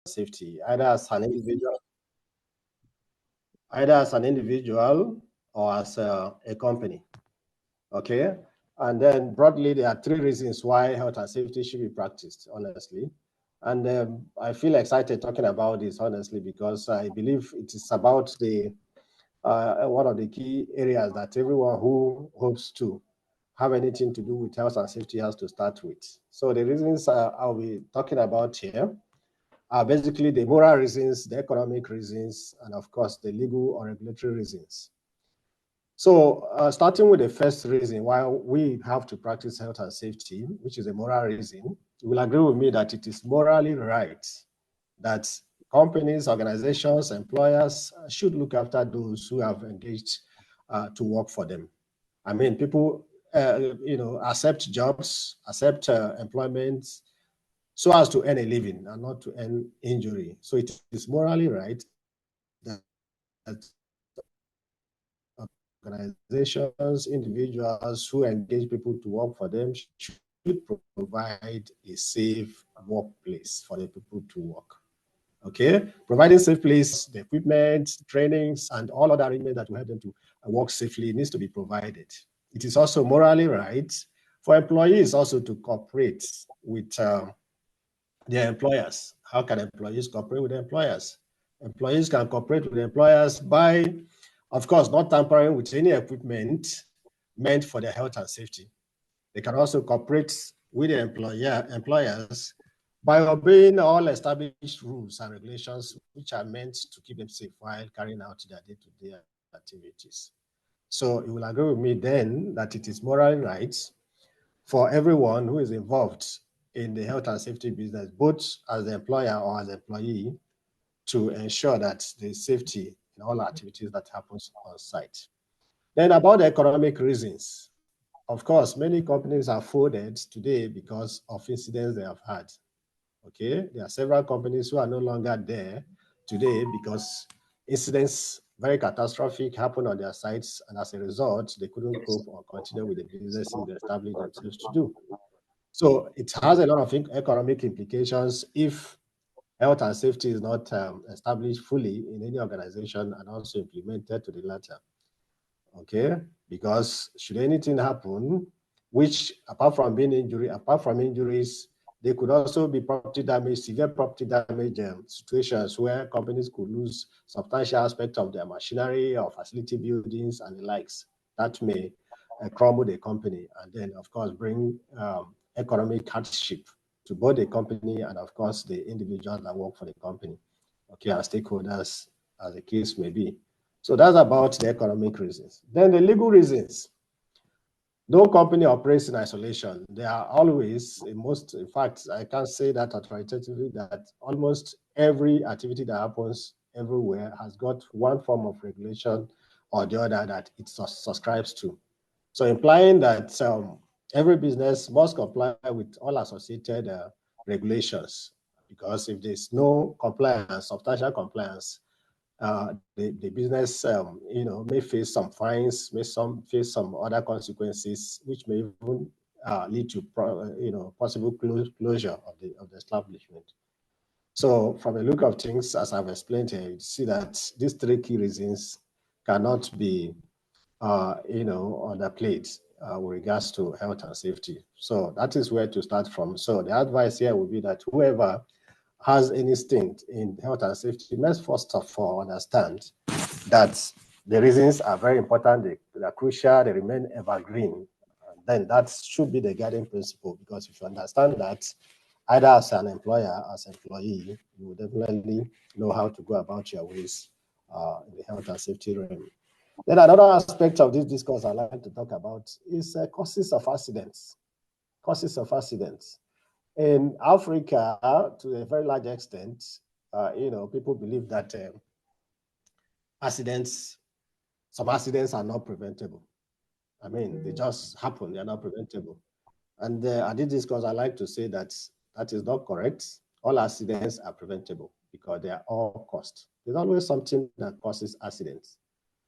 safety, either as an individual or as a company. Okay. And then broadly, there are 3 reasons why health and safety should be practiced, honestly. And I feel excited talking about this, honestly, because I believe it is about the one of the key areas that everyone who hopes to have anything to do with health and safety has to start with. So the reasons I'll be talking about here are basically the moral reasons, the economic reasons, and of course, the legal or regulatory reasons. So starting with the first reason why we have to practice health and safety, which is a moral reason, you will agree with me that it is morally right that companies, organizations, employers should look after those who have engaged to work for them. I mean, people, accept jobs, accept employment so as to earn a living and not to earn injury. So it is morally right that organizations, individuals who engage people to work for them should provide a safe workplace for the people to work. Okay, providing safe place, the equipment, trainings, and all other arrangements that will help them to work safely needs to be provided. It is also morally right for employees also to cooperate with their employers. How can employees cooperate with employers? Employees can cooperate with employers by, of course, not tampering with any equipment meant for their health and safety. They can also cooperate with the employers by obeying all established rules and regulations which are meant to keep them safe while carrying out their day-to-day activities. So you will agree with me then that it is morally right for everyone who is involved in the health and safety business, both as the employer or as employee, to ensure that there's safety in all activities that happens on site. Then about the economic reasons. Of course, many companies are folded today because of incidents they have had. Okay, there are several companies who are no longer there today because incidents, very catastrophic, happened on their sites, and as a result, they couldn't cope or continue with the businesses they established themselves to do. So it has a lot of economic implications if health and safety is not established fully in any organization and also implemented to the latter. Okay, because should anything happen, which apart from injuries, there could also be property damage, severe property damage situations where companies could lose substantial aspects of their machinery or facility buildings and the likes. That may crumble the company and then, of course, bring economic hardship to both the company and, of course, the individuals that work for the company, okay, as stakeholders, as the case may be. So that's about the economic reasons. Then the legal reasons. No company operates in isolation. There are always, in fact, I can say that authoritatively that almost every activity that happens everywhere has got one form of regulation or the other that it subscribes to. So implying that every business must comply with all associated regulations, because if there's no compliance, substantial compliance, the business, may face some fines, face some other consequences, which may even lead to, possible closure of the establishment. So, from the look of things, as I've explained here, you see that these 3 key reasons cannot be, underplayed with regards to health and safety. So that is where to start from. So the advice here would be that whoever has any stint in health and safety must first of all understand that the reasons are very important, they are crucial, they remain evergreen. And then that should be the guiding principle, because if you understand that, either as an employer, as an employee, you will definitely know how to go about your ways in the health and safety realm. Then another aspect of this discourse I'd like to talk about is causes of accidents. Causes of accidents. In Africa, to a very large extent, people believe that some accidents are not preventable. I mean, they just happen, they are not preventable. And at this discourse, I like to say that that is not correct. All accidents are preventable because they are all caused. There's always something that causes accidents.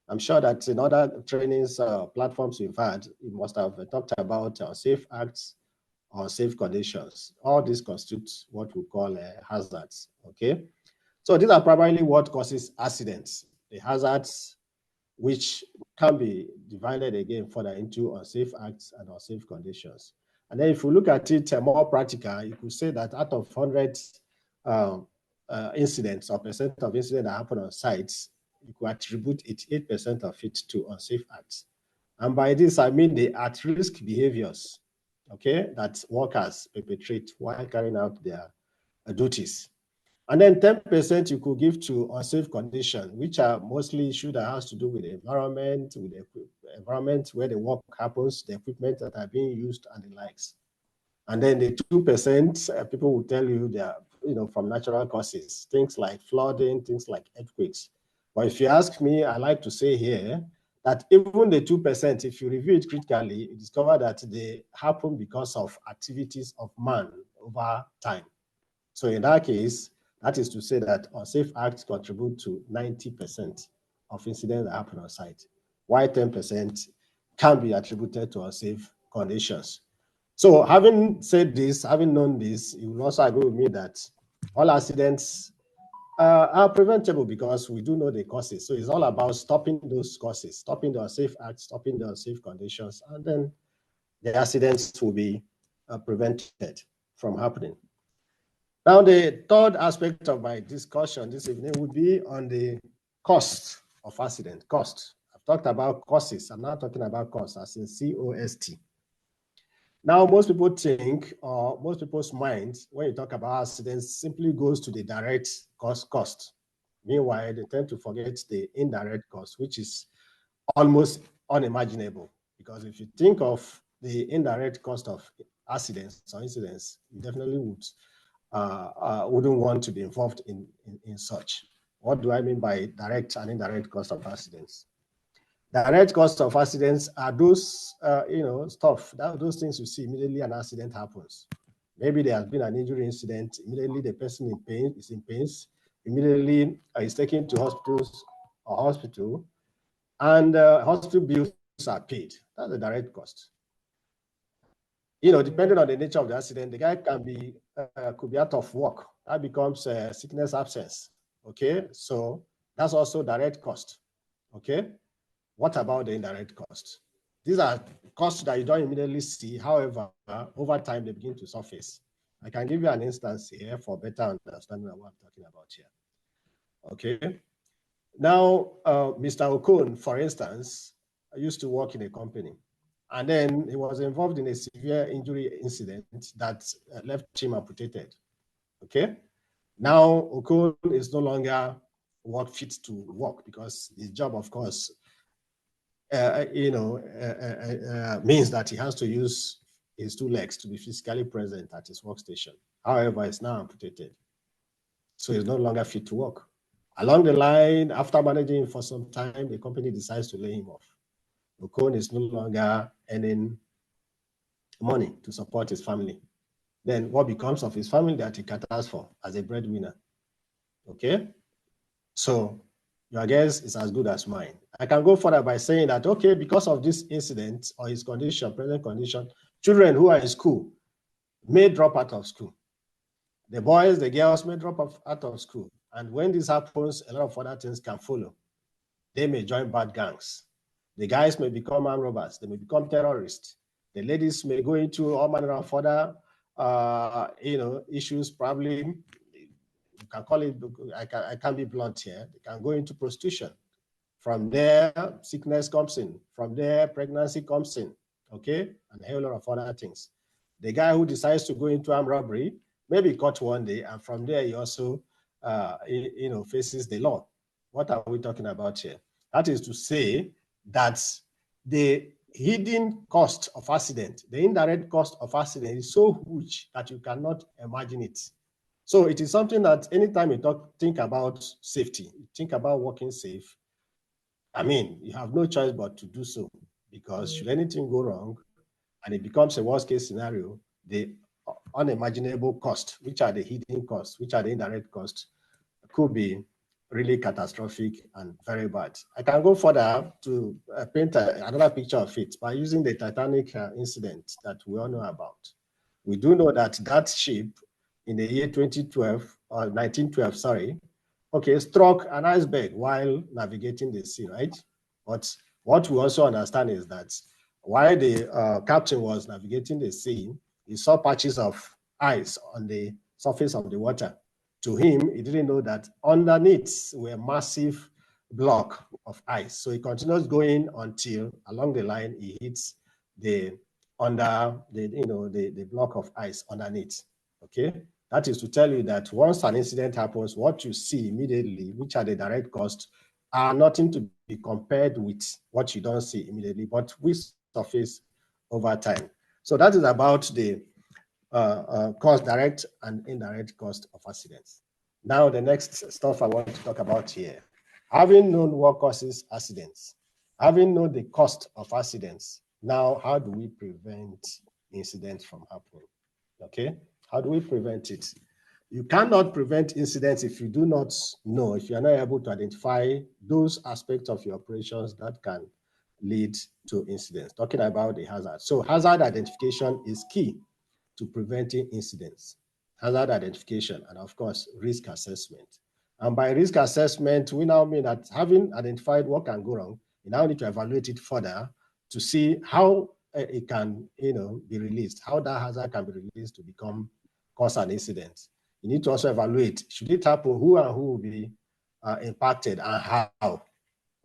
I'm sure that in other trainings platforms we've had, you must have talked about safe acts unsafe conditions. All these constitute what we call hazards, okay? So these are primarily what causes accidents, the hazards which can be divided again further into unsafe acts and unsafe conditions. And then if you look at it more practical, you could say that out of 100 incidents or percent of incidents that happen on sites, you could attribute 88% of it to unsafe acts. And by this, I mean the at-risk behaviors, okay, that workers perpetrate while carrying out their duties. And then 10% you could give to unsafe conditions, which are mostly issues that has to do with the environment, environment where the work happens, the equipment that are being used, and the likes. And then the 2%, people will tell you they are, from natural causes, things like flooding, things like earthquakes. But if you ask me, I like to say here that even the 2%, if you review it critically, you discover that they happen because of activities of man over time. So in that case, that is to say that unsafe acts contribute to 90% of incidents that happen on site, while 10% can be attributed to unsafe conditions. So having said this, having known this, you will also agree with me that all accidents are preventable because we do know the causes. So it's all about stopping those causes, stopping the unsafe acts, stopping the unsafe conditions, and then the accidents will be prevented from happening. Now, the third aspect of my discussion this evening would be on the cost of accident. Cost. I've talked about causes. I'm not talking about cost, as in C-O-S-T. Now, most people think, or most people's minds, when you talk about accidents, simply goes to the direct cost. Meanwhile, they tend to forget the indirect cost, which is almost unimaginable. Because if you think of the indirect cost of accidents or incidents, you definitely wouldn't want to be involved in such. What do I mean by direct and indirect cost of accidents? Direct cost of accidents are those, those things you see immediately an accident happens. Maybe there has been an injury incident, immediately the person is in pain, immediately is taken to hospital, and hospital bills are paid. That's the direct cost. Depending on the nature of the accident, the guy could be out of work. That becomes sickness absence. Okay, so that's also direct cost. Okay, what about the indirect cost? These are costs that you don't immediately see. However, over time they begin to surface. I can give you an instance here for better understanding of what I'm talking about here. Okay, now Mr. Okon, for instance, used to work in a company. And then he was involved in a severe injury incident that left him amputated. Okay. Now Okon is no longer work fit to work because his job, of course, means that he has to use his two legs to be physically present at his workstation. However, he's now amputated, so he's no longer fit to work. Along the line, after managing him for some time, the company decides to lay him off. Okon is no longer earning money to support his family. Then what becomes of his family that he caters for as a breadwinner? Okay, so your guess is as good as mine. I can go further by saying that, okay, because of this incident or his condition, present condition, children who are in school may drop out of school. The boys, the girls may drop out of school. And when this happens, a lot of other things can follow. They may join bad gangs. The guys may become armed robbers. They may become terrorists. The ladies may go into all manner of other, issues. Probably, you can call it. I can't be blunt here. They can go into prostitution. From there, sickness comes in. From there, pregnancy comes in. Okay, and a whole lot of other things. The guy who decides to go into armed robbery may be caught one day, and from there he also, faces the law. What are we talking about here? That is to say that the hidden cost of accident, the indirect cost of accident is so huge that you cannot imagine it. So it is something that anytime you think about safety, think about working safe, I mean, you have no choice but to do so, because should anything go wrong and it becomes a worst case scenario, the unimaginable cost, which are the hidden costs, which are the indirect costs, could be really catastrophic and very bad. I can go further to paint another picture of it by using the Titanic incident that we all know about, We do know that that ship in the year 2012, or 1912, sorry, okay, struck an iceberg while navigating the sea, right? But what we also understand is that while the captain was navigating the sea, he saw patches of ice on the surface of the water. To him, he didn't know that underneath were massive block of ice. So he continues going until along the line he hits the the block of ice underneath. Okay, that is to tell you that once an incident happens, what you see immediately, which are the direct costs, are nothing to be compared with what you don't see immediately, but we surface over time. So that is about the cost, direct and indirect cost of accidents. Now, the next stuff I want to talk about here, having known what causes accidents, having known the cost of accidents, now how do we prevent incidents from happening? Okay, how do we prevent it? You cannot prevent incidents if you do not know, if you are not able to identify those aspects of your operations that can lead to incidents. Talking about the hazard. So hazard identification is key to preventing incidents. Hazard identification and of course, risk assessment. And by risk assessment, we now mean that having identified what can go wrong, you now need to evaluate it further to see how it can, be released, how that hazard can be released to become cause an incident. You need to also evaluate, should it happen, who and who will be impacted and how,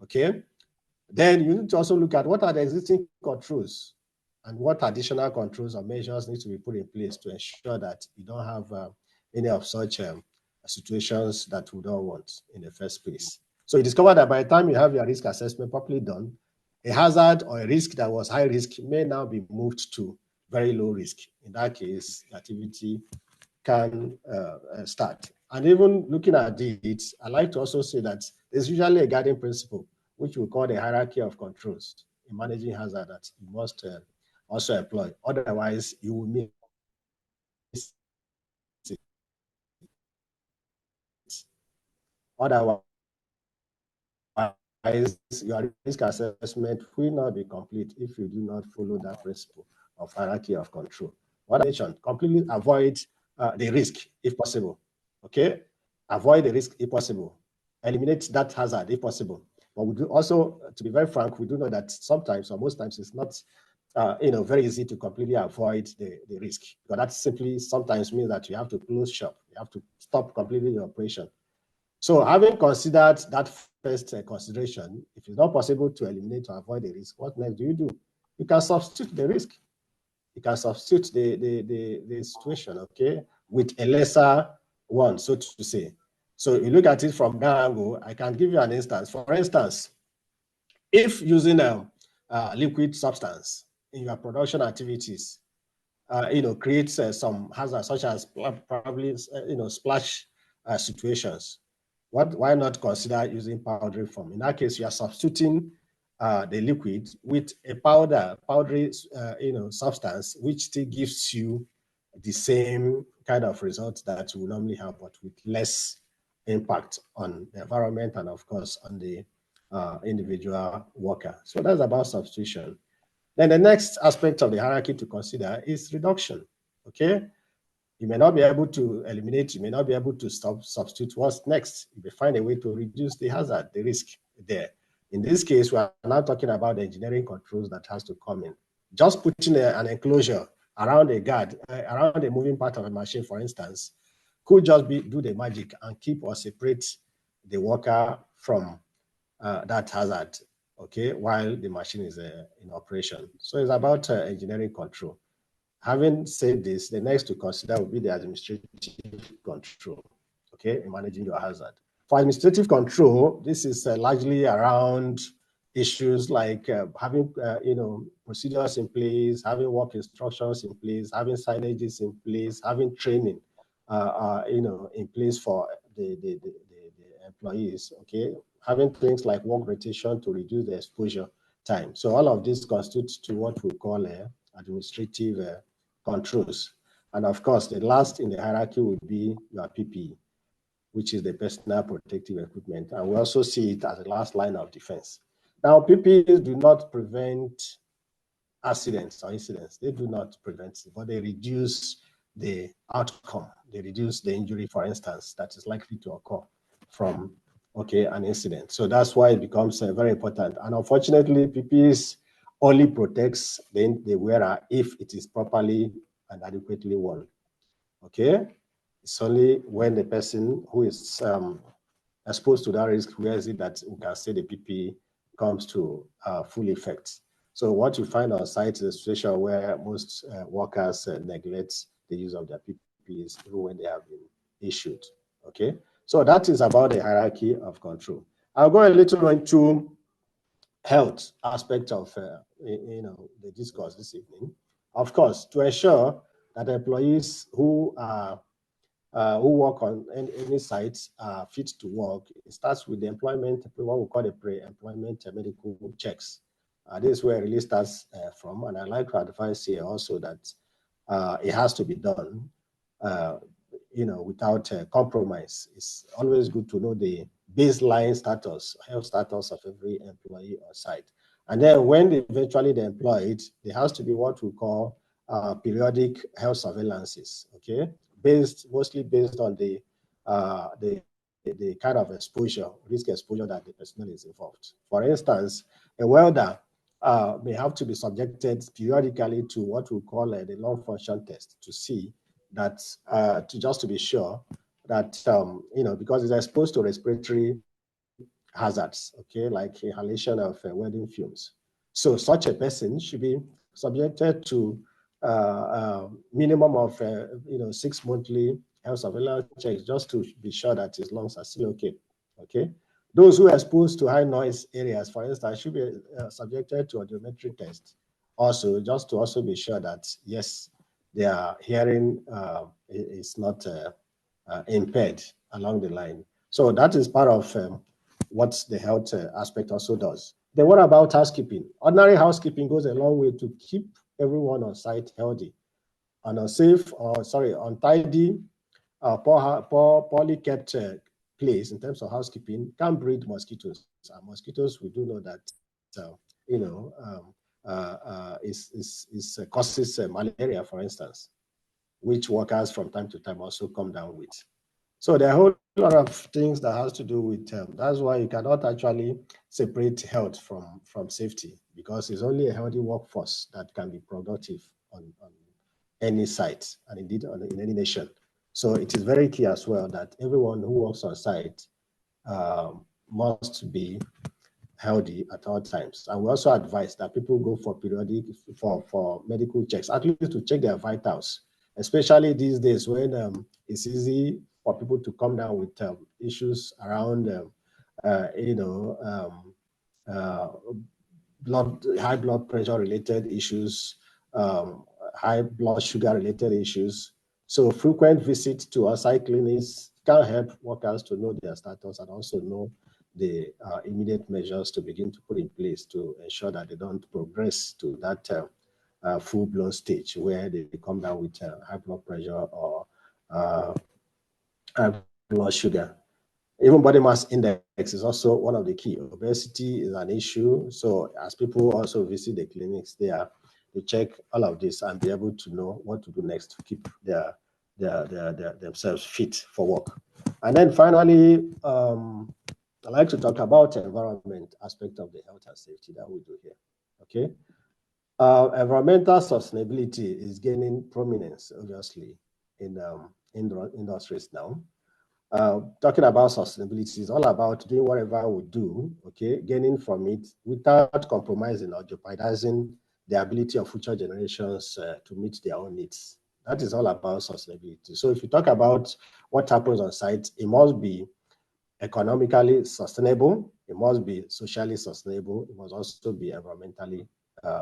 okay? Then you need to also look at what are the existing controls and what additional controls or measures need to be put in place to ensure that you don't have any of such situations that we don't want in the first place. So you discover that by the time you have your risk assessment properly done, a hazard or a risk that was high risk may now be moved to very low risk. In that case, the activity can start. And even looking at it, I like to also say that there's usually a guiding principle, which we call the hierarchy of controls in managing hazard that you must also employ. Otherwise, you will miss it. Otherwise, your risk assessment will not be complete if you do not follow that principle of hierarchy of control. What I mentioned, completely avoid the risk if possible. Okay, avoid the risk if possible. Eliminate that hazard if possible. But we do also, to be very frank, we do know that sometimes or most times it's not very easy to completely avoid the risk. Because that simply sometimes means that you have to close shop. You have to stop completely your operation. So having considered that first consideration, if it's not possible to eliminate or avoid the risk, what next do? You can substitute the risk. You can substitute the situation, okay, with a lesser one, so to say. So you look at it from that angle. I can give you an instance. For instance, if using a liquid substance in your production activities, creates some hazards such as probably, splash situations. Why not consider using powdery form? In that case, you are substituting the liquid with a powdery, substance, which still gives you the same kind of results that you normally have, but with less impact on the environment and, of course, on the individual worker. So that's about substitution. Then the next aspect of the hierarchy to consider is reduction. Okay, you may not be able to eliminate, you may not be able to substitute. What's next? You may find a way to reduce the hazard, the risk there. In this case, we are now talking about the engineering controls that has to come in. Just putting an enclosure around a guard, around a moving part of a machine, for instance, could just do the magic and keep or separate the worker from that hazard, okay, while the machine is in operation. So it's about engineering control. Having said this, the next to consider will be the administrative control, okay, in managing your hazard. For administrative control, this is largely around issues like having, procedures in place, having work instructions in place, having signages in place, having training, in place for the employees, okay, having things like work rotation to reduce the exposure time. So all of this constitutes to what we call administrative controls. And of course, the last in the hierarchy would be your PPE, which is the personal protective equipment. And we also see it as the last line of defense. Now, PPEs do not prevent accidents or incidents. They do not prevent it, but they reduce the outcome. They reduce the injury, for instance, that is likely to occur from an incident. So that's why it becomes very important. And unfortunately, PPEs only protects the wearer if it is properly and adequately worn. Okay, it's only when the person who is exposed to that risk wears it that we can say the PPE comes to full effect. So what you find on site is a situation where most workers neglect the use of their PPEs even when they have been issued. Okay, so that is about the hierarchy of control. I'll go a little into health aspect of the discourse this evening. Of course, to ensure that employees who work on any sites are fit to work, it starts with the employment, what we call the pre-employment medical checks. This is where it really starts from, and I like to advise here also that it has to be done, without compromise. It's always good to know the baseline status, health status of every employee on site. And then when eventually they're employed, there has to be what we call periodic health surveillances, okay? Mostly based on the kind of risk exposure that the personnel is involved. For instance, a welder may have to be subjected periodically to what we call the lung function test to see that, to be sure that, because it's exposed to respiratory hazards, okay, like inhalation of welding fumes. So such a person should be subjected to minimum of 6 monthly health surveillance checks just to be sure that his lungs are still okay. Okay. Those who are exposed to high noise areas, for instance, should be subjected to audiometric test also, just to also be sure that yes, their hearing is not impaired along the line. So that is part of what the health aspect also does. Then what about housekeeping? Ordinary housekeeping goes a long way to keep everyone on site healthy. And untidy, poorly kept place in terms of housekeeping can breed mosquitoes. And mosquitoes, we do know that, causes malaria, for instance, which workers from time to time also come down with. So there are a whole lot of things that has to do with that's why you cannot actually separate health from safety, because it's only a healthy workforce that can be productive on any site and indeed in any nation. So it is very key as well that everyone who works on site must be healthy at all times. And we also advise that people go for periodic for medical checks, at least to check their vitals, especially these days when it's easy for people to come down with issues around high blood pressure related issues, high blood sugar related issues. So frequent visits to on-site clinics can help workers to know their status and also know the immediate measures to begin to put in place to ensure that they don't progress to that full-blown stage where they come down with high blood pressure or high blood sugar. Even body mass index is also one of the key. Obesity is an issue. So as people also visit the clinics there, they check all of this and be able to know what to do next to keep themselves fit for work. And then finally, I like to talk about environment aspect of the health and safety that we do here. Okay. Environmental sustainability is gaining prominence, obviously, in industries now. Talking about sustainability is all about doing whatever we do, okay, gaining from it without compromising or jeopardizing the ability of future generations to meet their own needs. That is all about sustainability. So if you talk about what happens on site, it must be economically sustainable, it must be socially sustainable, it must also be environmentally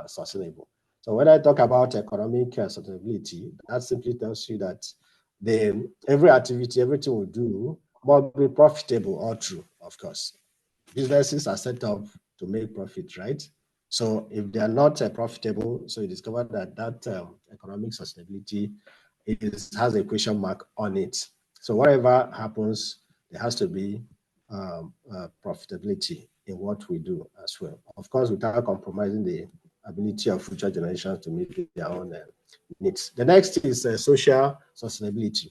sustainable. So when I talk about economic sustainability, that simply tells you that every activity, everything we do must be profitable all through, of course. Businesses are set up to make profit, right? So if they are not profitable, so you discover that economic sustainability has a question mark on it. So whatever happens, there has to be profitability in what we do as well. Of course, without compromising the ability of future generations to meet their own needs. The next is social sustainability,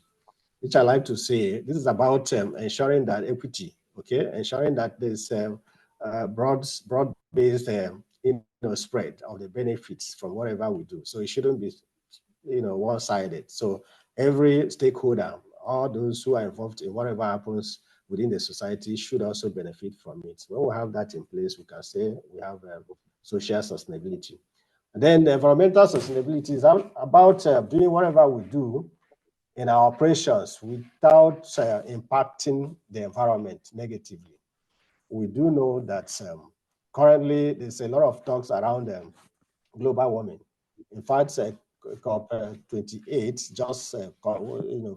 which I like to say, this is about ensuring that equity, okay, ensuring that there's broad-based spread of the benefits from whatever we do. So it shouldn't be one-sided. So every stakeholder, all those who are involved in whatever happens within the society should also benefit from it. When we have that in place, we can say we have social sustainability. And then the environmental sustainability is about doing whatever we do in our operations without impacting the environment negatively. We do know that currently there's a lot of talks around global warming. In fact, COP28 just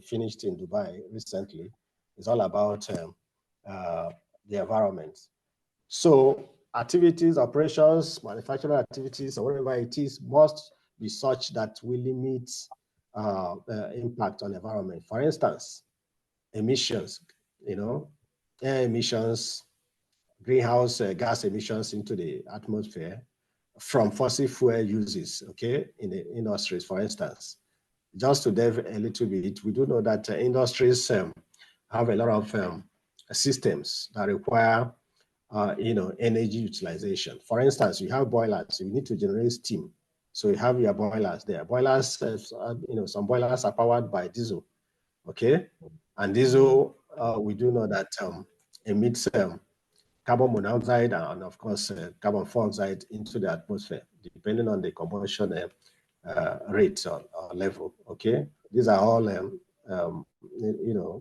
finished in Dubai recently. It's all about the environment. So activities, operations, manufacturing activities, or whatever it is, must be such that we limit impact on the environment. For instance, emissions, air emissions, greenhouse gas emissions into the atmosphere from fossil fuel uses, okay, in the industries, for instance. Just to delve a little bit, we do know that industries have a lot of systems that require energy utilization. For instance, you have boilers, you need to generate steam. So you have your boilers there. Boilers, some boilers are powered by diesel, okay? And diesel, we do know that emits carbon monoxide and of course carbon dioxide into the atmosphere, depending on the combustion rate or level, okay? These are all,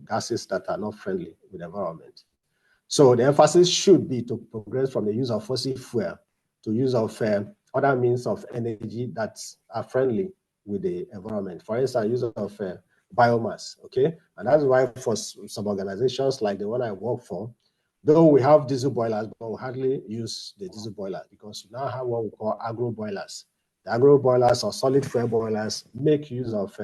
gases that are not friendly with the environment. So the emphasis should be to progress from the use of fossil fuel to use of other means of energy that are friendly with the environment. For instance, use of biomass, okay? And that's why for some organizations like the one I work for, though we have diesel boilers, but we hardly use the diesel boiler because we now have what we call agro boilers. The agro boilers or solid fuel boilers make use of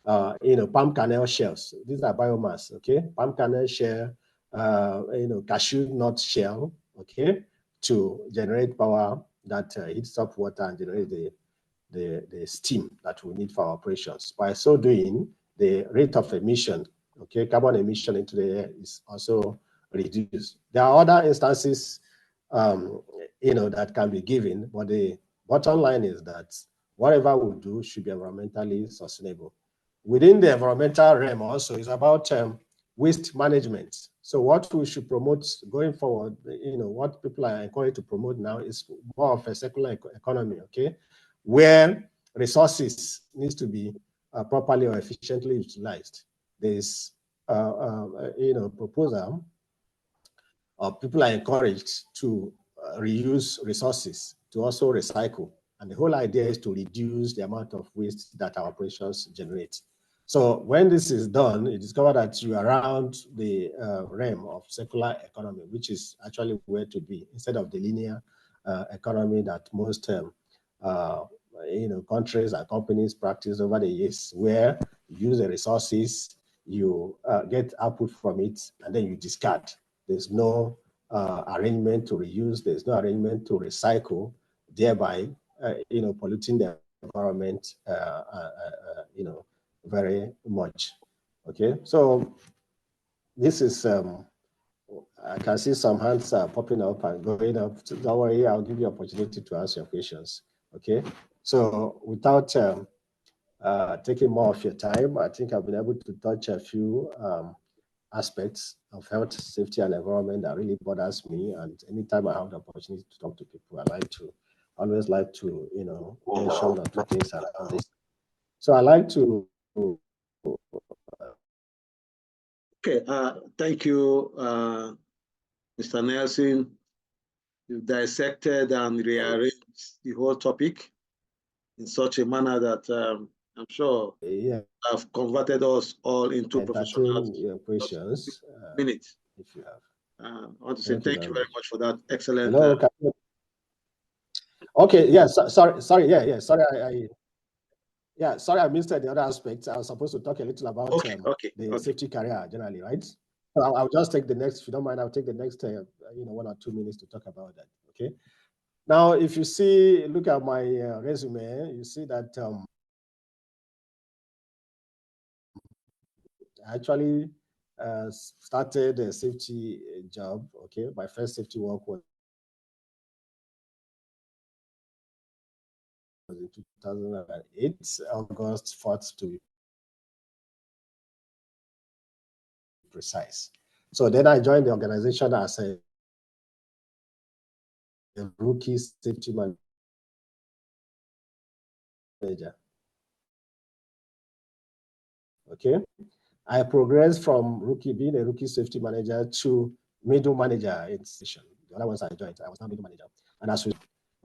palm kernel shells. These are biomass, okay? Palm kernel shell, cashew nut shell, okay, to generate power that heats up water and generate the steam that we need for our operations. By so doing, the rate of emission, okay, carbon emission into the air is also reduced. There are other instances, that can be given, but the bottom line is that whatever we do should be environmentally sustainable. Within the environmental realm also is about waste management. So what we should promote going forward, what people are encouraged to promote now is more of a circular economy, okay, where resources needs to be properly or efficiently utilized. There's proposal, or people are encouraged to reuse resources, to also recycle. And the whole idea is to reduce the amount of waste that our operations generate. So when this is done, you discover that you are around the realm of circular economy, which is actually where to be, instead of the linear economy that most countries and companies practice over the years, where you use the resources, you get output from it, and then you discard. There's no arrangement to reuse. There's no arrangement to recycle, thereby, polluting the environment, very much. Okay, so this is, I can see some hands are popping up and going up. So don't worry, I'll give you opportunity to ask your questions. Okay, so without taking more of your time, I think I've been able to touch a few aspects of health, safety, and environment that really bothers me. And anytime I have the opportunity to talk to people, I always like to, mention one or two things around this. So I like to. Okay, thank you, Mr. Nelson. You've dissected and rearranged the whole topic in such a manner that I'm sure have converted us all into professionals. Your questions. Minutes. If you have. I want to say thank you very much for that excellent. Hello, okay, yeah, sorry, sorry, I missed the other aspects. I was supposed to talk a little about the safety career generally, right? So I'll just take the next, if you don't mind, I'll take the next 1 or 2 minutes to talk about that, okay? Now, if you see, look at my resume, you see that I actually started a safety job. Okay, my first safety work was in 2008, August 4th to be precise. So then I joined the organization as a rookie safety manager. Okay, I progressed from being a rookie safety manager to middle manager in station. The other ones I joined, I was now middle manager. And as we,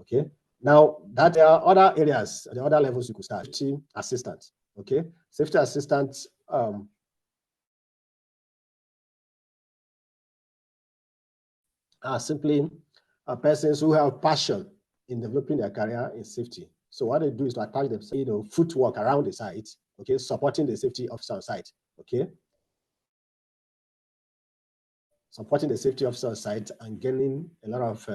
okay, now that there are other areas, the other levels you could start. Safety assistant, okay, safety assistant. Are simply persons who have passion in developing their career in safety. So what they do is to attach themselves, footwork around the site, okay, supporting the safety officer on site, okay, supporting the safety officer on site and gaining a lot of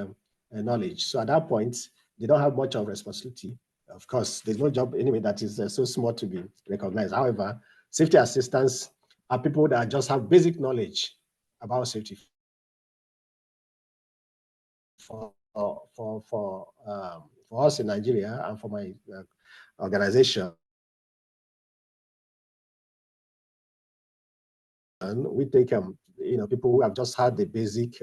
knowledge. So at that point, they don't have much of responsibility. Of course, there's no job anyway that is so small to be recognized. However, safety assistants are people that just have basic knowledge about safety. For us in Nigeria and for my organization, and we take people who have just had the basic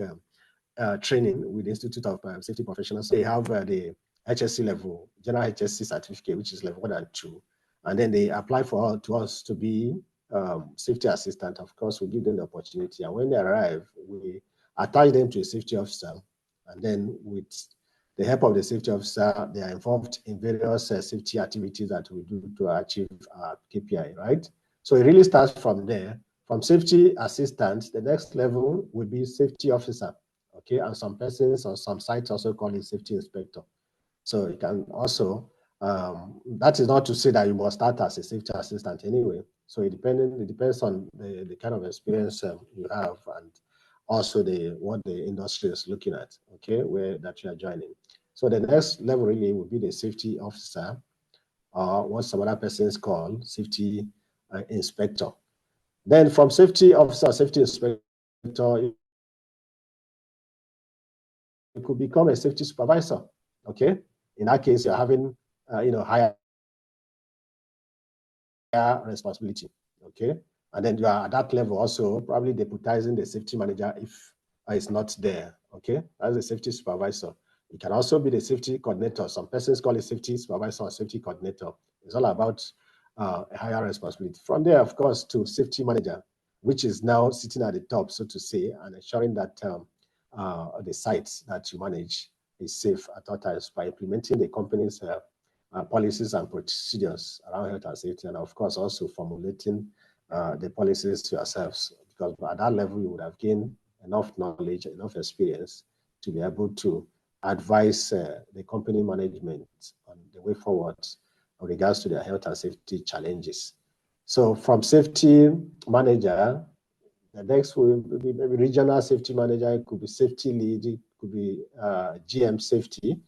training with the Institute of Safety Professionals. They have the HSC level, general HSC certificate, which is level 1 and 2, and then they apply to us to be safety assistant. Of course, we give them the opportunity, and when they arrive, we attach them to a safety officer, and then with the help of the safety officer, they are involved in various safety activities that we do to achieve our KPI, right? So it really starts from there. From safety assistant, the next level will be safety officer, okay? And some persons or some sites also call it safety inspector. So you can also, that is not to say that you must start as a safety assistant anyway. So it depends on the kind of experience you have and also what the industry is looking at, okay, where that you are joining. So the next level really would be the safety officer, or what some other persons call safety inspector. Then from safety officer, safety inspector, you could become a safety supervisor, okay? In that case, you're having, higher responsibility, okay? And then you are at that level also probably deputizing the safety manager if it's not there, okay? As a safety supervisor. It can also be the safety coordinator. Some persons call it safety supervisor or safety coordinator. It's all about a higher responsibility. From there, of course, to safety manager, which is now sitting at the top, so to say, and ensuring that the sites that you manage is safe at all times by implementing the company's policies and procedures around health and safety, and of course also formulating the policies yourselves, because at that level you would have gained enough knowledge, enough experience to be able to advise the company management on the way forward in regards to their health and safety challenges. So from safety manager, the next will be maybe regional safety manager, it could be safety lead, it could be GM safety.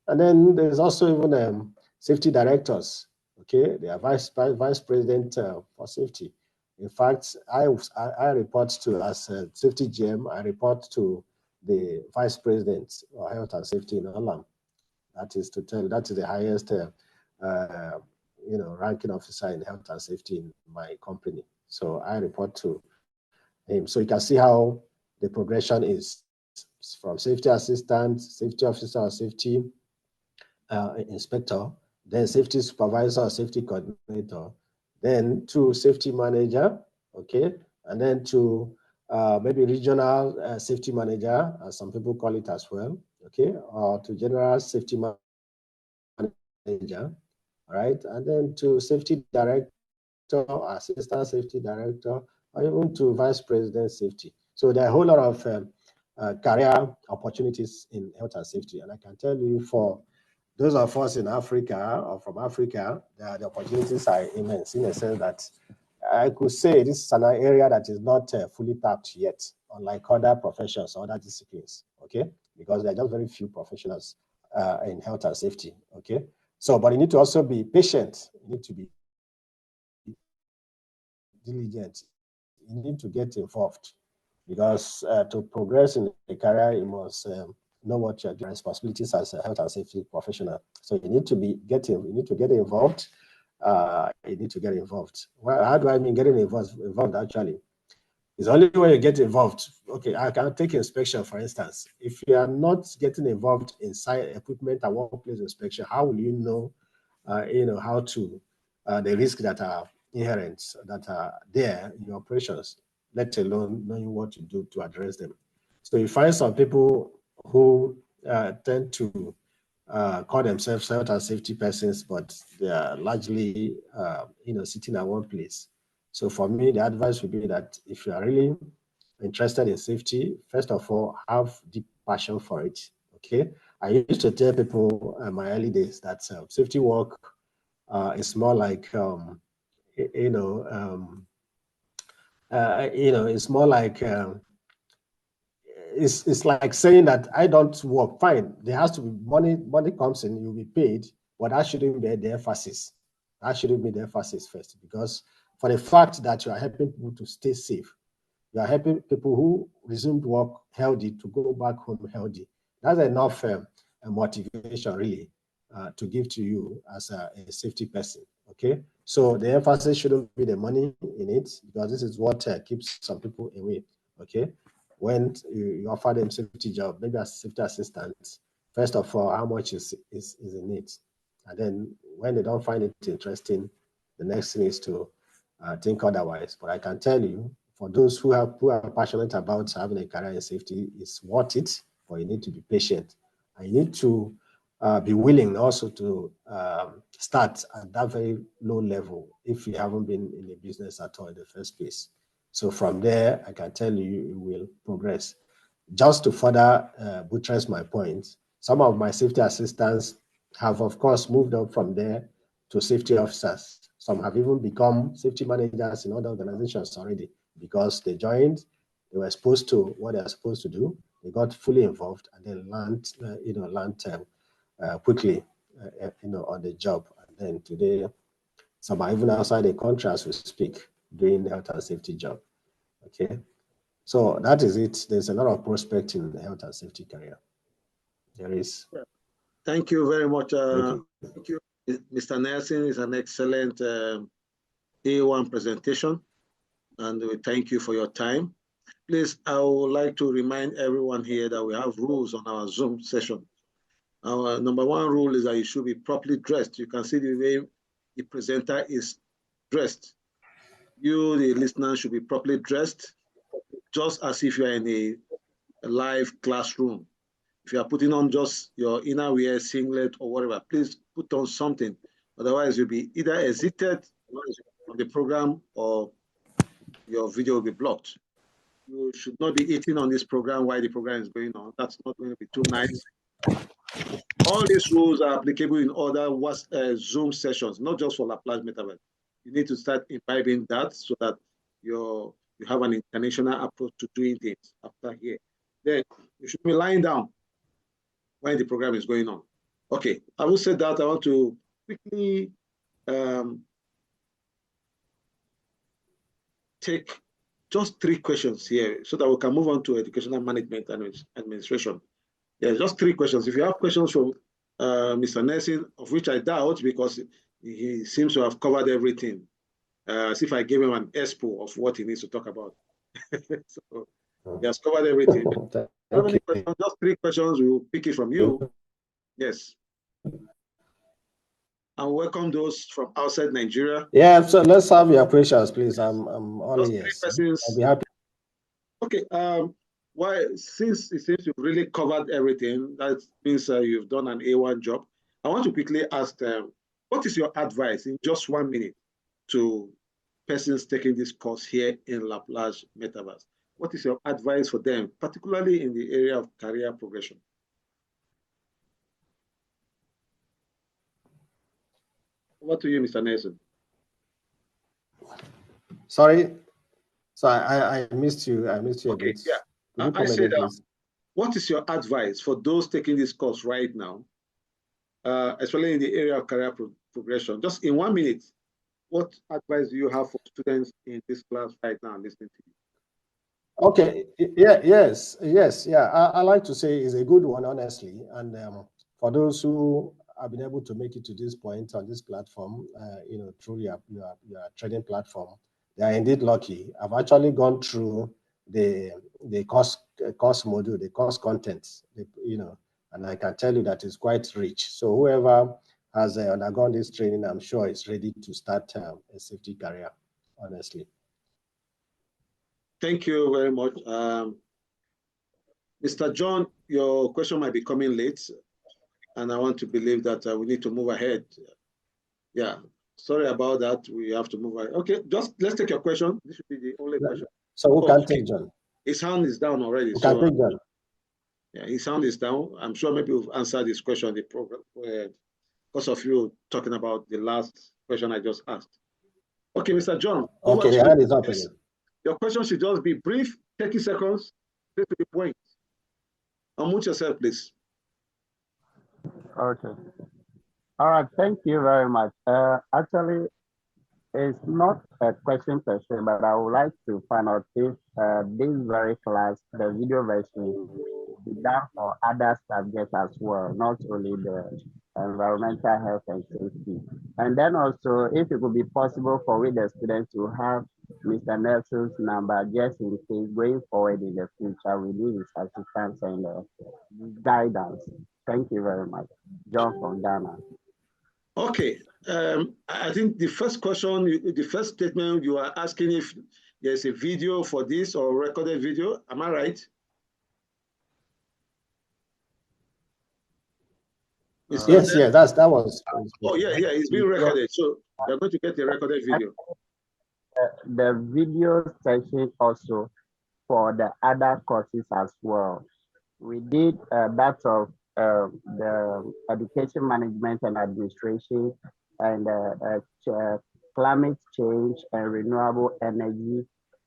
And then there's also even safety directors, okay? They are vice president for safety. In fact, I report to, as a safety GM, I report to the vice president of health and safety in Olam. That is to tell you, that is the highest, ranking officer in health and safety in my company. So I report to him. So you can see how the progression is from safety assistant, safety officer, or safety inspector, then safety supervisor or safety coordinator, then to safety manager, okay, and then to maybe regional safety manager, as some people call it as well, okay, or to general safety manager, right, and then to safety director, assistant safety director, or even to vice president safety. So there are a whole lot of career opportunities in health and safety, and I can tell you for those of us in Africa or from Africa, the opportunities are immense in the sense that I could say this is an area that is not fully tapped yet, unlike other professions or other disciplines, okay? Because there are just very few professionals in health and safety. Okay, so but you need to also be patient. You need to be diligent. You need to get involved, because to progress in a career, you must know what your responsibilities as a health and safety professional. So you need to get involved. You need to get involved. Well, how do I mean getting involved actually? It's only when you get involved. Okay, I can take inspection, for instance. If you are not getting involved in site equipment and workplace inspection, how will you know, how to, the risks that are inherent, that are there in your operations, let alone knowing what to do to address them. So you find some people who tend to call themselves health and safety persons, but they are largely, sitting at one place. So for me, the advice would be that if you are really interested in safety, first of all, have deep passion for it. Okay, I used to tell people in my early days that safety work is more like, it's more like it's like saying that I don't work. Fine, there has to be money. Money comes in, you'll be paid, but that shouldn't be the emphasis. That shouldn't be the emphasis first, because for the fact that you are helping people to stay safe, you are helping people who resumed work healthy to go back home healthy. That's enough motivation, really, to give to you as a safety person. Okay, so the emphasis shouldn't be the money in it, because this is what keeps some people away. Okay, when you offer them safety job, maybe as safety assistant, first of all, how much is in it, and then when they don't find it interesting, the next thing is to think otherwise. But I can tell you, for those who are passionate about having a career in safety, it's worth it, but you need to be patient. And you need to be willing also to start at that very low level if you haven't been in the business at all in the first place. So from there, I can tell you, you will progress. Just to further buttress my point, some of my safety assistants have, of course, moved up from there to safety officers. Some have even become safety managers in other organizations already, because they joined, they were exposed to what they are supposed to do, they got fully involved, and then learned quickly, on the job. And then today, some are even outside the country as we speak, doing the health and safety job. Okay, so that is it. There's a lot of prospect in the health and safety career. There is. Thank you very much. Thank you. Mr. Nelson is an excellent A1 presentation, and we thank you for your time. Please, I would like to remind everyone here that we have rules on our Zoom session. Our number one rule is that you should be properly dressed. You can see the way the presenter is dressed. You, the listener, should be properly dressed, just as if you're in a live classroom. If you are putting on just your inner wear, singlet, or whatever, please put on something. Otherwise, you'll be either exited from the program or your video will be blocked. You should not be eating on this program while the program is going on. That's not going to be too nice. All these rules are applicable in other Zoom sessions, not just for Plage Metaverse. You need to start imbibing that so that you have an international approach to doing things after here. Then you should be lying down when the program is going on. Okay, having said that, I want to quickly take just 3 questions here so that we can move on to educational management and administration. Yeah, just 3 questions. If you have questions from Mr. Nelson, of which I doubt because he seems to have covered everything, as if I gave him an expo of what he needs to talk about. So he has covered everything. How many questions? Just 3 questions. We will pick it from you. Yes. And welcome those from outside Nigeria. Yeah, so let's have your questions, please. I'm all ears. I'll be happy. Okay. Well, since it seems you've really covered everything, that means you've done an A1 job. I want to quickly ask, what is your advice in just 1 minute to persons taking this course here in Plage Metaverse? What is your advice for them, particularly in the area of career progression? Over to you, Mr. Nelson. Sorry, so I missed you. I missed you okay, a bit. Yeah. I said, what is your advice for those taking this course right now, especially in the area of career progression. Just in 1 minute, what advice do you have for students in this class right now listening to you? Okay. Yeah. I like to say it's a good one, honestly. And for those who have been able to make it to this point on this platform, through your trading platform, they are indeed lucky. I've actually gone through the course module, the course content, and I can tell you that it's quite rich. So whoever has undergone this training, I'm sure is ready to start a safety career, honestly. Thank you very much. Mr. John, your question might be coming late, and I want to believe that we need to move ahead. Yeah, sorry about that. We have to move ahead. Okay, just let's take your question. This should be the only question. So who can take John? His hand is down already. Who can take John? Yeah, his hand is down. I'm sure maybe we've answered this question in the program because of you talking about the last question I just asked. Okay, Mr. John. Okay, the hand is up again. Your question should just be brief, 30 seconds, straight to the point. Unmute yourself, please. Okay. All right, thank you very much. Actually, it's not a question per se, but I would like to find out if this very class, the video version, is done for other subjects as well, not only the environmental health and safety. And then also, if it could be possible for we the students to have Mr. Nelson's number, just in case going forward in the future, we need his assistance and guidance. Thank you very much. John from Ghana. Okay, I think the first question, the first statement you are asking if there's a video for this or recorded video, am I right? Yes, that was. Oh yeah, it's being recorded, so you're going to get the recorded video. The video section also for the other courses as well. We did that of the education management and administration and climate change and renewable energy,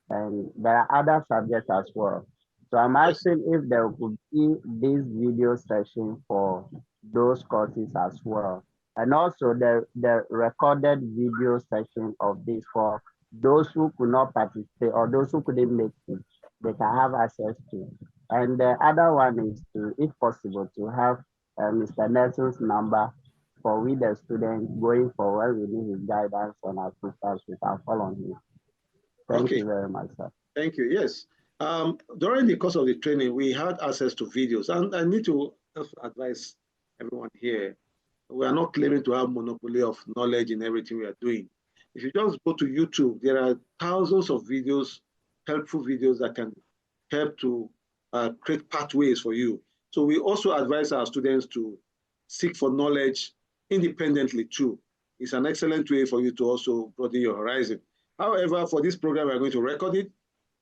and there are other subjects as well. So I'm asking if there could be this video session for those courses as well, and also the recorded video session of this for those who could not participate or those who couldn't make it, they can have access to. And the other one is to, if possible, to have Mr. Nelson's number for we the students going forward. We need his guidance and assistance. We can follow him. Thank you very much, sir. Thank you. Yes. During the course of the training, we had access to videos, and I need to advise everyone here. We are not claiming to have monopoly of knowledge in everything we are doing. If you just go to YouTube, there are thousands of videos, helpful videos that can help to create pathways for you. So we also advise our students to seek for knowledge independently too. It's an excellent way for you to also broaden your horizon. However, for this program, we're going to record it.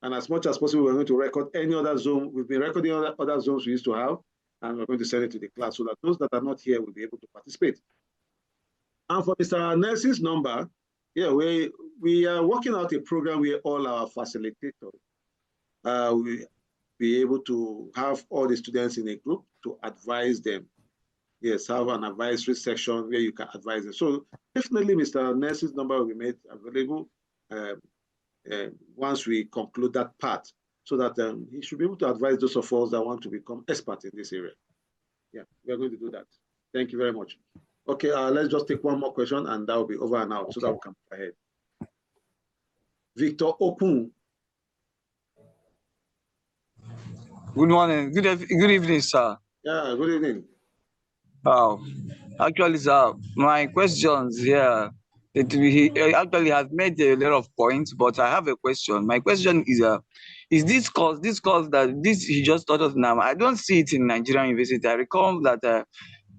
And as much as possible, we're going to record any other Zoom. We've been recording other Zooms we used to have, and we're going to send it to the class so that those that are not here will be able to participate. And for Mr. Nelson's number, yeah, we are working out a program where all our facilitators will be able to have all the students in a group to advise them. Yes, have an advisory section where you can advise them. So definitely Mr. Nelson's number will be made available once we conclude that part, so that he should be able to advise those of us that want to become experts in this area. Yeah, we're going to do that. Thank you very much. Okay, let's just take one more question and that will be over and out, so that we can move ahead. Victor Okun. Good morning. Good evening, sir. Yeah, good evening. Wow. Actually, sir, my questions here, he actually has made a lot of points, but I have a question. My question is this course that he just taught us now, I don't see it in Nigerian university. I recall that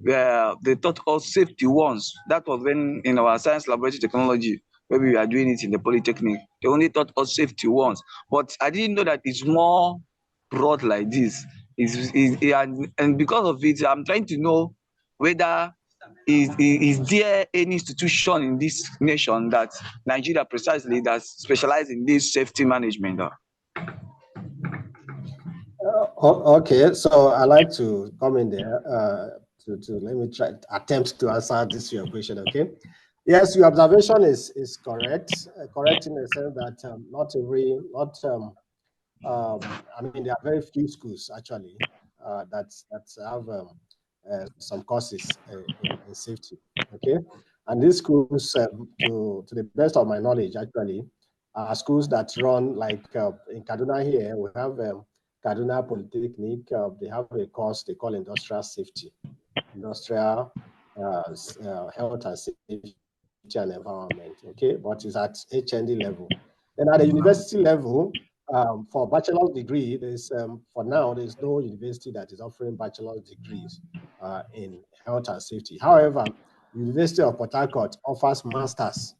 they taught us safety once. That was when in our science laboratory technology, where we are doing it in the Polytechnic. They only taught us safety once, but I didn't know that it's more broad like this. And because of it, I'm trying to know whether is there any institution in this nation that Nigeria precisely that specializes in this safety management? Okay, so I like to come in there. let me try attempt to answer this your question. Okay. Yes, your observation is correct. Correct in the sense that not I mean, there are very few schools actually that have some courses in safety. Okay, and these schools, to the best of my knowledge, actually, are schools that run like in Kaduna here. We have Kaduna Polytechnic. They have a course they call industrial safety, industrial health and safety and environment. Okay, but it's at HND level. Then at the university level, for bachelor's degree, there's for now there's no university that is offering bachelor's degrees in health and safety. However, University of Port Harcourt offers masters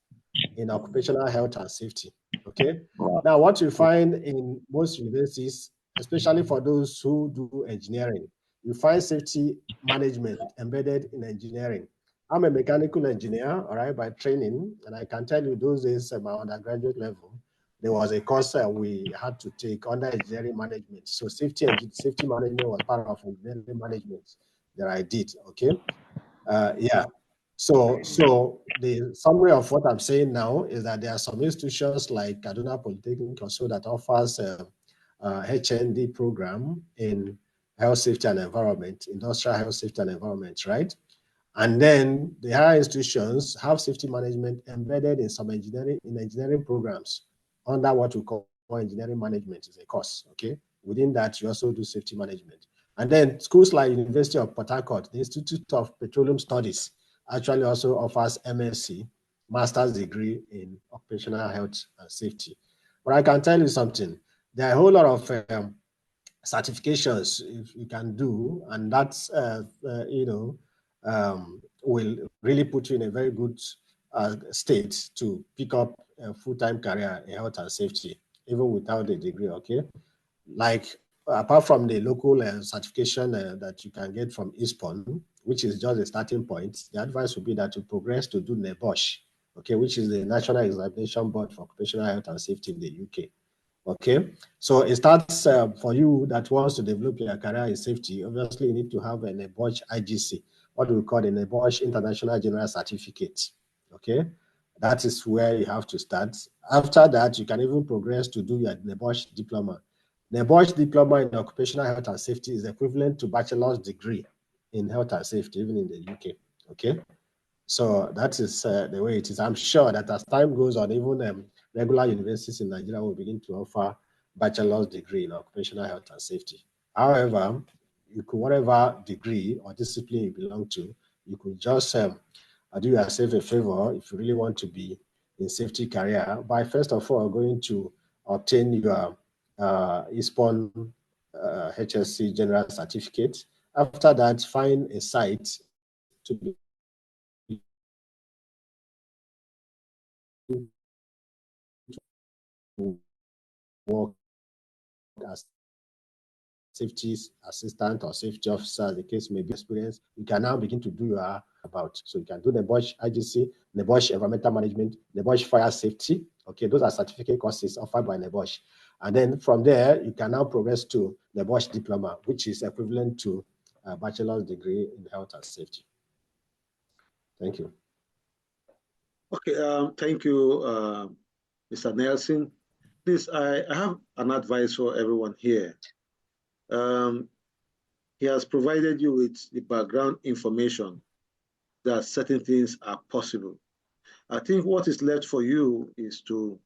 in occupational health and safety. Okay. Now, what you find in most universities, especially for those who do engineering, you find safety management embedded in engineering. I'm a mechanical engineer, all right, by training, and I can tell you those days at my undergraduate level, there was a course we had to take under engineering management. So safety management was part of engineering management that I did. Okay. Yeah. So the summary of what I'm saying now is that there are some institutions like Kaduna Polytechnic also that offers a HND program in health safety and environment, industrial health safety and environment, right? And then the higher institutions have safety management embedded in some engineering programs under what we call engineering management is a course, okay? Within that, you also do safety management. And then schools like University of Port Harcourt, the Institute of Petroleum Studies, actually also offers MSc, master's degree in occupational health and safety. But I can tell you something, there are a whole lot of certifications if you can do, and that's will really put you in a very good state to pick up a full-time career in health and safety, even without a degree. Okay, like apart from the local certification that you can get from ISPON, which is just a starting point, the advice would be that you progress to do NEBOSH, okay, which is the National Examination Board for Occupational Health and Safety in the UK. Okay, so it starts for you that wants to develop your career in safety. Obviously, you need to have a NEBOSH IGC, what we call a NEBOSH International General Certificate. Okay, that is where you have to start. After that, you can even progress to do your NEBOSH diploma. NEBOSH diploma in occupational health and safety is equivalent to bachelor's degree in health and safety, even in the UK. Okay, so that is the way it is. I'm sure that as time goes on, even regular universities in Nigeria will begin to offer bachelor's degree in occupational health and safety. However, you could, whatever degree or discipline you belong to, you could just do yourself a favor if you really want to be in safety career by first of all going to obtain your ISPON HSC General Certificate. After that, find a site to be work as safety assistant or safety officer, the case may be experienced. You can now begin to do your about. So you can do the Bosch IGC, the Bosch Environmental Management, the Bosch Fire Safety. Okay, those are certificate courses offered by the Bosch. And then from there, you can now progress to the Bosch Diploma, which is equivalent to a bachelor's degree in health and safety. Thank you. Okay, thank you, Mr. Nelson. Please, I have an advice for everyone here. He has provided you with the background information that certain things are possible. I think what is left for you is to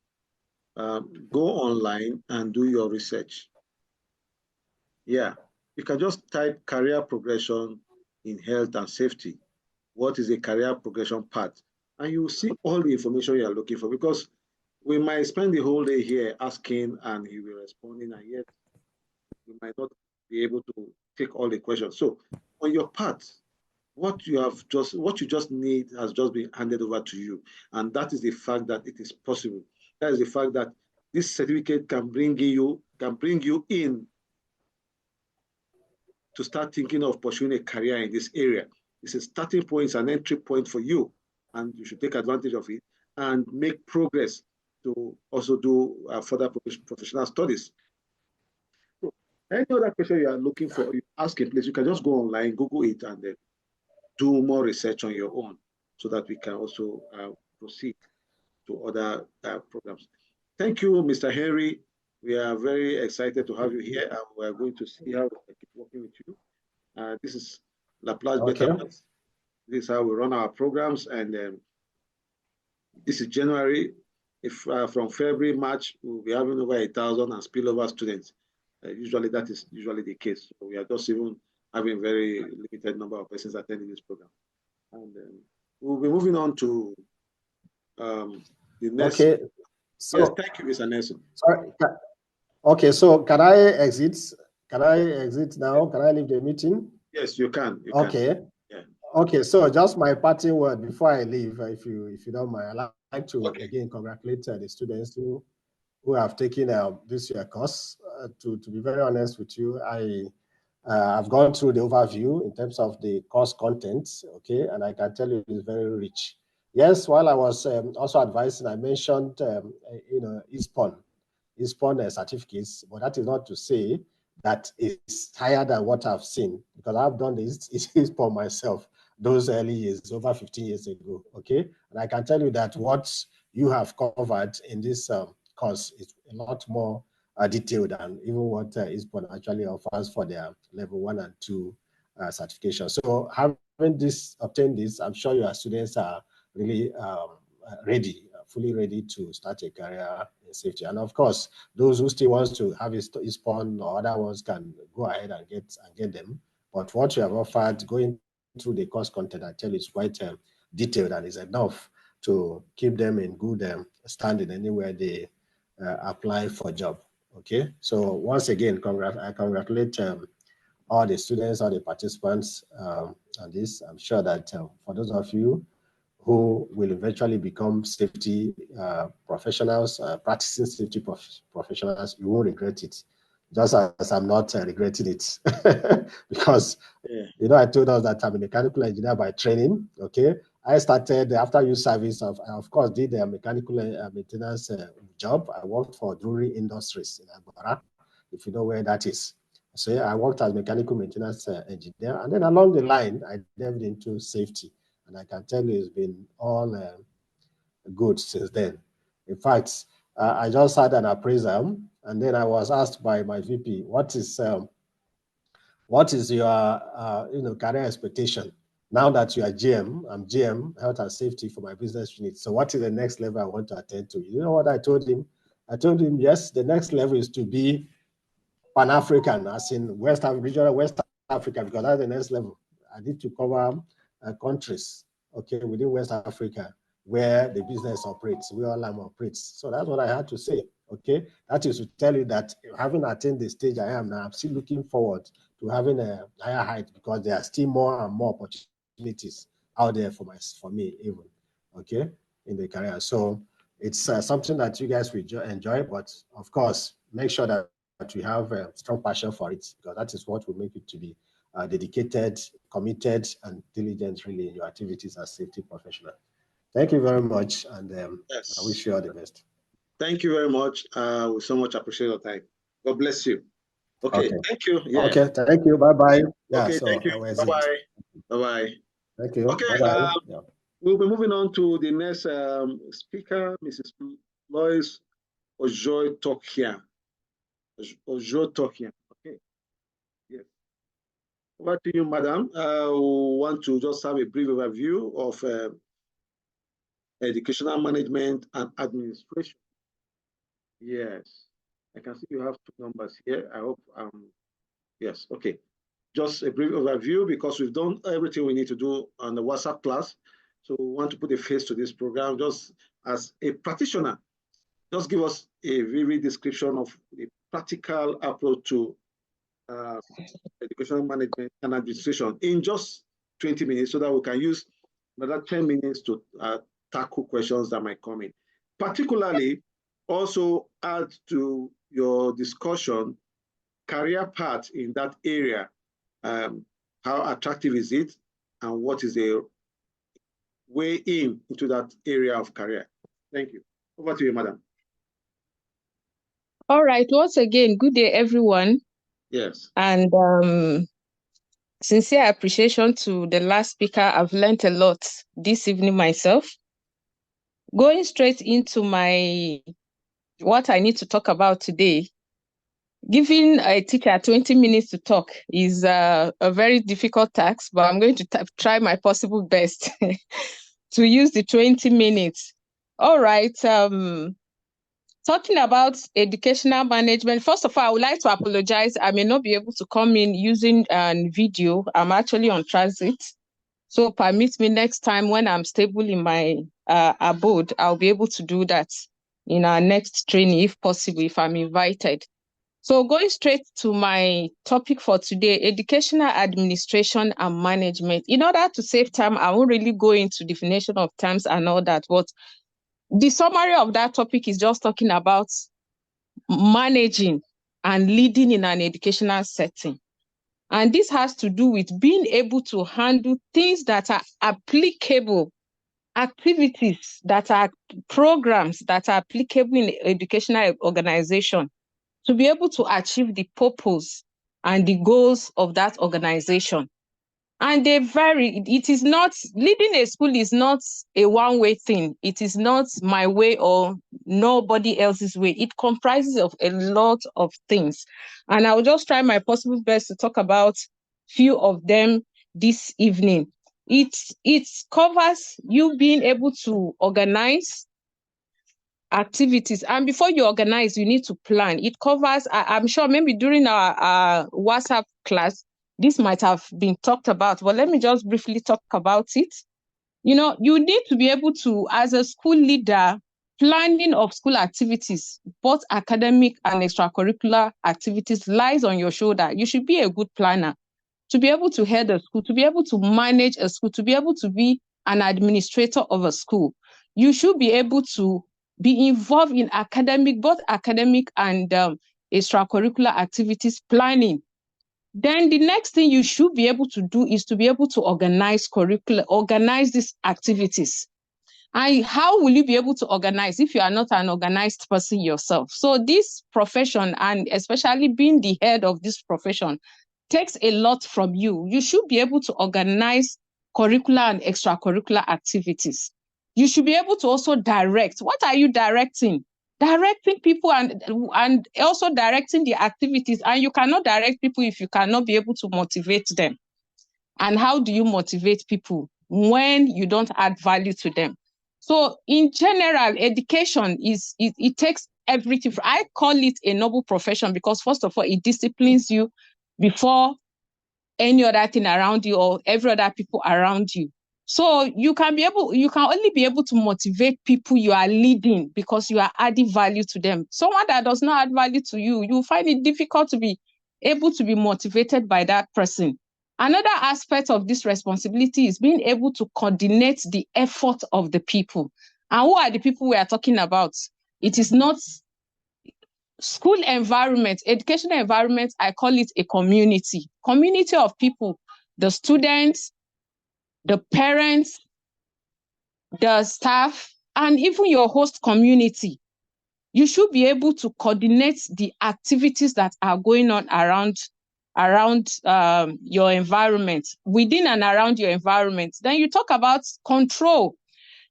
go online and do your research. Yeah, you can just type career progression in health and safety. What is a career progression path? And you will see all the information you are looking for, because we might spend the whole day here asking and he will be responding, and yet we might not be able to take all the questions. So on your part, what you just need has just been handed over to you. And that is the fact that it is possible. That is the fact that this certificate can bring you in to start thinking of pursuing a career in this area. It's a starting point, it's an entry point for you, and you should take advantage of it and make progress to also do further professional studies. So any other question you are looking for, you ask a place, you can just go online, Google it, and then do more research on your own so that we can also proceed to other programs. Thank you, Mr. Henry. We are very excited to have you here, and we are going to see how we can keep working with you. This is La Plage Betterment. This is how we run our programs, and this is January. If from February, March, we'll be having over 1,000 and spillover students. Usually that is usually the case. So we are just even having very limited number of persons attending this program. And we'll be moving on to the next. Okay. So, yes, thank you, Mr. Nelson. Sorry. Okay, so can I exit? Can I exit now? Can I leave the meeting? Yes, you can. Okay. Yeah. Okay, so just my parting word before I leave, if you don't mind, I'd like to again congratulate the students who have taken this year course. To be very honest with you, I've gone through the overview in terms of the course content, okay, and I can tell you it's very rich. Yes, while I was also advising, I mentioned ISPON certificates, but that is not to say that it's higher than what I've seen, because I've done this ISPON myself those early years, over 15 years ago, okay? And I can tell you that what you have covered in this course is a lot more detailed than even what ISPON actually offers for their level 1 and 2 certification. So having obtained this, I'm sure your students are really ready, fully ready to start a career in safety. And of course, those who still want to have ISPON or other ones can go ahead and get them. But what you have offered, going through the course content, I tell you, it's quite detailed and is enough to keep them in good standing anywhere they apply for a job. Okay, so once again, I congratulate all the students, all the participants on this. I'm sure that for those of you who will eventually become safety professionals, practicing safety professionals, you won't regret it. Just as I'm not regretting it, because I told us that I'm a mechanical engineer by training. Okay, I started after youth service. I of course did a mechanical maintenance job. I worked for Drury Industries in Agbara, if you know where that is. So I worked as mechanical maintenance engineer, and then along the line, I delved into safety, and I can tell you it's been all good since then. In fact, I just had an appraisal, and then I was asked by my VP, what is your career expectation? Now that you are GM, I'm GM, health and safety for my business unit. So what is the next level I want to attend to? You know what I told him? I told him, yes, the next level is to be Pan-African, as in regional West Africa, because that's the next level. I need to cover countries, okay, within West Africa, where the business operates, where Olam operates. So that's what I had to say, okay? That is to tell you that having attained the stage I am now, I'm still looking forward to having a higher height, because there are still more and more opportunities out there for me even, okay, in the career. So it's something that you guys will enjoy, but of course, make sure that you have a strong passion for it, because that is what will make you to be dedicated, committed, and diligent really in your activities as safety professional. Thank you very much, and yes. I wish you all the best. Thank you very much. We so much appreciate your time. God bless you. Okay. Thank you. Yeah. Okay, thank you. Bye-bye. Yeah, okay, so thank you. Bye-bye. Bye-bye. Thank you. Okay, yeah. We'll be moving on to the next speaker, Mrs. Lois Ojo-Tokian. Ojo-Tokian. Okay. Yes. Over to you, madam. We want to just have a brief overview of educational management and administration. Yes. I can see you have two numbers here. I hope, yes, okay. Just a brief overview, because we've done everything we need to do on the WhatsApp class. So we want to put a face to this program. Just as a practitioner, just give us a vivid description of the practical approach to educational management and administration in just 20 minutes, so that we can use another 10 minutes to tackle questions that might come in. Particularly, also add to your discussion career path in that area. How attractive is it, and what is the way into that area of career? Thank you. Over to you, madam. All right. Once again, good day, everyone. Yes. And sincere appreciation to the last speaker. I've learned a lot this evening myself. Going straight into what I need to talk about today, giving a teacher 20 minutes to talk is a very difficult task, but I'm going to try my possible best to use the 20 minutes. All right. Talking about educational management, first of all, I would like to apologize. I may not be able to come in using video. I'm actually on transit. So permit me next time when I'm stable in my abode, I'll be able to do that in our next training, if possible, if I'm invited. So going straight to my topic for today, educational administration and management. In order to save time, I won't really go into definition of terms and all that, but the summary of that topic is just talking about managing and leading in an educational setting. And this has to do with being able to handle things that are applicable, activities that are programs that are applicable in educational organization to be able to achieve the purpose and the goals of that organization. And they vary. It is not, leading a school is not a one-way thing. It is not my way or nobody else's way. It comprises of a lot of things. And I will just try my possible best to talk about few of them this evening. It covers you being able to organize activities. And before you organize, you need to plan. It covers, I'm sure maybe during our WhatsApp class, this might have been talked about, but let me just briefly talk about it. You know, you need to be able to, as a school leader, planning of school activities, both academic and extracurricular activities, lies on your shoulder. You should be a good planner to be able to head a school, to be able to manage a school, to be able to be an administrator of a school. You should be able to be involved in academic, both academic and extracurricular activities planning. Then the next thing you should be able to do is to be able to organize these activities. And how will you be able to organize if you are not an organized person yourself? So this profession, and especially being the head of this profession, takes a lot from you. You should be able to organize curricular and extracurricular activities. You should be able to also direct. What are you directing? Directing people and also directing the activities. And you cannot direct people if you cannot be able to motivate them. And how do you motivate people when you don't add value to them? So in general, education it takes everything. I call it a noble profession because first of all, it disciplines you before any other thing around you or every other people around you. So you can only be able to motivate people you are leading because you are adding value to them. Someone that does not add value to you, you find it difficult to be able to be motivated by that person. Another aspect of this responsibility is being able to coordinate the effort of the people. And who are the people we are talking about? It is not school environment, educational environment, I call it a community of people, the students, the parents, the staff, and even your host community. You should be able to coordinate the activities that are going on around your environment, within and around your environment. Then you talk about control.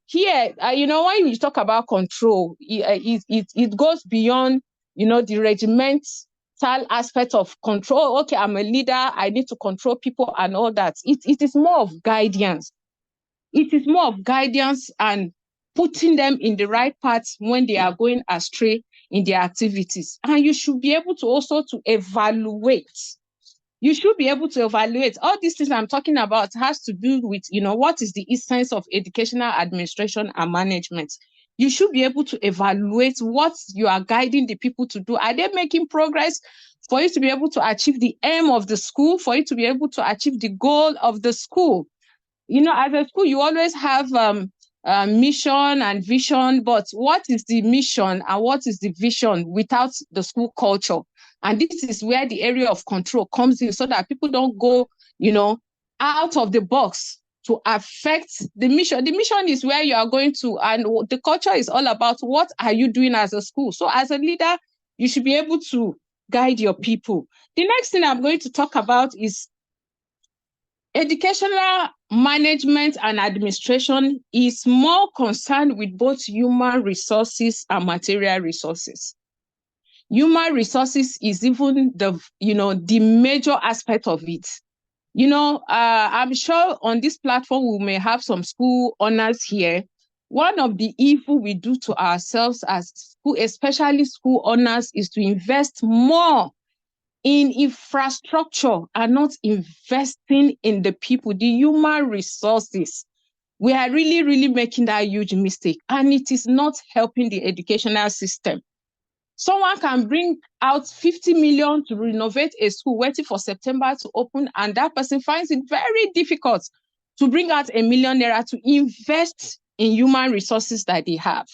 Here, when you talk about control, it goes beyond, the regimental aspect of control. Okay, I'm a leader, I need to control people and all that. It is more of guidance. It is more of guidance and putting them in the right path when they are going astray in their activities. And you should be able to also to evaluate. You should be able to evaluate. All these things I'm talking about has to do with, what is the essence of educational administration and management. You should be able to evaluate what you are guiding the people to do. Are they making progress for you to be able to achieve the aim of the school, for you to be able to achieve the goal of the school? As a school, you always have mission and vision, but what is the mission and what is the vision without the school culture? And this is where the area of control comes in so that people don't go, out of the box to affect the mission. The mission is where you are going to, and the culture is all about what are you doing as a school. So as a leader, you should be able to guide your people. The next thing I'm going to talk about is Educational management and administration is more concerned with both human resources and material resources. Human resources is even the major aspect of it. I'm sure on this platform we may have some school owners here. One of the evil we do to ourselves as school, especially school owners, is to invest more in infrastructure and not investing in the people, the human resources. We are really, really making that huge mistake, and it is not helping the educational system. Someone can bring out 50 million to renovate a school waiting for September to open, and that person finds it very difficult to bring out ₦1 million to invest in human resources that they have.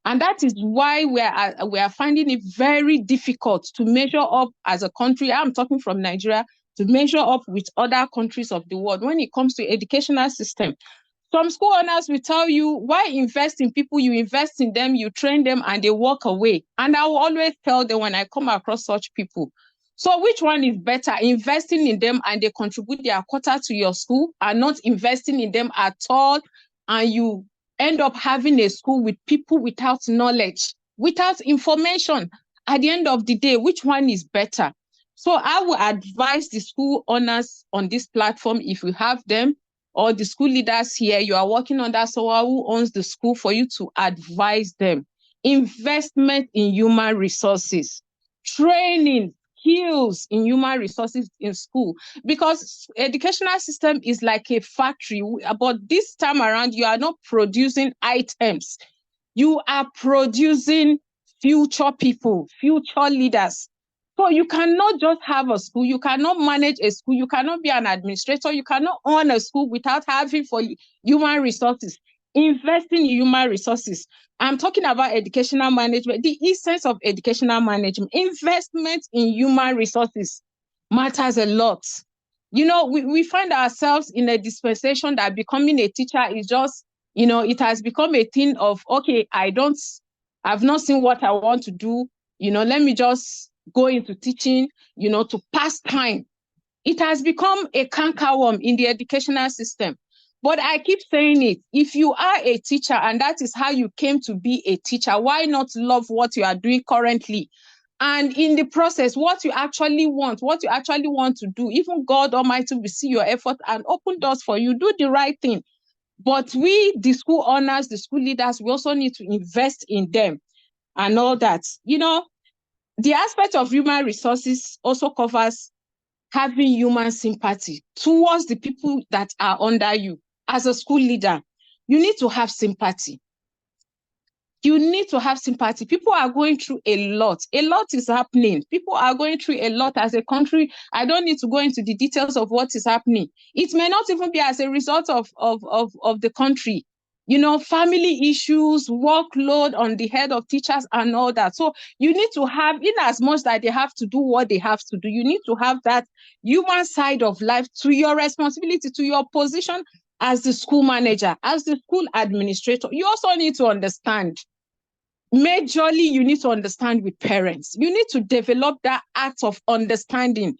And that is why we are finding it very difficult to measure up as a country. I'm talking from Nigeria, to measure up with other countries of the world when it comes to educational system. Some school owners will tell you, why invest in people? You invest in them, you train them, and they walk away. And I will always tell them when I come across such people, so which one is better, investing in them and they contribute their quota to your school, and not investing in them at all, and you end up having a school with people without knowledge, without information? At the end of the day, which one is better? So I will advise the school owners on this platform, if you have them, or the school leaders here, you are working under someone who owns the school, for you to advise them. Investment in human resources, training, skills in human resources in school, because educational system is like a factory, but this time around, you are not producing items. You are producing future people, future leaders. So you cannot just have a school, you cannot manage a school, you cannot be an administrator, you cannot own a school without having for human resources. Investing in human resources. I'm talking about educational management, the essence of educational management. Investment in human resources matters a lot. We find ourselves in a dispensation that becoming a teacher is just, it has become a thing of, okay, I've not seen what I want to do, let me just go into teaching, to pass time. It has become a cankerworm in the educational system. But I keep saying it, if you are a teacher and that is how you came to be a teacher, why not love what you are doing currently? And in the process, what you actually want to do, even God Almighty will see your effort and open doors for you. Do the right thing. But we, the school owners, the school leaders, we also need to invest in them and all that. The aspect of human resources also covers having human sympathy towards the people that are under you. As a school leader, you need to have sympathy. You need to have sympathy. People are going through a lot. A lot is happening. People are going through a lot as a country. I don't need to go into the details of what is happening. It may not even be as a result of the country. Family issues, workload on the head of teachers and all that. So you need to have, in as much that they have to do what they have to do, you need to have that human side of life to your responsibility, to your position as the school manager, as the school administrator. You also need to understand, majorly, you need to understand with parents. You need to develop that act of understanding.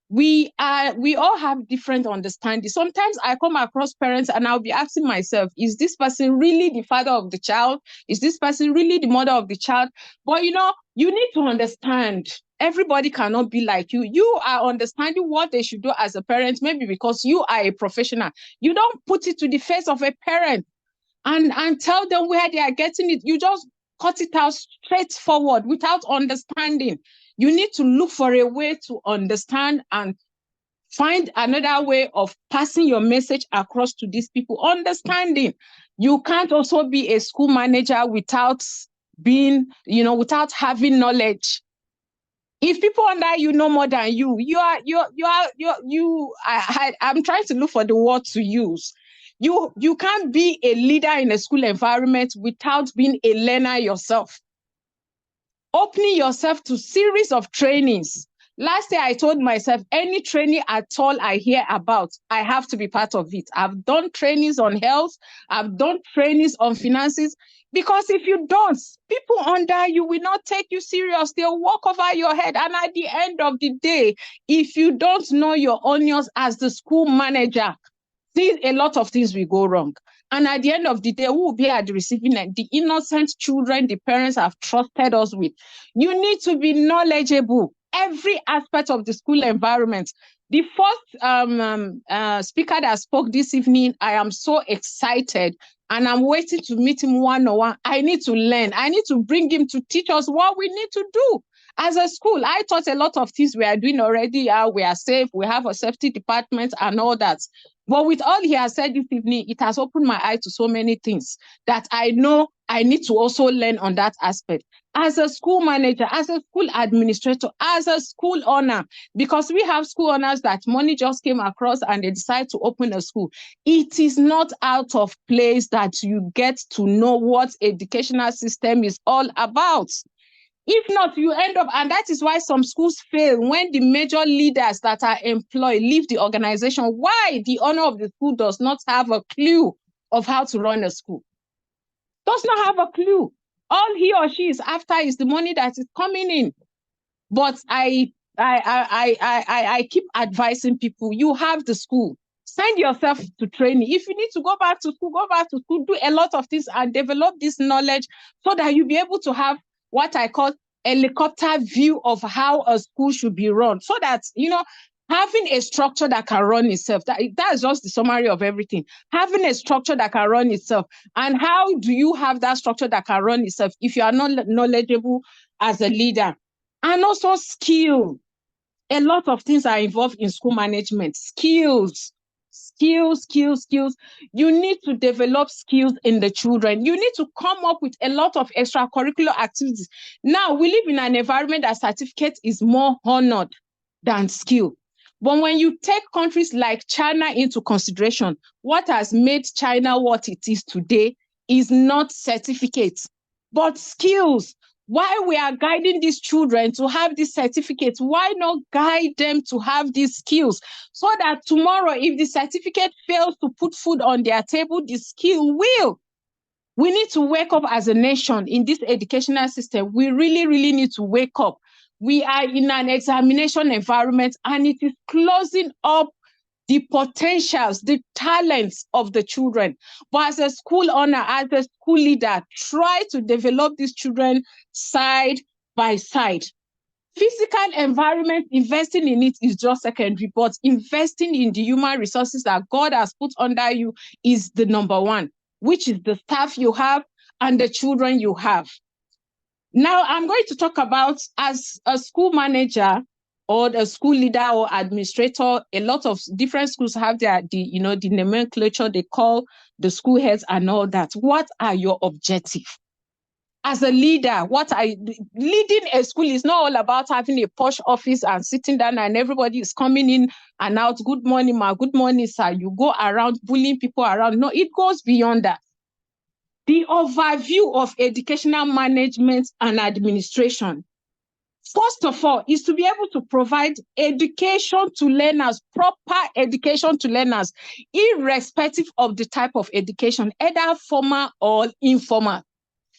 We all have different understanding. Sometimes I come across parents and I'll be asking myself, is this person really the father of the child? Is this person really the mother of the child? But you need to understand, everybody cannot be like you. You are understanding what they should do as a parent, maybe because you are a professional. You don't put it to the face of a parent and tell them where they are getting it. You just cut it out straightforward without understanding. You need to look for a way to understand and find another way of passing your message across to these people. Understanding. You can't also be a school manager without being, without having knowledge. If people under you know more than you, I'm trying to look for the word to use. You can't be a leader in a school environment without being a learner yourself. Opening yourself to series of trainings. Last year, I told myself, any training at all I hear about, I have to be part of it. I've done trainings on health. I've done trainings on finances. Because if you don't, people under you will not take you serious. They'll walk over your head. And at the end of the day, if you don't know your onions as the school manager, see, a lot of things will go wrong. And at the end of the day, who will be at the receiving end? The innocent children the parents have trusted us with. You need to be knowledgeable. Every aspect of the school environment. The first speaker that spoke this evening, I am so excited. And I'm waiting to meet him one-on-one. I need to learn. I need to bring him to teach us what we need to do. As a school, I thought a lot of things we are doing already. We are safe. We have a safety department and all that. But with all he has said this evening, it has opened my eye to so many things that I know I need to also learn on that aspect. As a school manager, as a school administrator, as a school owner, because we have school owners that money just came across and they decide to open a school. It is not out of place that you get to know what educational system is all about. If not, you end up, and that is why some schools fail when the major leaders that are employed leave the organization. Why? The owner of the school does not have a clue of how to run a school. Does not have a clue. All he or she is after is the money that is coming in. But I keep advising people, you have the school. Send yourself to training. If you need to go back to school, go back to school, do a lot of things and develop this knowledge so that you'll be able to have what I call helicopter view of how a school should be run. So that, having a structure that can run itself, that's just the summary of everything. Having a structure that can run itself. And how do you have that structure that can run itself if you are not knowledgeable as a leader? And also skill. A lot of things are involved in school management. Skills. You need to develop skills in the children. You need to come up with a lot of extracurricular activities. Now, we live in an environment that certificate is more honored than skill. But when you take countries like China into consideration, what has made China what it is today is not certificates, but skills. Why we are guiding these children to have these certificates, why not guide them to have these skills so that tomorrow, if the certificate fails to put food on their table, the skill will. We need to wake up as a nation in this educational system. We really, really need to wake up. We are in an examination environment and it is closing up the potentials, the talents of the children. But as a school owner, as a school leader, try to develop these children side by side. Physical environment, investing in it is just secondary, but investing in the human resources that God has put under you is the number one, which is the staff you have and the children you have. Now, I'm going to talk about, as a school manager, or the school leader or administrator, a lot of different schools have the nomenclature they call the school heads and all that. What are your objectives? As a leader, leading a school is not all about having a posh office and sitting down and everybody is coming in and out. Good morning, ma. Good morning, sir. You go around bullying people around. No, it goes beyond that. The overview of educational management and administration, first of all, is to be able to provide education to learners, proper education to learners, irrespective of the type of education, either formal or informal.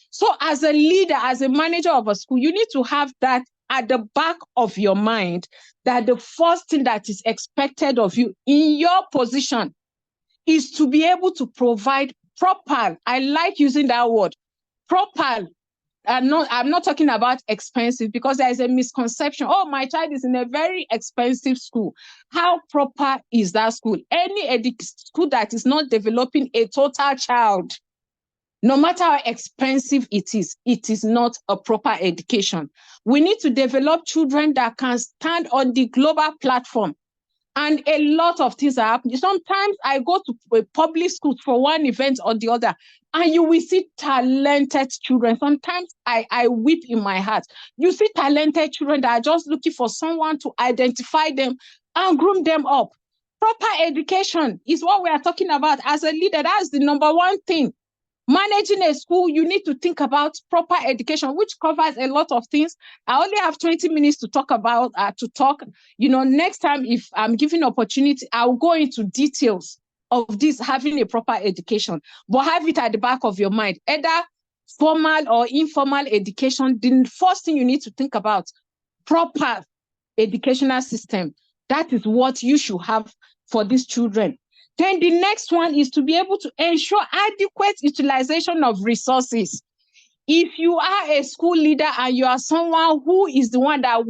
So as a leader, as a manager of a school, you need to have that at the back of your mind, that the first thing that is expected of you in your position is to be able to provide proper, I like using that word, proper. I'm not talking about expensive, because there is a misconception. Oh, my child is in a very expensive school. How proper is that school? Any school that is not developing a total child, no matter how expensive it is not a proper education. We need to develop children that can stand on the global platform. And a lot of things are happening. Sometimes I go to public schools for one event or the other, and you will see talented children. Sometimes I weep in my heart. You see talented children that are just looking for someone to identify them and groom them up. Proper education is what we are talking about. As a leader, that's the number one thing. Managing a school, you need to think about proper education, which covers a lot of things. I only have 20 minutes to talk about, next time, if I'm given opportunity, I'll go into details of this, having a proper education, but have it at the back of your mind. Either formal or informal education, the first thing you need to think about, proper educational system. That is what you should have for these children. Then the next one is to be able to ensure adequate utilization of resources. If you are a school leader and you are someone who is the one that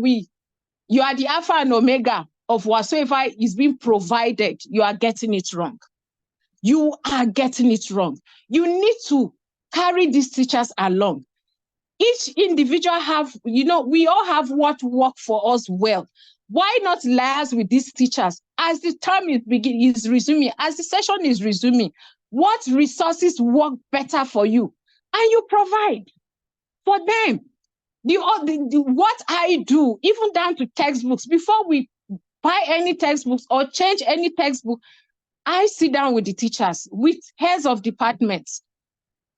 you are the alpha and omega of whatsoever is being provided, you are getting it wrong. You are getting it wrong. You need to carry these teachers along. Each individual have, we all have what work for us well. Why not liaise with these teachers as the term is resuming, as the session is resuming? What resources work better for you? And you provide for them. What I do, even down to textbooks, before we buy any textbooks or change any textbook, I sit down with the teachers, with heads of departments.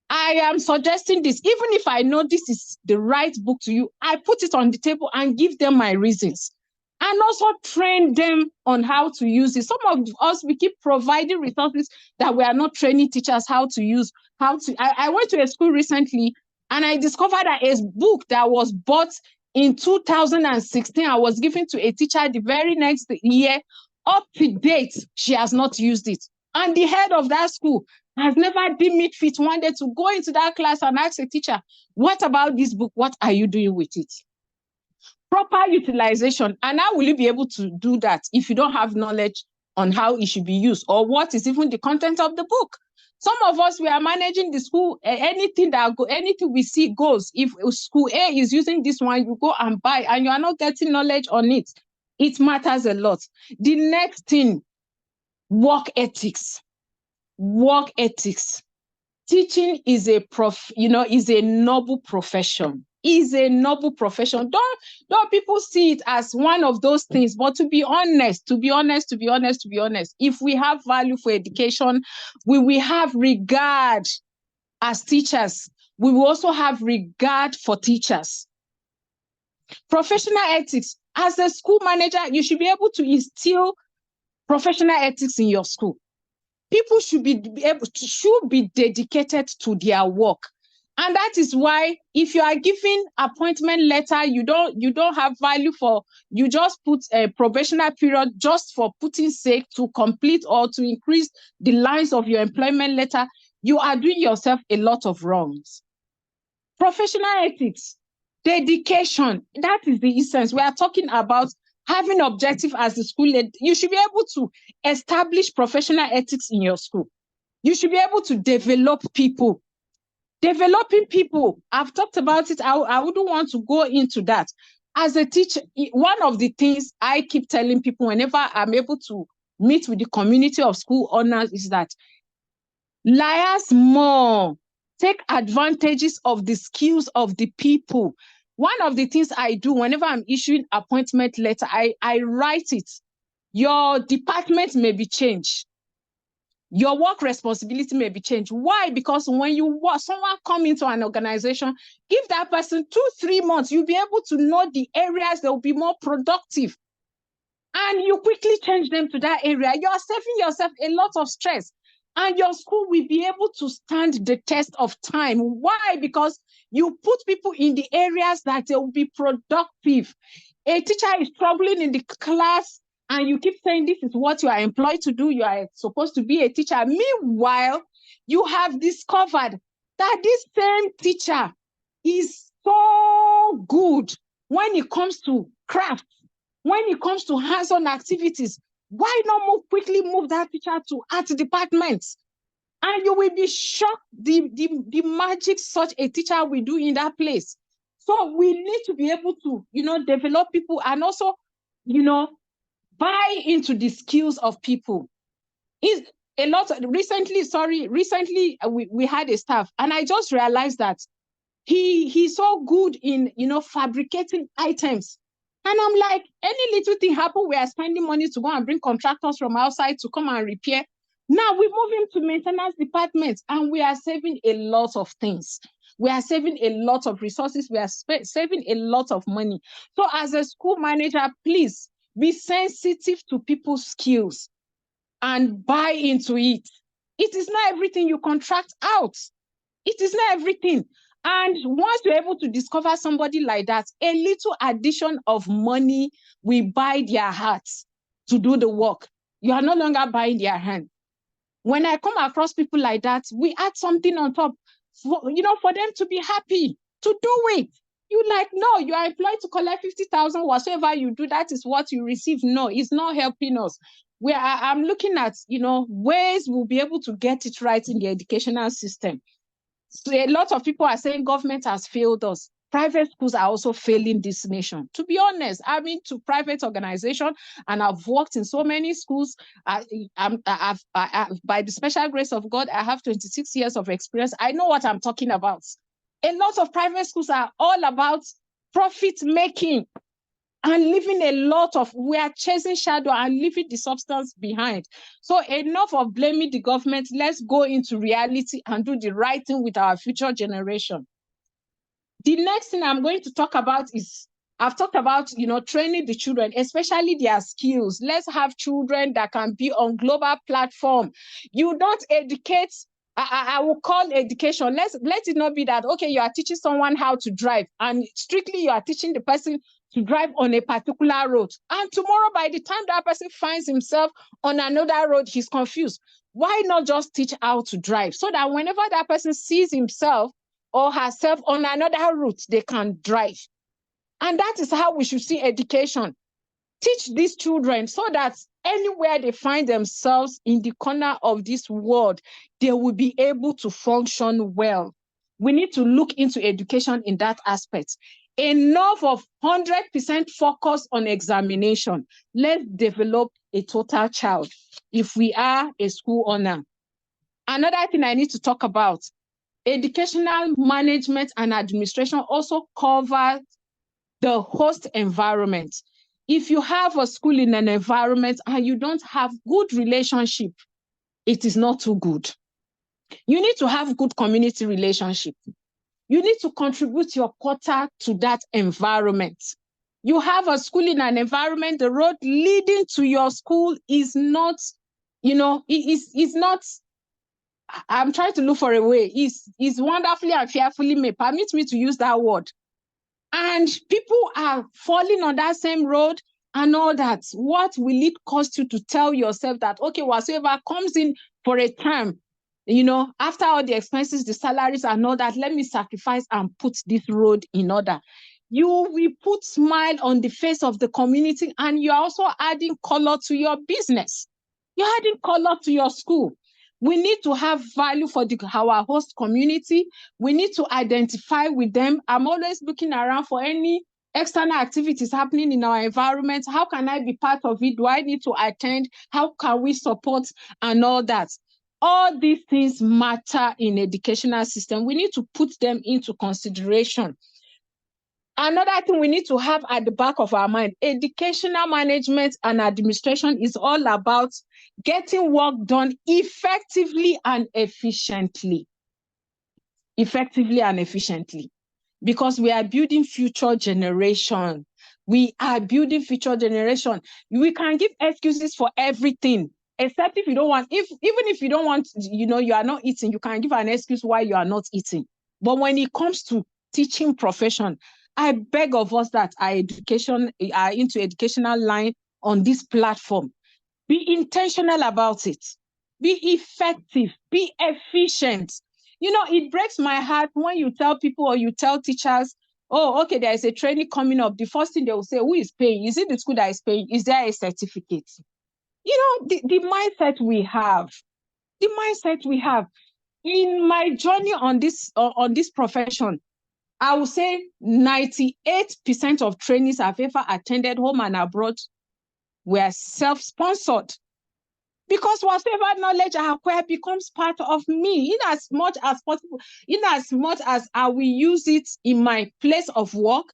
I am suggesting this. Even if I know this is the right book to you, I put it on the table and give them my reasons. And also train them on how to use it. Some of us, we keep providing resources that we are not training teachers how to use. I went to a school recently and I discovered that a book that was bought in 2016, I was given to a teacher the very next year. Up to date, she has not used it. And the head of that school has never deemed it fit one day to go into that class and ask a teacher, what about this book? What are you doing with it? Proper utilization. And how will you be able to do that if you don't have knowledge on how it should be used or what is even the content of the book? Some of us, we are managing the school, anything we see goes. If school A is using this one, you go and buy and you are not getting knowledge on it. It matters a lot. The next thing, work ethics. Work ethics. Teaching is a noble profession. Is a noble profession. Don't people see it as one of those things, but to be honest, if we have value for education, we will have regard as teachers. We will also have regard for teachers. Professional ethics. As a school manager, you should be able to instill professional ethics in your school. People should be dedicated to their work. And that is why if you are giving appointment letter, you don't have value for, you just put a probationary period just for putting sake to complete or to increase the lines of your employment letter, you are doing yourself a lot of wrongs. Professional ethics, dedication, that is the essence. We are talking about having objective as the school leader. You should be able to establish professional ethics in your school. You should be able to develop people. Developing people, I've talked about it. I wouldn't want to go into that. As a teacher, one of the things I keep telling people whenever I'm able to meet with the community of school owners is that liaise more, take advantages of the skills of the people. One of the things I do whenever I'm issuing appointment letter, I write it. Your department may be changed. Your work responsibility may be changed. Why? Because when someone come into an organization, give that person 2-3 months, you'll be able to know the areas that will be more productive. And you quickly change them to that area. You are saving yourself a lot of stress. And your school will be able to stand the test of time. Why? Because you put people in the areas that they will be productive. A teacher is struggling in the class and you keep saying this is what you are employed to do. You are supposed to be a teacher. Meanwhile, you have discovered that this same teacher is so good when it comes to craft, when it comes to hands-on activities. Why not quickly move that teacher to art departments? And you will be shocked the magic such a teacher will do in that place. So we need to be able to, develop people and also, buy into the skills of people. Recently, we had a staff and I just realized that he's so good in, fabricating items. And I'm like, any little thing happen, we are spending money to go and bring contractors from outside to come and repair. Now we move him to maintenance departments and we are saving a lot of things. We are saving a lot of resources. We are saving a lot of money. So as a school manager, please be sensitive to people's skills and buy into it. It is not everything you contract out. It is not everything. And once you're able to discover somebody like that, a little addition of money will buy their hearts to do the work. You are no longer buying their hand. When I come across people like that, we add something on top, for them to be happy to do it. You like, no, you are employed to collect 50,000, whatsoever you do, that is what you receive. No, it's not helping us. I'm looking at, ways we'll be able to get it right in the educational system. So a lot of people are saying government has failed us. Private schools are also failing this nation. To be honest, I've been to private organization and I've worked in so many schools. By the special grace of God, I have 26 years of experience. I know what I'm talking about. A lot of private schools are all about profit making and leaving we are chasing shadow and leaving the substance behind. So enough of blaming the government. Let's go into reality and do the right thing with our future generation. The next thing I'm going to talk about is, I've talked about, training the children, especially their skills. Let's have children that can be on global platform. You don't educate, I will call education. Let it not be that, okay, you are teaching someone how to drive and strictly you are teaching the person to drive on a particular road. And tomorrow, by the time that person finds himself on another road, he's confused. Why not just teach how to drive so that whenever that person sees himself or herself on another route, they can drive? And that is how we should see education. Teach these children so that anywhere they find themselves in the corner of this world, they will be able to function well. We need to look into education in that aspect. Enough of 100% focus on examination. Let's develop a total child if we are a school owner. Another thing I need to talk about, educational management and administration also covers the host environment. If you have a school in an environment and you don't have good relationship, it is not too good. You need to have good community relationship. You need to contribute your quota to that environment. You have a school in an environment, the road leading to your school is not, is not, I'm trying to look for a way, is wonderfully and fearfully made. Permit me to use that word. And people are falling on that same road and all that. What will it cost you to tell yourself that, okay, whatsoever comes in for a term, after all the expenses, the salaries and all that, let me sacrifice and put this road in order. You will put smile on the face of the community and you're also adding color to your business. You're adding color to your school. We need to have value for our host community. We need to identify with them. I'm always looking around for any external activities happening in our environment. How can I be part of it? Do I need to attend? How can we support and all that? All these things matter in educational system. We need to put them into consideration. Another thing we need to have at the back of our mind, educational management and administration is all about getting work done effectively and efficiently. Effectively and efficiently. Because we are building future generation. We are building future generation. We can give excuses for everything, except if you don't want, even if you don't want, you are not eating, you can give an excuse why you are not eating. But when it comes to teaching profession, I beg of us that are into educational line on this platform. Be intentional about it. Be effective. Be efficient. It breaks my heart when you tell people or you tell teachers, oh, okay, there is a training coming up. The first thing they will say, who is paying? Is it the school that is paying? Is there a certificate? The mindset we have. The mindset we have. In my journey on this profession, I would say 98% of trainings I've ever attended home and abroad were self-sponsored. Because whatever knowledge I acquire becomes part of me, in as much as possible, in as much as I will use it in my place of work.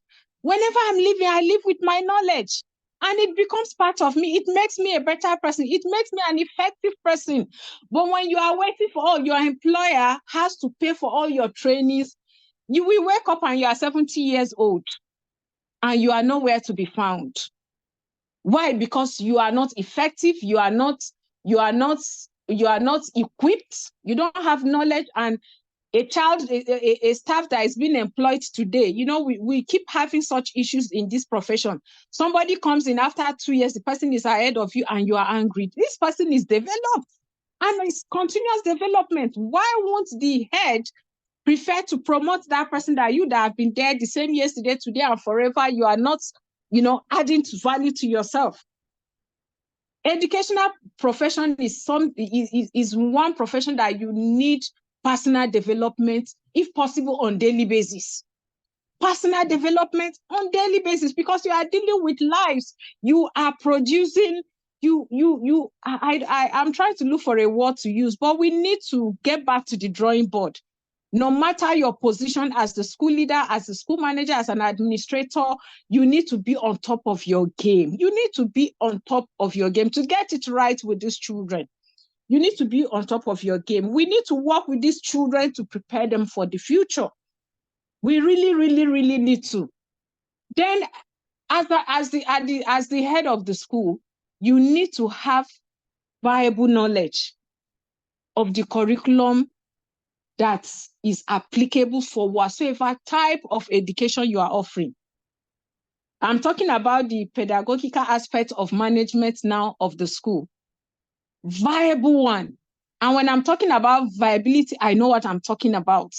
Whenever I'm living, I live with my knowledge. And it becomes part of me. It makes me a better person. It makes me an effective person. But when you are waiting for your employer has to pay for all your trainings, you will wake up and you are 70 years old and you are nowhere to be found. Why? Because you are not effective. You are not equipped. You don't have knowledge. And a child, a staff that is being employed today. You know, we keep having such issues in this profession. Somebody comes in after 2 years, the person is ahead of you and you are angry. This person is developed and it's continuous development. Why won't the head prefer to promote that person that have been there the same yesterday, today, and forever? You are not, you know, adding value to yourself. Educational profession is one profession that you need personal development, if possible, on daily basis. Personal development on daily basis, because you are dealing with lives. You are producing. I'm trying to look for a word to use, but we need to get back to the drawing board. No matter your position as the school leader, as a school manager, as an administrator, you need to be on top of your game. You need to be on top of your game to get it right with these children. You need to be on top of your game. We need to work with these children to prepare them for the future. We really, really, really need to. Then, as the head of the school, you need to have viable knowledge of the curriculum that is applicable for whatsoever type of education you are offering. I'm talking about the pedagogical aspect of management now of the school. Viable one. And when I'm talking about viability, I know what I'm talking about.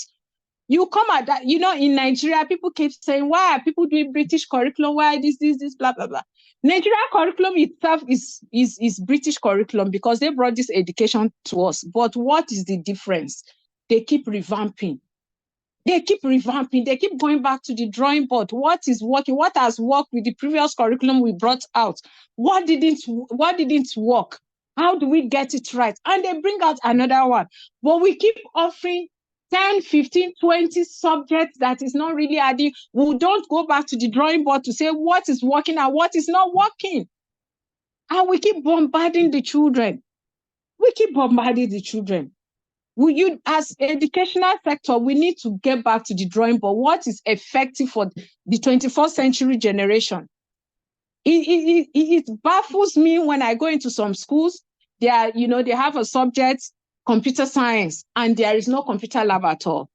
You come at that, you know, in Nigeria, people keep saying, why are people doing British curriculum? Why this, blah, blah, blah. Nigeria curriculum itself is British curriculum because they brought this education to us. But what is the difference? They keep revamping. They keep revamping. They keep going back to the drawing board. What is working? What has worked with the previous curriculum we brought out? What didn't work? How do we get it right? And they bring out another one. But we keep offering 10, 15, 20 subjects that is not really adding. We don't go back to the drawing board to say what is working and what is not working. And we keep bombarding the children. As educational sector, we need to get back to the drawing board. What is effective for the 21st century generation? It baffles me when I go into some schools. They have a subject, computer science, and there is no computer lab at all.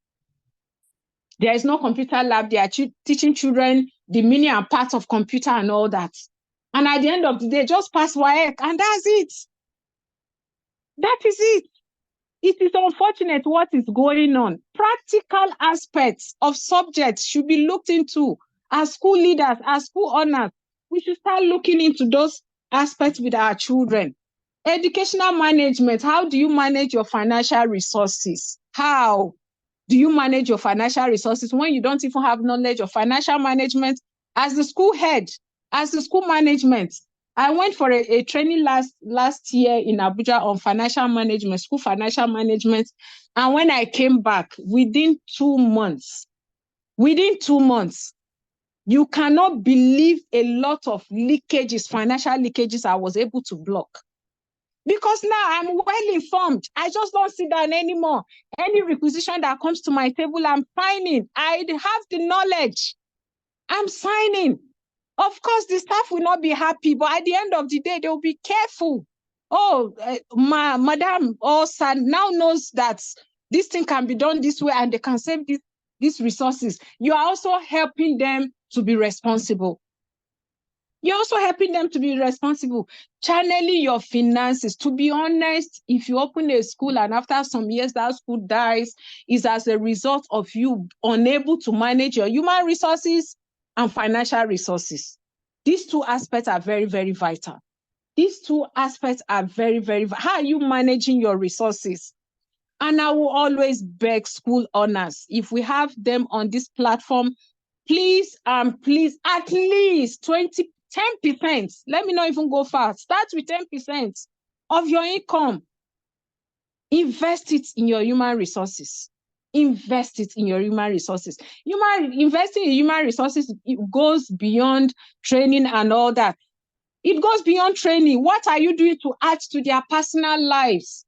There is no computer lab. They are teaching children the meaning and parts of computer and all that. And at the end of the day, just pass WAEC, and that's it. That is it. It is unfortunate what is going on. Practical aspects of subjects should be looked into. As school leaders, as school owners, we should start looking into those aspects with our children. Educational management. How do you manage your financial resources? How do you manage your financial resources when you don't even have knowledge of financial management? As the school head, as the school management, I went for a training last year in Abuja on financial management, school financial management. And when I came back, within 2 months, you cannot believe a lot of leakages, financial leakages I was able to block. Because now I'm well informed. I just don't sit down anymore. Any requisition that comes to my table, I'm signing. I have the knowledge. I'm signing. Of course, the staff will not be happy, but at the end of the day, they will be careful. Oh, madam or sir now knows that this thing can be done this way and they can save these resources. You are also helping them to be responsible. You're also helping them to be responsible. Channeling your finances. To be honest, if you open a school and after some years that school dies, is as a result of you unable to manage your human resources and financial resources. These two aspects are very, very vital. These two aspects are very, very vital. How are you managing your resources? And I will always beg school owners, if we have them on this platform, please, at least 10%. Let me not even go far. Start with 10% of your income. Invest it in your human resources. Invest it in your human resources. Investing in human resources, it goes beyond training and all that. It goes beyond training. What are you doing to add to their personal lives?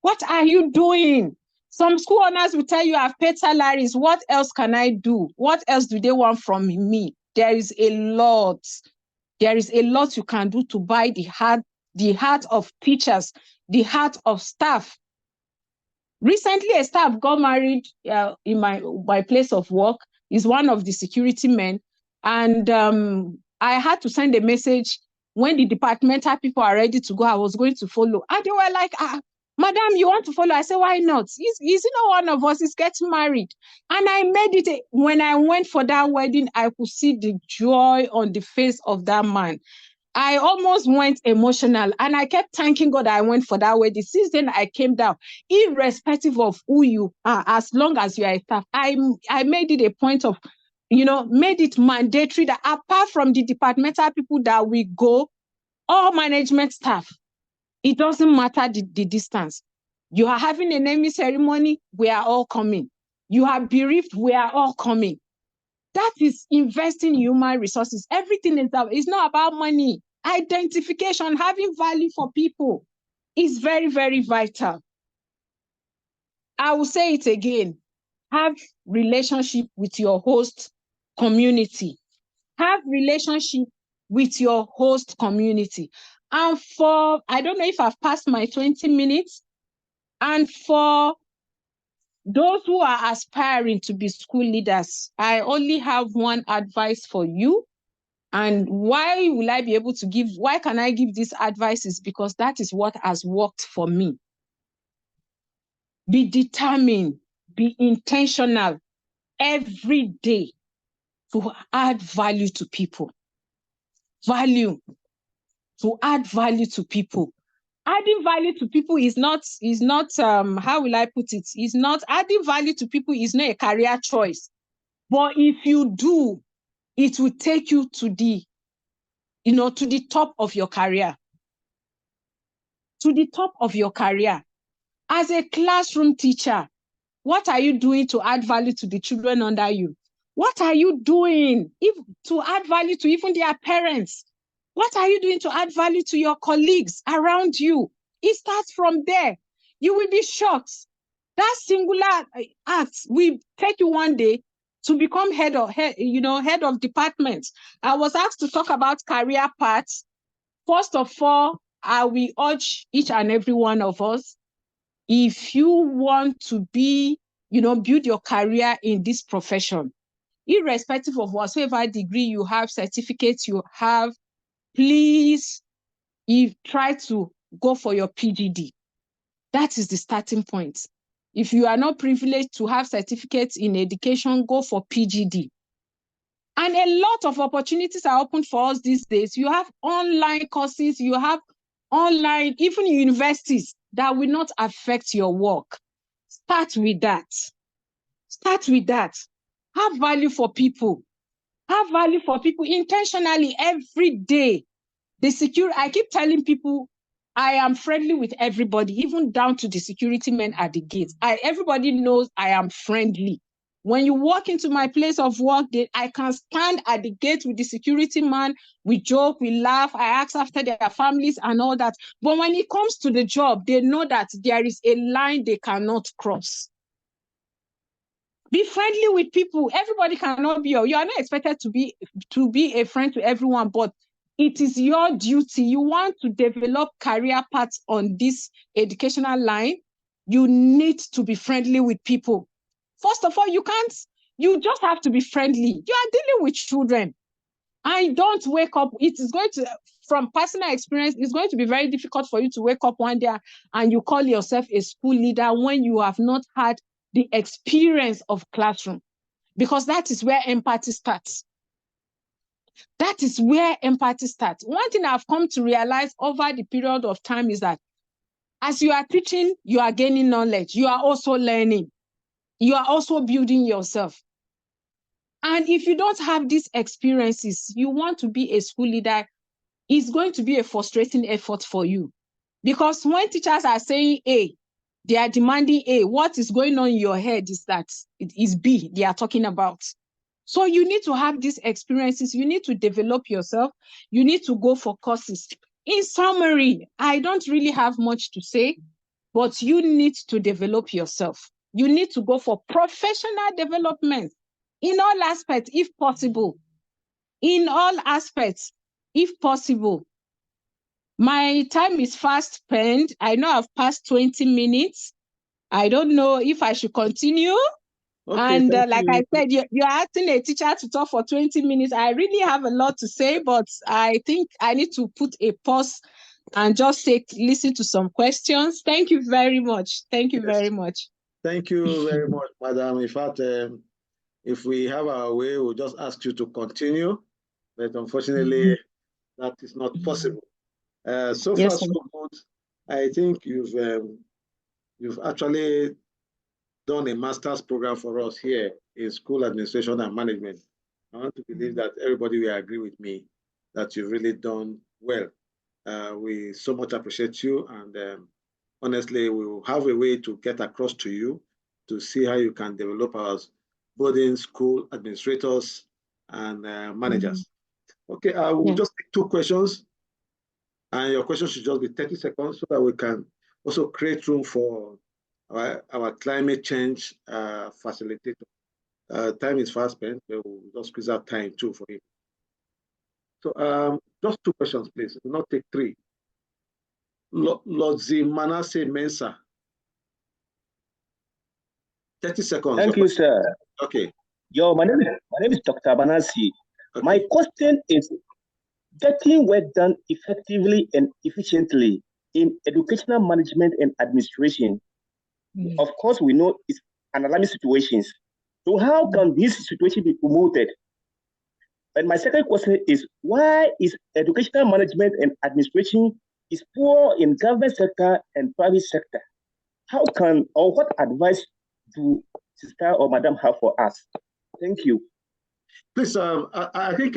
What are you doing? Some school owners will tell you, I've paid salaries. What else can I do? What else do they want from me? There is a lot. There is a lot you can do to buy the heart of teachers, the heart of staff. Recently, a staff got married in my place of work. Is one of the security men, and I had to send a message when the departmental people are ready to go. I was going to follow, and they were like, "Madam, you want to follow?" I said, "Why not? Is not one of us is getting married?" And I made it. When I went for that wedding, I could see the joy on the face of that man. I almost went emotional, and I kept thanking God I went for that wedding. Since then, I came down, irrespective of who you are, as long as you are a staff. I made it a point of, made it mandatory that apart from the departmental people that we go, all management staff, it doesn't matter the distance. You are having a naming ceremony, we are all coming. You are bereaved, we are all coming. That is investing in human resources. Everything is that. It's not about money. Identification, having value for people is very, very vital. I will say it again. Have relationship with your host community. Have relationship with your host community. And I don't know if I've passed my 20 minutes. And for those who are aspiring to be school leaders, I only have one advice for you. And why will I be able to why can I give this advice is because that is what has worked for me. Be determined, be intentional every day to add value to people. To add value to people. Adding value to people is not, how will I put it? Is not adding value to people is not a career choice. But if you do, it will take you to the top of your career. To the top of your career. As a classroom teacher, what are you doing to add value to the children under you? What are you doing to add value to even their parents? What are you doing to add value to your colleagues around you? It starts from there. You will be shocked. That singular act will take you one day to become head of department. I was asked to talk about career paths. First of all, I will urge each and every one of us, if you want to build your career in this profession, irrespective of whatever degree you have, certificates you have, please try to go for your PGD. That is the starting point. If you are not privileged to have certificates in education, go for PGD. And a lot of opportunities are open for us these days. You have online courses, you have online, even universities that will not affect your work. Start with that. Start with that. Have value for people. Have value for people intentionally every day. I keep telling people, I am friendly with everybody, even down to the security men at the gate. Everybody knows I am friendly. When you walk into my place of work, I can stand at the gate with the security man. We joke, we laugh. I ask after their families and all that. But when it comes to the job, they know that there is a line they cannot cross. Be friendly with people. Everybody cannot be. You are not expected to be a friend to everyone, but it is your duty. You want to develop career paths on this educational line, you need to be friendly with people. First of all, you just have to be friendly. You are dealing with children. And don't wake up. It is going to, from personal experience, it's going to be very difficult for you to wake up one day and you call yourself a school leader when you have not had the experience of classroom, because that is where empathy starts. That is where empathy starts. One thing I've come to realize over the period of time is that as you are teaching, you are gaining knowledge. You are also learning. You are also building yourself. And if you don't have these experiences, you want to be a school leader, it's going to be a frustrating effort for you. Because when teachers are saying A, they are demanding A, what is going on in your head is that it is B they are talking about. So you need to have these experiences. You need to develop yourself. You need to go for courses. In summary, I don't really have much to say, but you need to develop yourself. You need to go for professional development in all aspects, if possible. In all aspects, if possible. My time is fast spent. I know I've passed 20 minutes. I don't know if I should continue. Okay, And thank like you. I said, you're asking a teacher to talk for 20 minutes. I really have a lot to say, but I think I need to put a pause and just listen to some questions. Thank you very much. Thank you very much. Thank you very much, Madam. In fact, if we have our way, we'll just ask you to continue. But unfortunately, that is not possible. So far, so good. I think you've actually done a master's program for us here in school administration and management. I want to believe that everybody will agree with me that you've really done well. We so much appreciate you, and honestly, we will have a way to get across to you to see how you can develop our boarding school administrators and managers. Okay, I will just take 2 questions, and your questions should just be 30 seconds so that we can also create room for our climate change facilitator. Time is fast spent, but we'll just squeeze out time too for him. So just 2 questions, please. Do not take 3. Lodzi Manasseh Mensa. 30 seconds. Thank you, sir. Okay. My name is Dr. Banasi. Okay. My question is, getting work done effectively and efficiently in educational management and administration. Of course, we know it's alarming situations. So how can this situation be promoted? And my second question is, why is educational management and administration is poor in government sector and private sector? How can, or what advice do Sister or Madam have for us? Thank you. Please, I think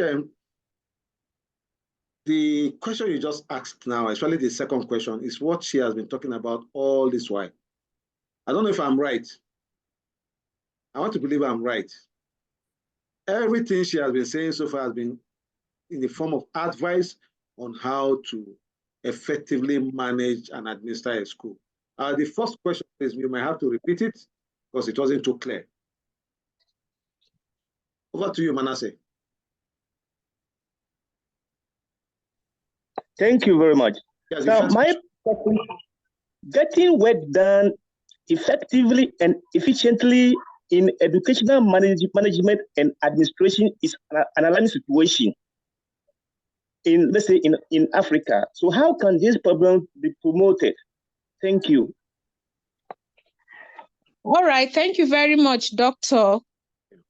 the question you just asked now, especially the second question, is what she has been talking about all this while. I don't know if I'm right. I want to believe I'm right. Everything she has been saying so far has been in the form of advice on how to effectively manage and administer a school. The first question is, you may have to repeat it because it wasn't too clear. Over to you, Manasseh. Thank you very much. Yes, now, my question, getting work done effectively and efficiently in educational management and administration is an alarming situation in, let's say, in Africa. So how can this problem be promoted? Thank you. All right, thank you very much, Doctor.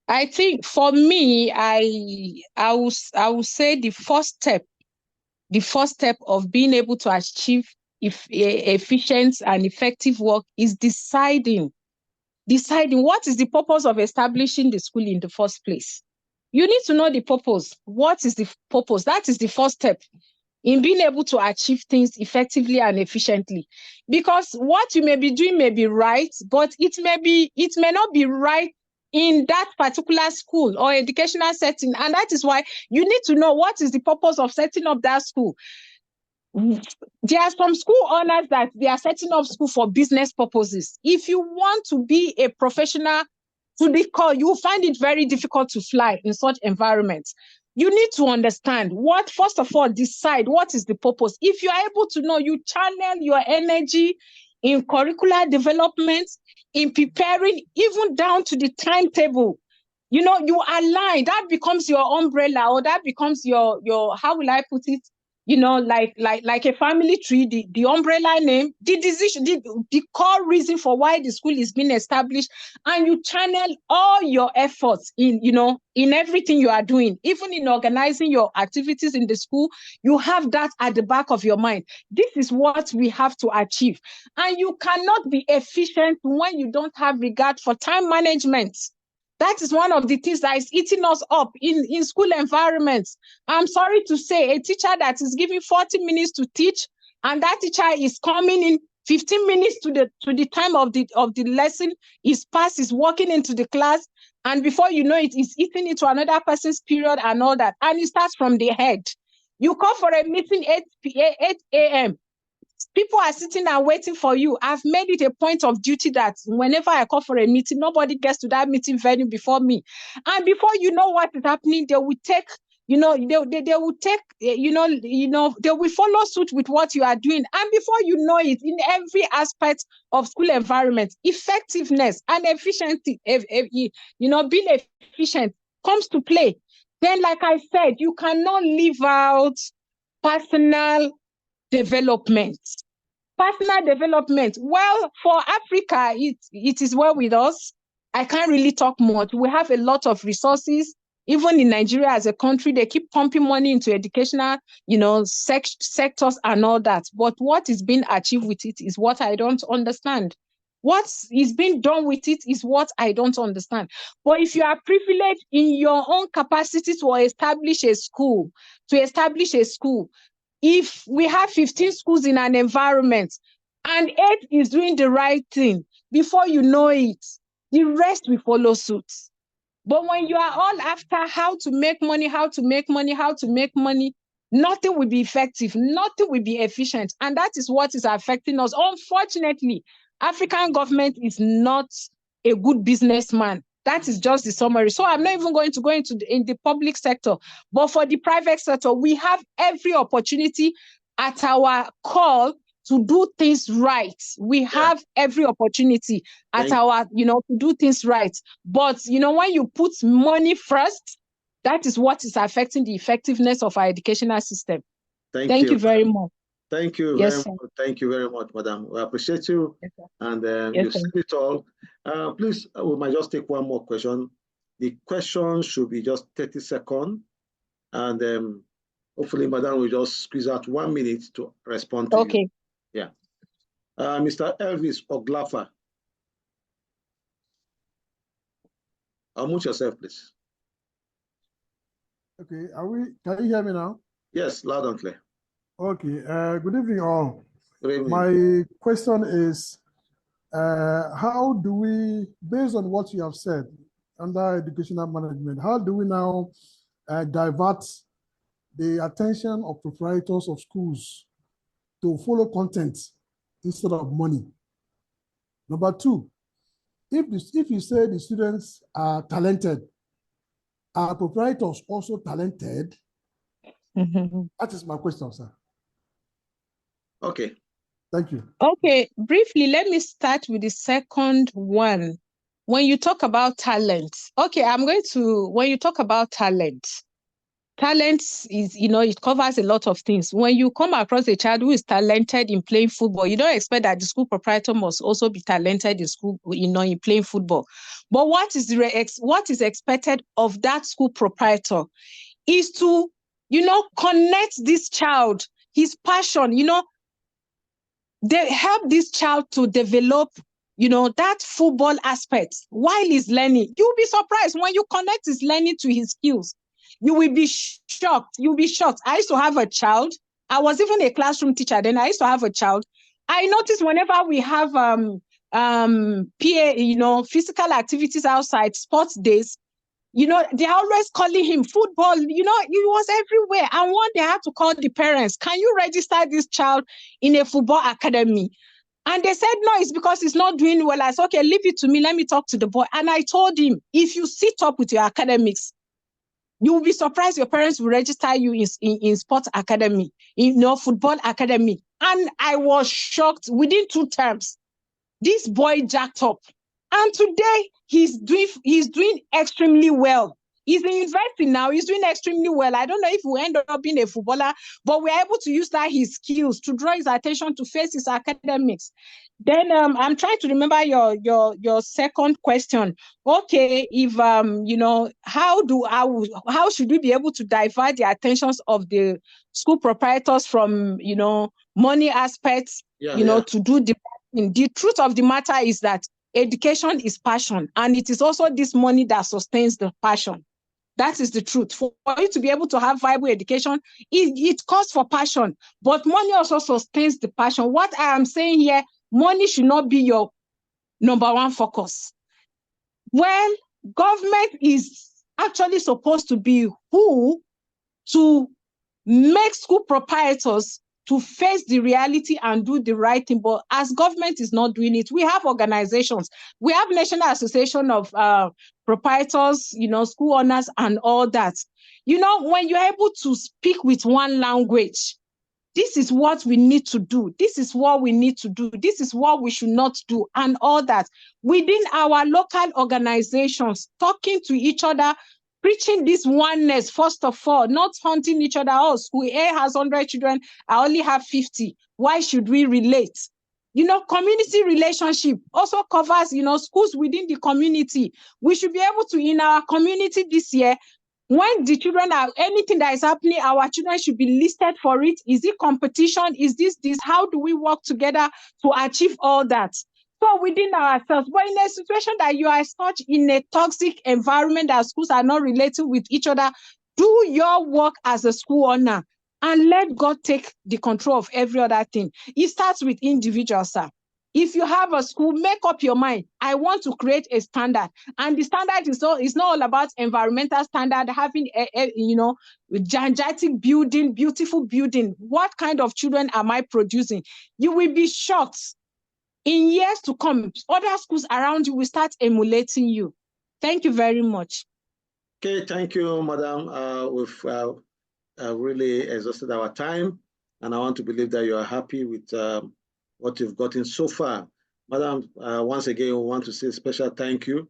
I think for me, I will say the first step of being able to achieve efficient and effective work is deciding what is the purpose of establishing the school in the first place. You need to know the purpose. What is the purpose? That is the first step in being able to achieve things effectively and efficiently. Because what you may be doing may be right, but it may not be right in that particular school or educational setting. And that is why you need to know what is the purpose of setting up that school. There are some school owners that they are setting up school for business purposes. If you want to be a professional to the core, you will find it very difficult to fly in such environments. You need to understand first of all, decide what is the purpose. If you are able to know, you channel your energy in curricular development, in preparing, even down to the timetable. You align, that becomes your umbrella, or that becomes your how will I put it? Like a family tree, the umbrella name, the decision, the core reason for why the school is being established, and you channel all your efforts in everything you are doing, even in organizing your activities in the school. You have that at the back of your mind. This is what we have to achieve. And you cannot be efficient when you don't have regard for time management. That is one of the things that is eating us up in school environments. I'm sorry to say, a teacher that is giving 40 minutes to teach, and that teacher is coming in 15 minutes to the time of the lesson, is past, is walking into the class, and before you know it, is eating into another person's period and all that. And it starts from the head. You call for a meeting 8 a.m. People are sitting and waiting for you. I've made it a point of duty that whenever I call for a meeting, nobody gets to that meeting venue before me. And before you know what is happening, they will take they will take, they will follow suit with what you are doing. And before you know it, in every aspect of school environment, effectiveness and efficiency, being efficient comes to play. Then, like I said, you cannot leave out personal development. Personal development. Well, for Africa, it is well with us. I can't really talk much. We have a lot of resources. Even in Nigeria as a country, they keep pumping money into educational, sectors and all that. But what is being achieved with it is what I don't understand. What is being done with it is what I don't understand. But if you are privileged in your own capacity to establish a school, if we have 15 schools in an environment and 8 is doing the right thing, before you know it, the rest will follow suit. But when you are all after how to make money, nothing will be effective, nothing will be efficient. And that is what is affecting us. Unfortunately, African government is not a good businessman. That is just the summary. So I'm not even going to go into in the public sector, but for the private sector, we have every opportunity at our call to do things right. We have every opportunity at to do things right. But, when you put money first, that is what is affecting the effectiveness of our educational system. Thank you very much. Thank you very much. Thank you very much, madam. We appreciate you. Yes, and you said it all. Please, we might just take one more question. The question should be just 30 seconds. And hopefully, madam will just squeeze out 1 minute to respond to you. Yeah. Mr. Elvis Oglafa. Unmute yourself, please. Okay, can you hear me now? Yes, loud and clear. Okay, good evening all. Good evening. My question is, how do we, based on what you have said under educational management, how do we now divert the attention of proprietors of schools to follow content instead of money? Number two, if you say the students are talented, are proprietors also talented? That is my question, sir. Okay. Thank you. Okay, briefly, let me start with the second one. When you talk about talent, when you talk about talent is, it covers a lot of things. When you come across a child who is talented in playing football, you don't expect that the school proprietor must also be talented in school, in playing football. But what is expected of that school proprietor is to, connect this child, his passion, they help this child to develop, that football aspect while he's learning. You'll be surprised when you connect his learning to his skills. You will be shocked. You'll be shocked. I used to have a child. I was even a classroom teacher then. I used to have a child. I noticed whenever we have PA, physical activities outside, sports days, they're always calling him football. He was everywhere. And one day I had to call the parents. Can you register this child in a football academy? And they said, no, it's because he's not doing well. I said, okay, leave it to me. Let me talk to the boy. And I told him, if you sit up with your academics, you will be surprised your parents will register you in sports academy, football academy. And I was shocked. Within 2 terms, this boy jacked up. And today, he's doing extremely well. He's in university now. He's doing extremely well. I don't know if we end up being a footballer, but we're able to use his skills to draw his attention to face his academics. Then I'm trying to remember your second question. Okay, if how should we be able to divert the attentions of the school proprietors from money aspects, to do the truth of the matter is that education is passion, and it is also this money that sustains the passion. That is the truth. For you to be able to have viable education, it calls for passion, but money also sustains the passion. What I am saying here, money should not be your number one focus. Well, government is actually supposed to be who to make school proprietors to face the reality and do the right thing. But as government is not doing it, we have organizations. We have National Association of Proprietors, school owners and all that. You know, when you're able to speak with one language, this is what we need to do. This is what we need to do. This is what we should not do, and all that. Within our local organizations, talking to each other, preaching this oneness, first of all, not hunting each other. Oh, school A has 100 children, I only have 50. Why should we relate? You know, community relationship also covers, you know, schools within the community. We should be able to, in our community this year, when the children are, anything that is happening, our children should be listed for it. Is it competition? Is this? How do we work together to achieve all that? So within ourselves, but in a situation that you are such in a toxic environment that schools are not relating with each other, do your work as a school owner and let God take the control of every other thing. It starts with individuals, sir. If you have a school, make up your mind. I want to create a standard. And the standard is not all about environmental standard, having you know, gigantic building, beautiful building. What kind of children am I producing? You will be shocked. In years to come, other schools around you will start emulating you. Thank you very much. Okay, thank you, Madam. We've really exhausted our time, and I want to believe that you are happy with what you've gotten so far. Madam, once again, we want to say a special thank you,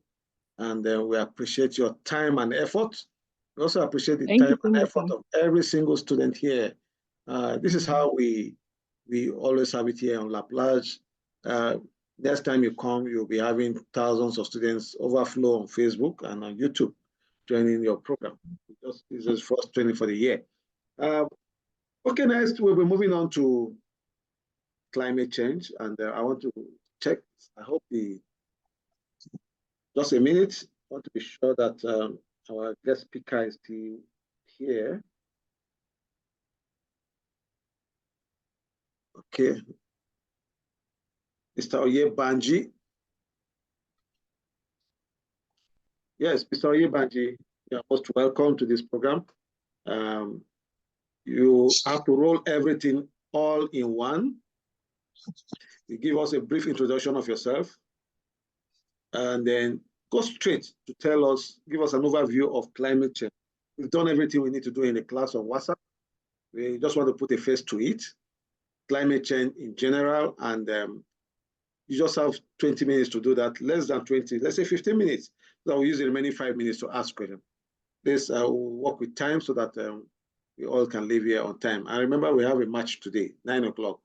and we appreciate your time and effort. We also appreciate the time and effort of every single student here. This is how we always have it here on La Plage. Next time you come, you'll be having thousands of students overflow on Facebook and on YouTube joining your program. This is first training for the year. Okay, next we'll be moving on to climate change, and I want to check. I hope just a minute. I want to be sure that our guest speaker is still here. Okay, Mr. Oyebanji. Yes, Mr. Oyebanji, you are most welcome to this program. You have to roll everything all in one. You give us a brief introduction of yourself, and then go straight to tell us, give us an overview of climate change. We've done everything we need to do in the class on WhatsApp. We just want to put a face to it, climate change in general, and you just have 20 minutes to do that, less than 20, let's say 15 minutes. So we'll use the remaining 5 minutes to ask questions. Please work with time so that we all can leave here on time. And remember, we have a match today, 9 o'clock.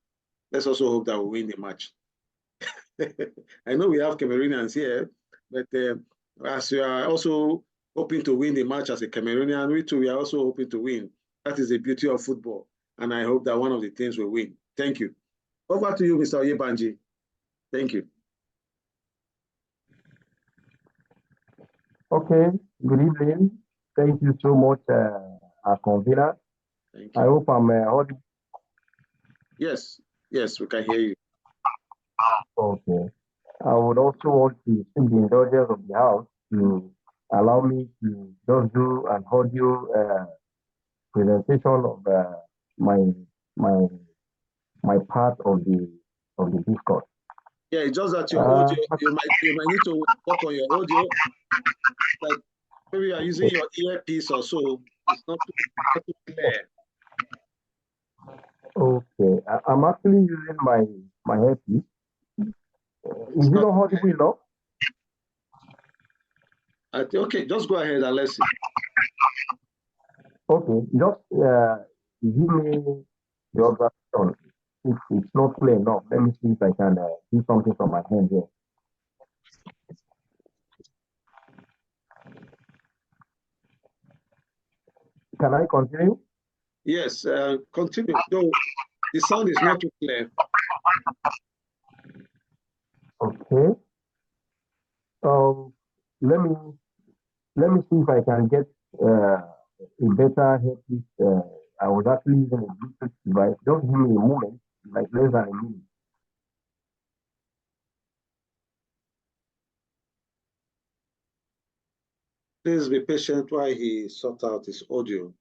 Let's also hope that we win the match. I know we have Cameroonians here, but as you are also hoping to win the match as a Cameroonian, we too, we are also hoping to win. That is the beauty of football. And I hope that one of the teams will win. Thank you. Over to you, Mr. Oyebanji. Thank you. Okay, good evening. Thank you so much, our convener. Thank you. I hope I'm audible. Yes, yes, we can hear you. Okay. I would also want to seek the indulgence of the House to allow me to just do an audio presentation of my part of the discourse. Yeah, it's just that your audio, you might need to work on your audio. Like maybe you are using your earpiece or so. It's not too clear. Okay, I'm actually using my earpiece. Is it not audible enough? Okay, just go ahead and let's see. Okay, just give me the observation. If it's not clear enough, let me see if I can do something from my hand here. Can I continue? Yes, continue. Though the sound is not too clear. Okay. Let me see if I can get a better earpiece. I was actually using a Bluetooth device. Just give me a moment, like less than a minute. Please be patient while he sorts out his audio.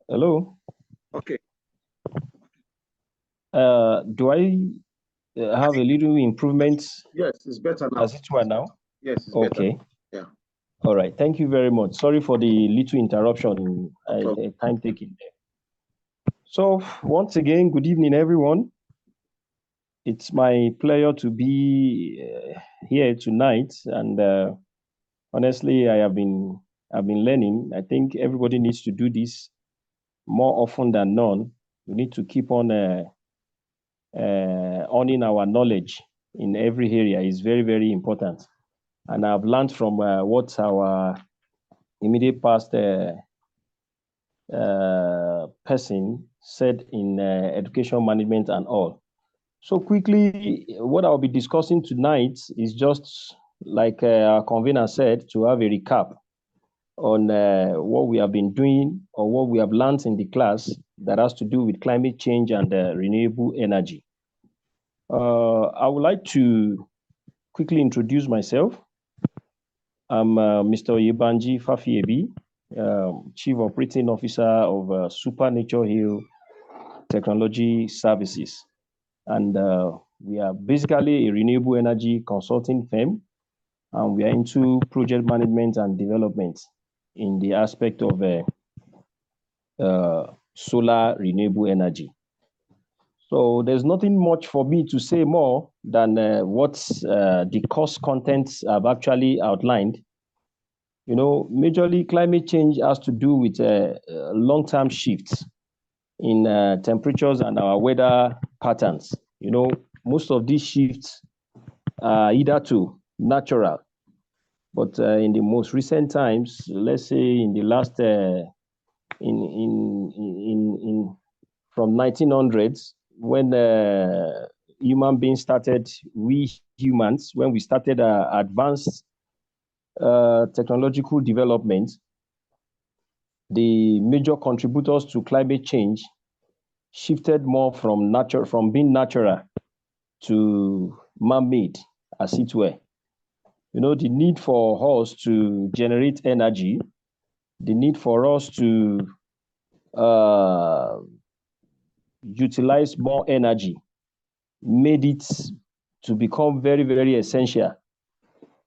Hello. Okay. Do I have a little improvement? Yes, it's better now. As it were now? Yes, it's okay. better. Yeah. All right. Thank you very much. Sorry for the little interruption, time taking there. So once again, good evening, everyone. It's my pleasure to be here tonight, and honestly, I've been learning. I think everybody needs to do this more often than none. We need to keep on owning our knowledge in every area is very, very important. And I've learned from what our immediate past person said in education management and all. So quickly, what I'll be discussing tonight is just like our convener said, to have a recap on what we have been doing or what we have learned in the class that has to do with climate change and renewable energy. I would like to quickly introduce myself. I'm Mr. Yebanji Fafiebi, Chief Operating Officer of Super Nature Hill Technology Services. And we are basically a renewable energy consulting firm, and we are into project management and development in the aspect of solar renewable energy. So there's nothing much for me to say more than what the course contents have actually outlined. You know, majorly climate change has to do with long-term shifts in temperatures and our weather patterns. You know, most of these shifts are either to natural, but in the most recent times, let's say in the last from 1900s, when human beings started, we humans, when we started advanced technological development, the major contributors to climate change shifted more from being natural to man-made, as it were. You know, the need for us to generate energy, the need for us to utilize more energy made it to become very, very essential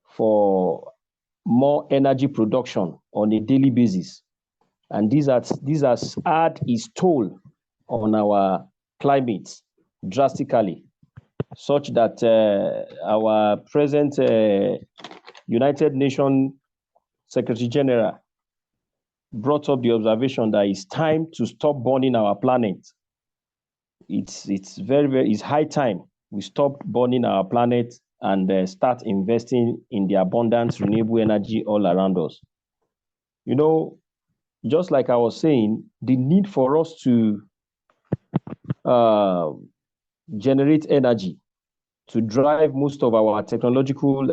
for more energy production on a daily basis. And this has had its toll on our climate drastically, such that our present United Nations Secretary General brought up the observation that it's time to stop burning our planet. It's high time we stop burning our planet and start investing in the abundant renewable energy all around us. You know, just like I was saying, the need for us to generate energy to drive most of our technological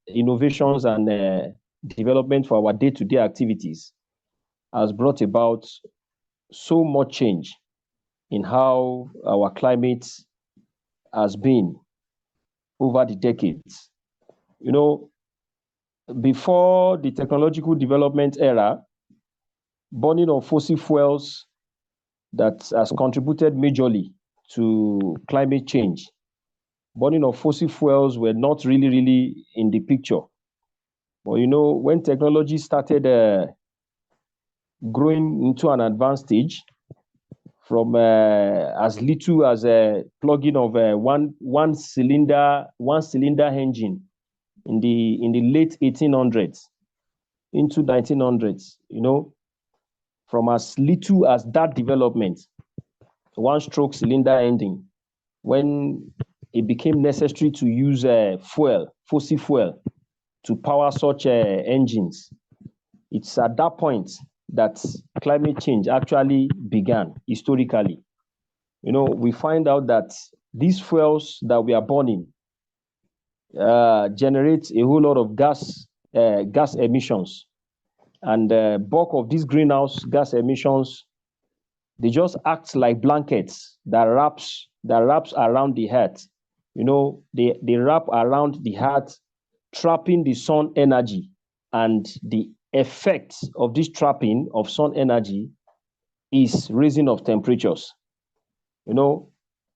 innovations and development for our day-to-day activities has brought about so much change in how our climate has been over the decades. You know, before the technological development era, burning of fossil fuels that has contributed majorly to climate change. Burning of fossil fuels were not really in the picture. But you know, when technology started growing into an advanced stage, from as little as a plug-in of one cylinder engine in the late 1800s into 1900s, you know, from as little as that development, one-stroke cylinder engine, when it became necessary to use fossil fuel, to power such engines, it's at that point that climate change actually began historically. You know, we find out that these fuels that we are burning generate a whole lot of gas emissions, and the bulk of these greenhouse gas emissions, they just act like blankets that wraps around the earth. You know, they wrap around the earth, trapping the sun energy, and the effects of this trapping of sun energy is raising of temperatures. You know,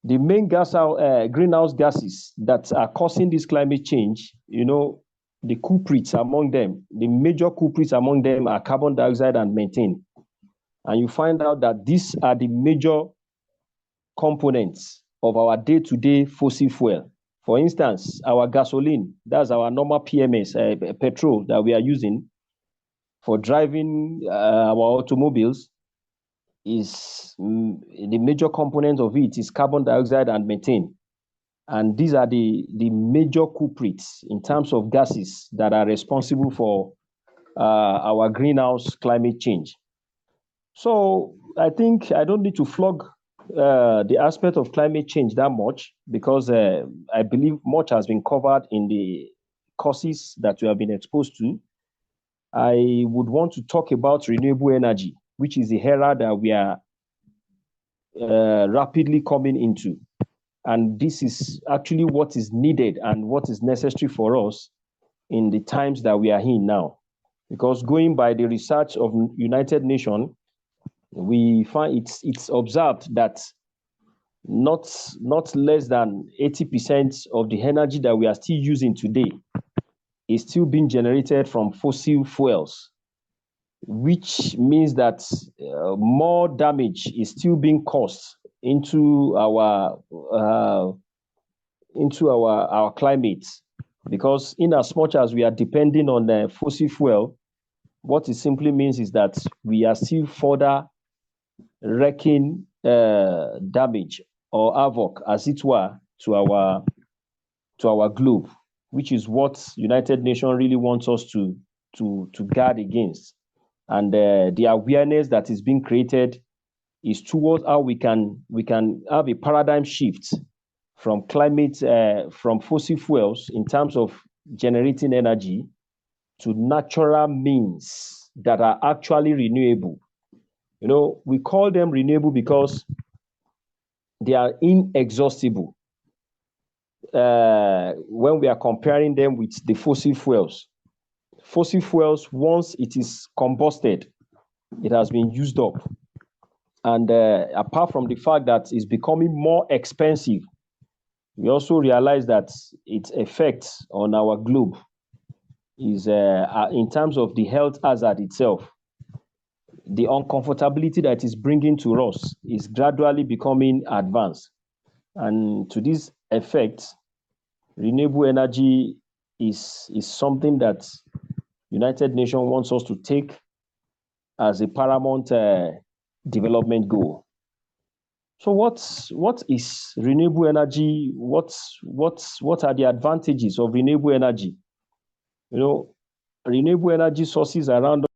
the main greenhouse gases that are causing this climate change, you know, the culprits among them, the major culprits among them are carbon dioxide and methane. And you find out that these are the major components of our day-to-day fossil fuel. For instance, our gasoline, that's our normal PMS, petrol that we are using for driving our automobiles, is the major component of it is carbon dioxide and methane. And these are the major culprits in terms of gases that are responsible for our greenhouse climate change. So I think I don't need to flog the aspect of climate change that much, because I believe much has been covered in the courses that we have been exposed to. I would want to talk about renewable energy, which is the era that we are rapidly coming into. And this is actually what is needed and what is necessary for us in the times that we are in now. Because going by the research of United Nations, we find it's observed that not less than 80% of the energy that we are still using today is still being generated from fossil fuels, which means that more damage is still being caused into our climate. Because in as much as we are depending on the fossil fuel, what it simply means is that we are still further wreaking damage or havoc, as it were, to our globe, which is what United Nations really wants us to guard against. And the awareness that is being created is towards how we can have a paradigm shift from from fossil fuels in terms of generating energy to natural means that are actually renewable. You know, we call them renewable because they are inexhaustible when we are comparing them with the fossil fuels. Fossil fuels, once it is combusted, it has been used up. And apart from the fact that it's becoming more expensive, we also realize that its effects on our globe is, in terms of the health hazard itself, the uncomfortability that is bringing to us is gradually becoming advanced. And to this effect, renewable energy is something that United Nations wants us to take as a paramount development goal. So what is renewable energy? What are the advantages of renewable energy? You know, renewable energy sources around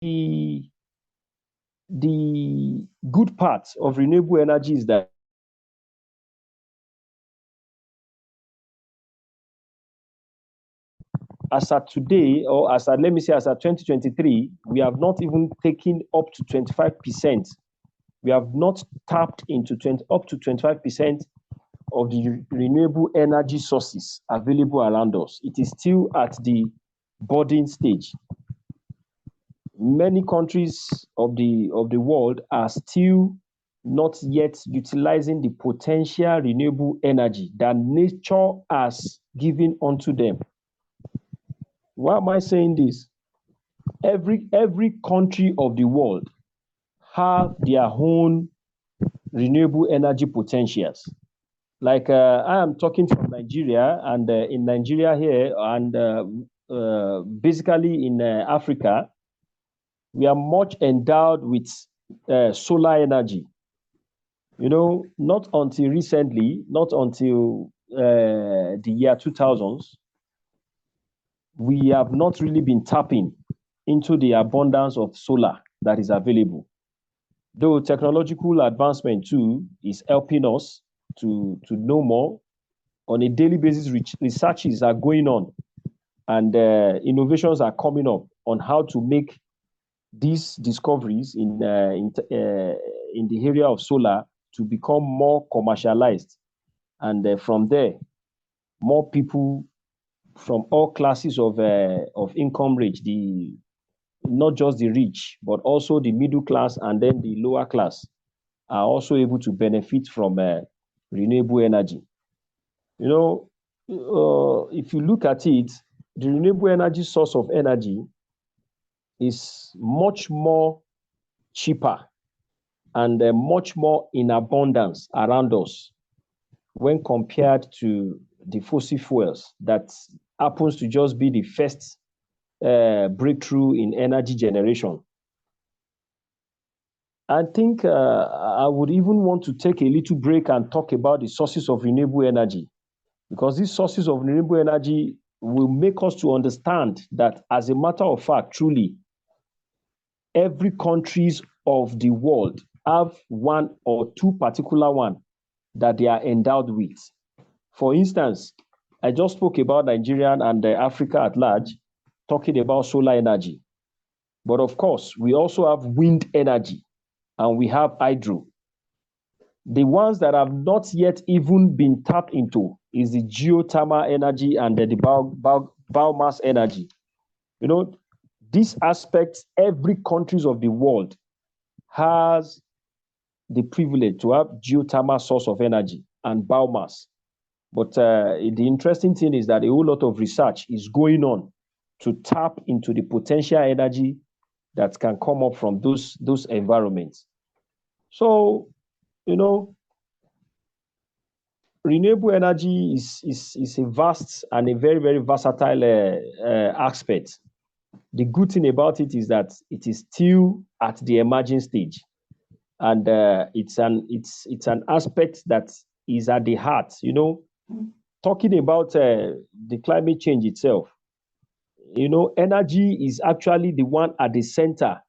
the good part of renewable energy is that as at today, or as at, let me say, as at 2023, we have not even taken up to 25%. We have not tapped into up to 25% of the renewable energy sources available around us. It is still at the budding stage. Many countries of the world are still not yet utilizing the potential renewable energy that nature has given unto them. Why am I saying this? Every country of the world have their own renewable energy potentials. Like I am talking from Nigeria, and in Nigeria here, and basically in Africa, we are much endowed with solar energy. You know, not until recently, not until the year 2000s, we have not really been tapping into the abundance of solar that is available. Though technological advancement too is helping us to know more. On a daily basis, researches are going on, and innovations are coming up on how to make these discoveries in the area of solar to become more commercialized, and from there, more people from all classes of income range, not just the rich, but also the middle class and then the lower class are also able to benefit from renewable energy. You know, if you look at it, the renewable energy source of energy is much more cheaper and much more in abundance around us when compared to the fossil fuels that happens to just be the first breakthrough in energy generation. I think I would even want to take a little break and talk about the sources of renewable energy, because these sources of renewable energy will make us to understand that, as a matter of fact, truly, every countries of the world have one or two particular one that they are endowed with. For instance, I just spoke about Nigeria and Africa at large, talking about solar energy. But of course, we also have wind energy and we have hydro. The ones that have not yet even been tapped into is the geothermal energy and the biomass energy. You know, these aspects, every countries of the world has the privilege to have geothermal source of energy and biomass. But the interesting thing is that a whole lot of research is going on to tap into the potential energy that can come up from those environments. So, you know, renewable energy is a vast and a very, very versatile aspect. The good thing about it is that it is still at the emerging stage, and it's an aspect that is at the heart. You know, talking about the climate change itself, you know, energy is actually the one at the center.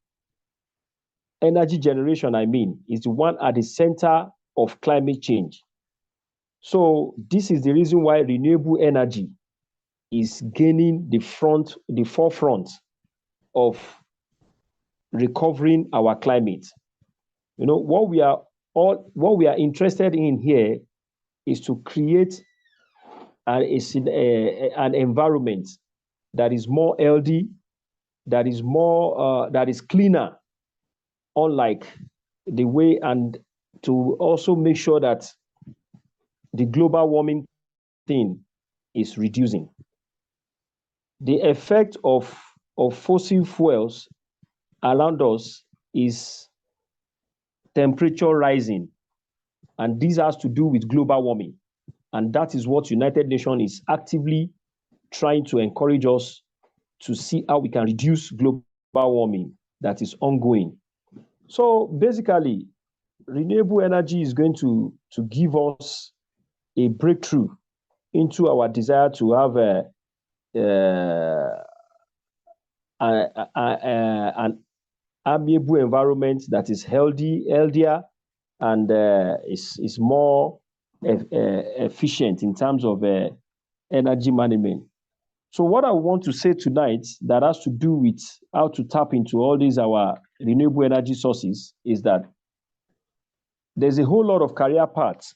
Energy generation, I mean, is the one at the center of climate change. So this is the reason why renewable energy is gaining the forefront of recovering our climate. You know, what we are interested in here is to create an environment that is more healthy, that is cleaner, unlike the way, and to also make sure that the global warming thing is reducing. The effect of fossil fuels around us is temperature rising, and this has to do with global warming. And that is what United Nations is actively trying to encourage us to see how we can reduce global warming that is ongoing. So basically, renewable energy is going to give us a breakthrough into our desire to have an amiable environment that is healthier, and is more efficient in terms of energy management. So what I want to say tonight that has to do with how to tap into all these our renewable energy sources is that there's a whole lot of career paths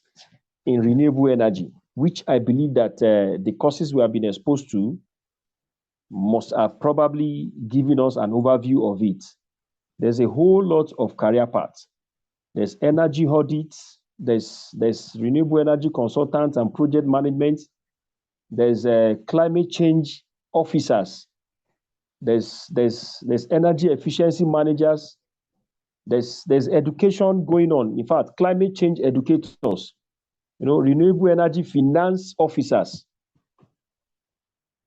in renewable energy, which I believe that the courses we have been exposed to must have probably given us an overview of it. There's a whole lot of career paths. There's energy audits, there's renewable energy consultants and project management, there's climate change officers, there's energy efficiency managers, there's education going on. In fact, climate change educators, you know, renewable energy finance officers.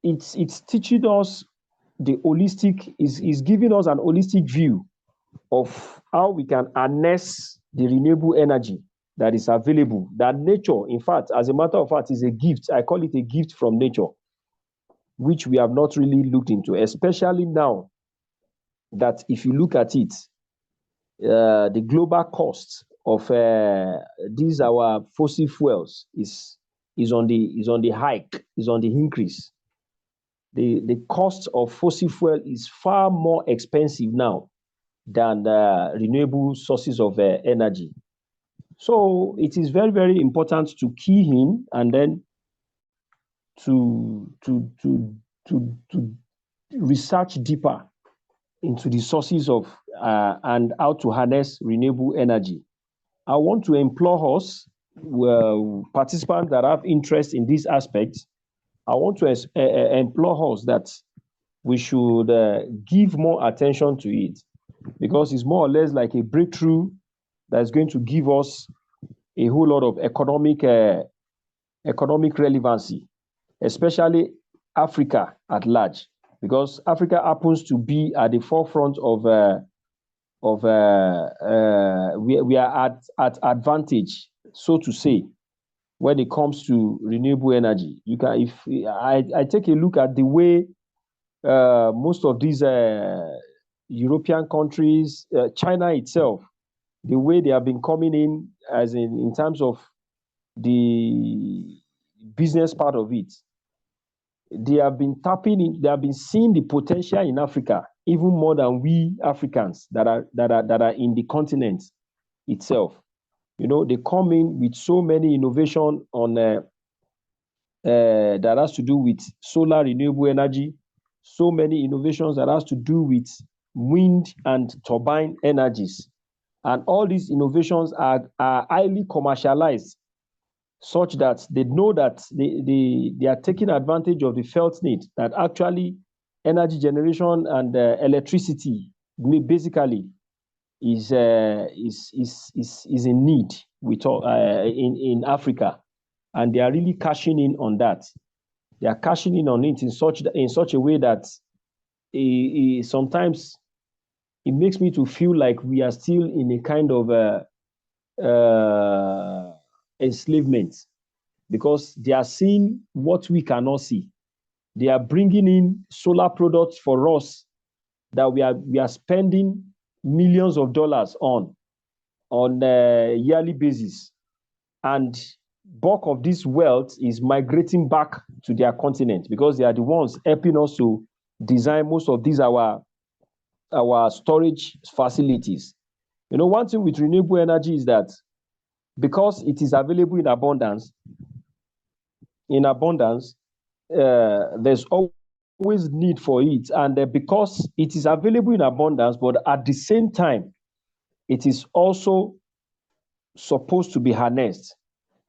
It's teaching us the holistic, is giving us an holistic view of how we can harness the renewable energy that is available, that nature, in fact, as a matter of fact, is a gift. I call it a gift from nature, which we have not really looked into, especially now that if you look at it, the global cost of these our fossil fuels is on the hike, is on the increase. The cost of fossil fuel is far more expensive now than renewable sources of energy. So it is very, very important to key in and then to research deeper into the sources of and how to harness renewable energy. I want to implore us, participants that have interest in this aspect, I want to implore us that we should give more attention to it, because it's more or less like a breakthrough that's going to give us a whole lot of economic relevancy, especially Africa at large, because Africa happens to be at the forefront of we are at advantage, so to say, when it comes to renewable energy. You can, if I take a look at the way most of these European countries, China itself, the way they have been coming in, as in terms of the business part of it, they have been tapping in, they have been seeing the potential in Africa even more than we Africans that are in the continent itself. You know, they come in with so many innovation on that has to do with solar renewable energy, so many innovations that has to do with wind and turbine energies. And all these innovations are highly commercialized, such that they know that they are taking advantage of the felt need that actually energy generation and electricity basically is in need with in Africa, and they are really cashing in on that. They are cashing in on it in such a way that sometimes it makes me to feel like we are still in a kind of enslavement, because they are seeing what we cannot see. They are bringing in solar products for us that we are spending millions of dollars on a yearly basis, and bulk of this wealth is migrating back to their continent, because they are the ones helping us to design most of these our storage facilities. You know, one thing with renewable energy is that because it is available in abundance, there's always need for it, and because it is available in abundance, but at the same time, it is also supposed to be harnessed.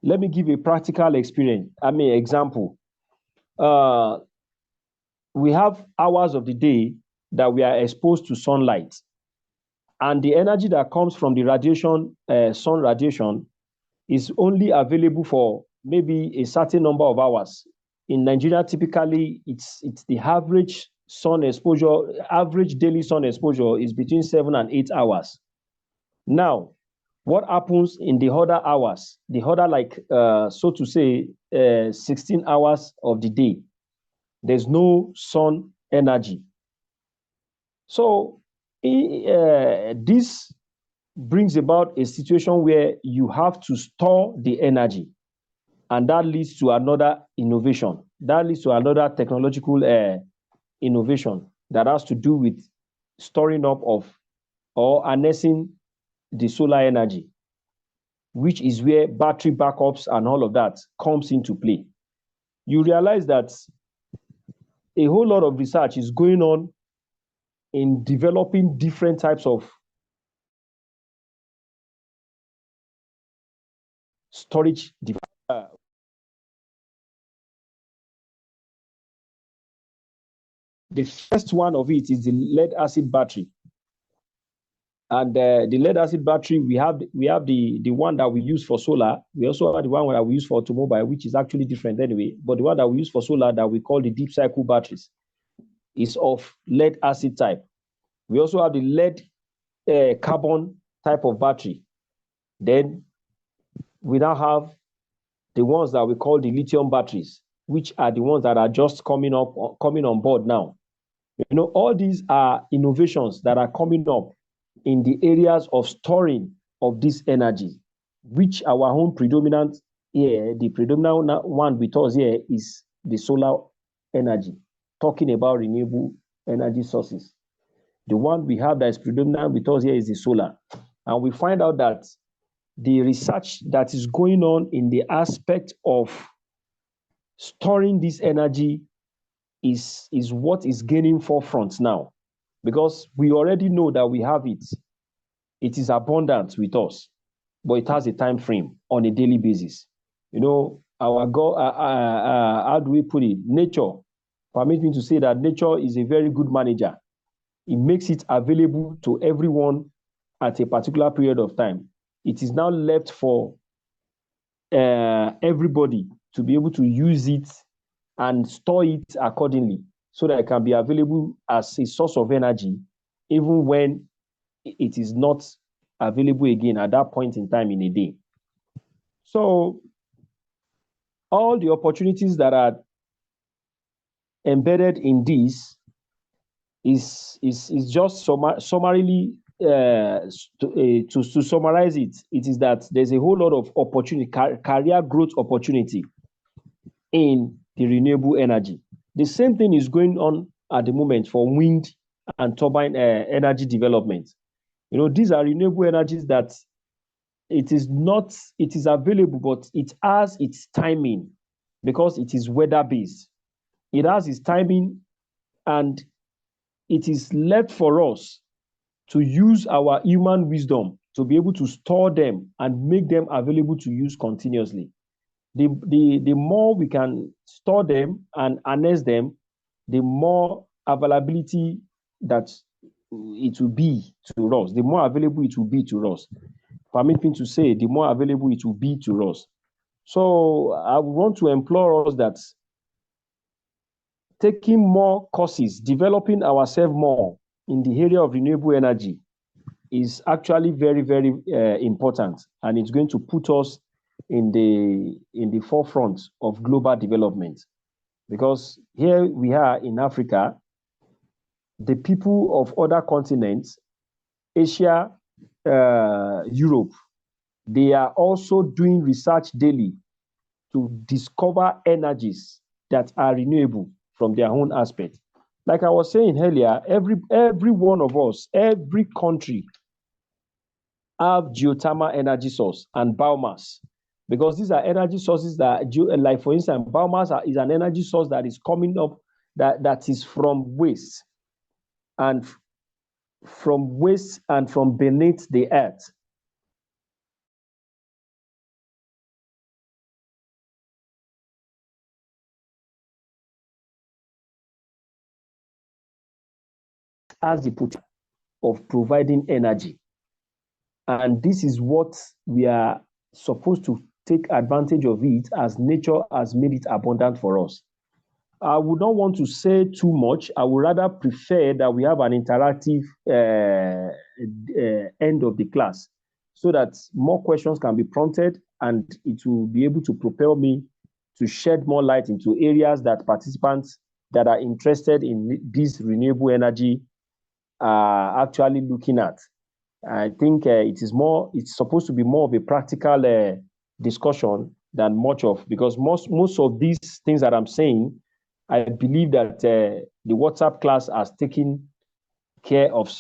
Let me give a practical example. We have hours of the day that we are exposed to sunlight, and the energy that comes from the radiation, sun radiation, is only available for maybe a certain number of hours. In Nigeria, typically, it's the average sun exposure, average daily sun exposure is between 7 and 8 hours. Now, what happens in the other hours, the other, like, so to say, 16 hours of the day? There's no sun energy. So this brings about a situation where you have to store the energy, and that leads to another innovation. That leads to another technological innovation that has to do with storing up of or harnessing the solar energy, which is where battery backups and all of that comes into play. You realize that a whole lot of research is going on in developing different types of storage devices. The first one of it is the lead acid battery. And the lead acid battery, we have the one that we use for solar. We also have the one that we use for automobile, which is actually different anyway. But the one that we use for solar that we call the deep cycle batteries is of lead acid type. We also have the lead carbon type of battery. Then we now have the ones that we call the lithium batteries, which are the ones that are just coming on board now. You know, all these are innovations that are coming up in the areas of storing of this energy, which our own predominant here, the predominant one with us here is the solar energy, talking about renewable energy sources. The one we have that is predominant with us here is the solar. And we find out that the research that is going on in the aspect of storing this energy is what is gaining forefront now, because we already know that we have it. It is abundant with us, but it has a time frame on a daily basis. You know, our God, how do we put it? Nature, permit me to say that nature is a very good manager. It makes it available to everyone at a particular period of time. It is now left for everybody to be able to use it and store it accordingly, so that it can be available as a source of energy, even when it is not available again at that point in time in a day. So all the opportunities that are embedded in this is just summarily to summarize it. It is that there's a whole lot of opportunity, career growth opportunity in the renewable energy. The same thing is going on at the moment for wind and turbine energy development. You know, these are renewable energies that it is available, but it has its timing, because it is weather based. It has its timing, and it is left for us to use our human wisdom to be able to store them and make them available to use continuously. The more we can store them and harness them, the more availability that it will be to us, the more available it will be to us. Permit me to say, the more available it will be to us. So I want to implore us that taking more courses, developing ourselves more in the area of renewable energy is actually very, very important, and it's going to put us in the forefront of global development. Because here we are in Africa, the people of other continents, Asia, Europe, they are also doing research daily to discover energies that are renewable from their own aspect. Like I was saying earlier, every one of us, every country have geothermal energy source and biomass, because these are energy sources that, like for instance, biomass is an energy source that is coming up, that is from waste and from beneath the earth. As the potential of providing energy. And this is what we are supposed to take advantage of it, as nature has made it abundant for us. I would not want to say too much. I would rather prefer that we have an interactive end of the class, so that more questions can be prompted, and it will be able to propel me to shed more light into areas that participants that are interested in this renewable energy are actually looking at. I think it's supposed to be more of a practical discussion than much of, because most of these things that I'm saying, I believe that the WhatsApp class has taken care of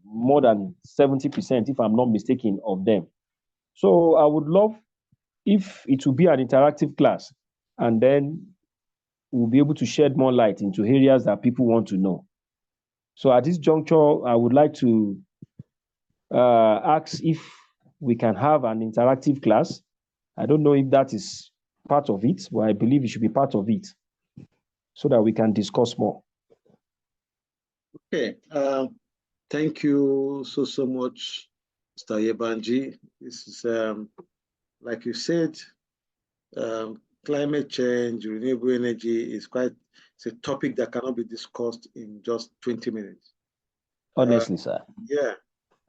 more than 70%, if I'm not mistaken, of them. So I would love if it will be an interactive class, and then we'll be able to shed more light into areas that people want to know. So at this juncture, I would like to ask if we can have an interactive class. I don't know if that is part of it, but I believe it should be part of it, so that we can discuss more. Okay. Thank you so much, Mr. Yebanji. This is, like you said, climate change, renewable energy it's a topic that cannot be discussed in just 20 minutes. Honestly, sir. Yeah,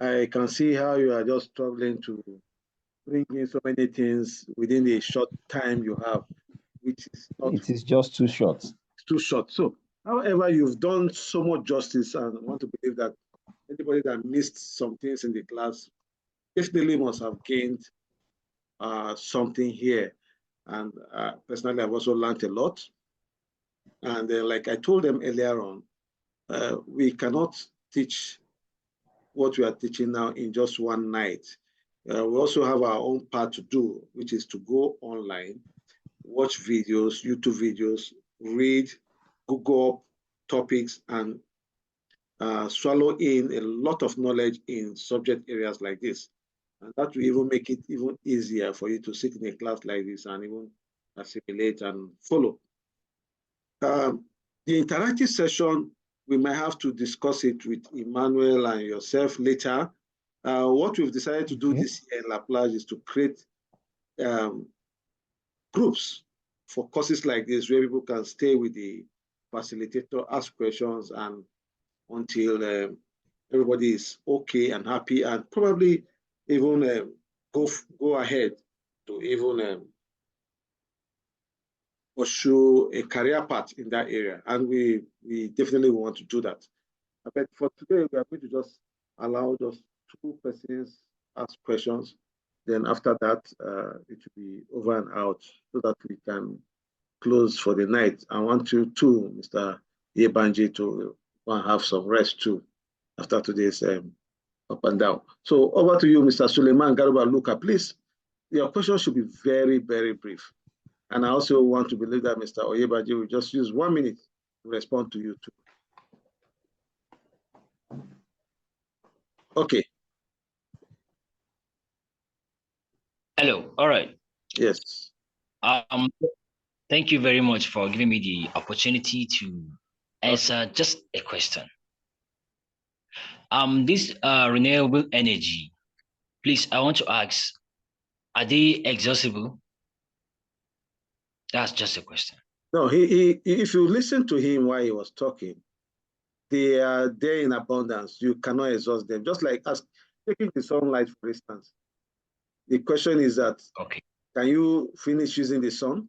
I can see how you are just struggling to bring in so many things within the short time you have, which is not. It is just too short. It's too short. So, however, you've done so much justice, and I want to believe that anybody that missed some things in the class definitely must have gained something here. And personally, I've also learned a lot. And like I told them earlier on, we cannot teach what we are teaching now in just one night. We also have our own part to do, which is to go online, watch videos, YouTube videos, read, Google up topics, and swallow in a lot of knowledge in subject areas like this. And that will even make it even easier for you to sit in a class like this and even assimilate and follow. The interactive session, we might have to discuss it with Emmanuel and yourself later. What we've decided to do this year in La Plage is to create groups for courses like this where people can stay with the facilitator, ask questions, and until everybody is okay and happy, and probably even go ahead to even pursue a career path in that area. And we definitely want to do that. But for today, we are going to just allow just 2 persons ask questions. Then after that, it will be over and out so that we can close for the night. I want you too, Mr. Yebanji, to have some rest too after today's up and down. So over to you, Mr. Suleiman Garuba Luka, please. Your question should be very, very brief. And I also want to believe that Mr. Oyebanji will just use 1 minute to respond to you too. Okay. Hello. All right. Yes. Thank you very much for giving me the opportunity to answer just a question. This renewable energy, please, I want to ask, are they exhaustible? That's just a question. No, if you listen to him while he was talking, they are there in abundance. You cannot exhaust them. Just like taking the sunlight, for instance. The question is that, can you finish using the sun?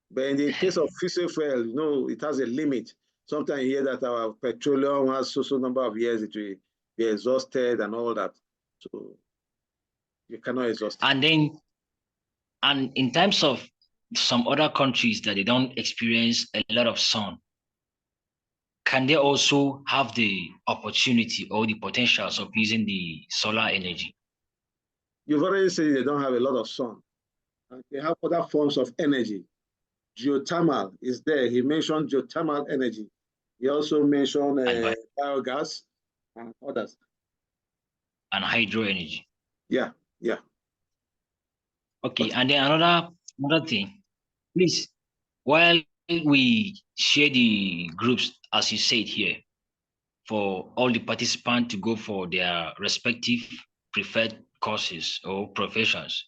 But in the case of fossil fuel, you know, it has a limit. Sometimes you hear that our petroleum has so number of years it will be exhausted and all that. So you cannot exhaust it. And in terms of some other countries that they don't experience a lot of sun, can they also have the opportunity or the potentials of using the solar energy? You've already said they don't have a lot of sun. They have other forms of energy. Geothermal is there. He mentioned geothermal energy. He also mentioned biogas and others. And hydro energy. Yeah, yeah. Okay, and then another thing, please, while we share the groups, as you said here, for all the participants to go for their respective preferred courses or professions,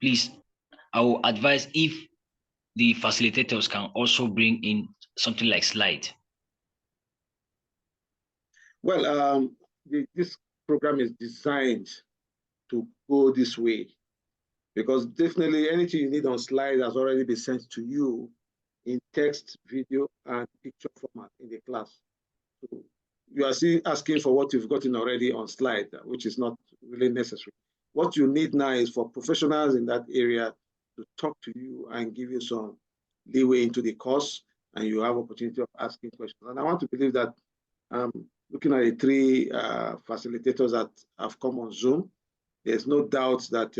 please, I will advise if the facilitators can also bring in something like slide. Well, this program is designed to go this way, because definitely anything you need on slide has already been sent to you in text, video, and picture format in the class. So you are still asking for what you've gotten already on slide, which is not really necessary. What you need now is for professionals in that area to talk to you and give you some leeway into the course, and you have opportunity of asking questions. And I want to believe that looking at the 3 facilitators that have come on Zoom, there's no doubt that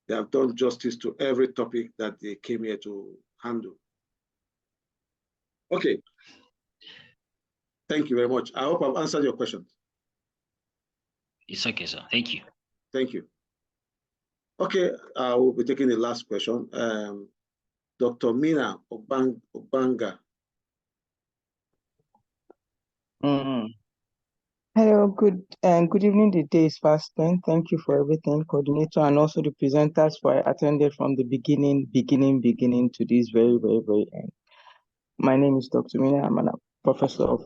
they have done justice to every topic that they came here to handle. Okay. Thank you very much. I hope I've answered your questions. It's okay, sir. Thank you. Thank you. Okay, we'll be taking the last question. Dr. Mina Obanga. Hello, good evening. The day is fast spent. Thank you for everything, coordinator, and also the presenters for attended from the beginning to this very, very, very end. My name is Dr. Mina. I'm a professor of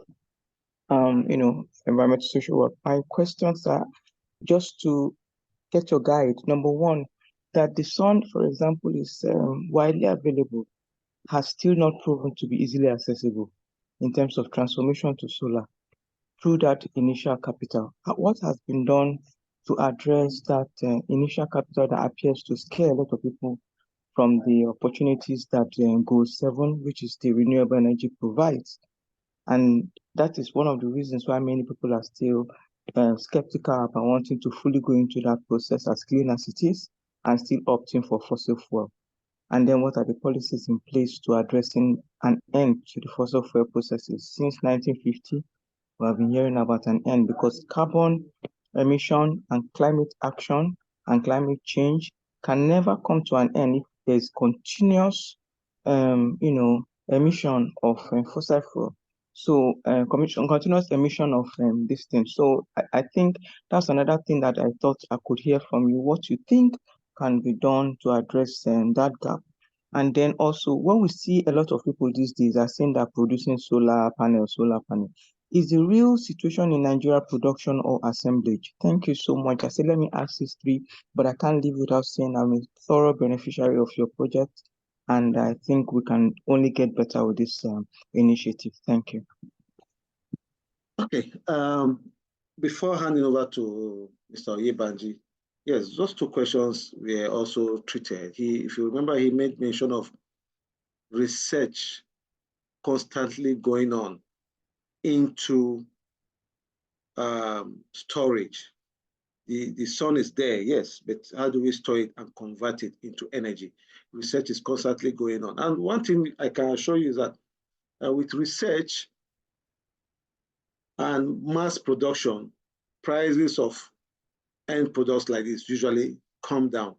environmental social work. My questions are just to get your guide. Number one, that the sun, for example, is widely available, has still not proven to be easily accessible in terms of transformation to solar through that initial capital. What has been done to address that initial capital that appears to scare a lot of people from the opportunities that Goal 7, which is the renewable energy, provides? And that is one of the reasons why many people are still skeptical about wanting to fully go into that process as clean as it is and still opting for fossil fuel. And then what are the policies in place to addressing an end to the fossil fuel processes? Since 1950, we have been hearing about an end, because carbon emission and climate action and climate change can never come to an end if there's continuous, emission of fossil fuel. So continuous emission of this thing. So I think that's another thing that I thought I could hear from you, what you think can be done to address that gap. And then also, when we see a lot of people these days are saying that producing solar panel, is the real situation in Nigeria production or assemblage? Thank you so much. I said, let me ask these three, but I can't leave without saying I'm a thorough beneficiary of your project. And I think we can only get better with this initiative. Thank you. Okay. Before handing over to Mr. Oyebanji, yes, those two questions were also treated. If you remember, he made mention of research constantly going on into storage. The sun is there, yes, but how do we store it and convert it into energy? Research is constantly going on. And one thing I can assure you is that with research and mass production, prices of end products like this usually come down,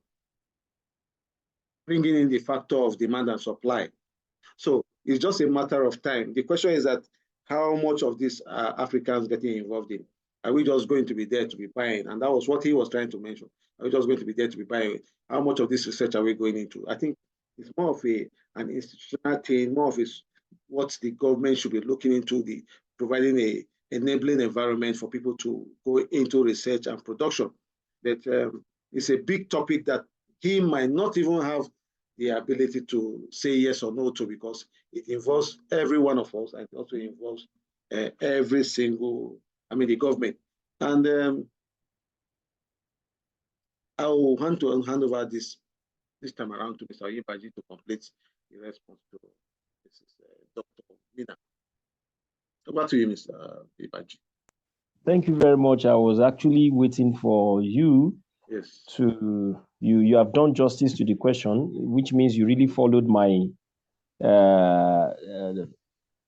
bringing in the factor of demand and supply. So it's just a matter of time. The question is that how much of this are Africans getting involved in? Are we just going to be there to be buying? And that was what he was trying to mention. Are we just going to be there to be buying? How much of this research are we going into? I think it's more of an institutional thing, more of what the government should be looking into, providing a enabling environment for people to go into research and production. But it's a big topic that he might not even have the ability to say yes or no to, because it involves every one of us, and it also involves every single, the government. And I will hand over this time around to Mr. Oyebanji to complete the response to Dr. Mina. Over to you, Mr. Oyebanji. Thank you very much. I was actually waiting for you. Yes. You have done justice to the question, which means you really followed my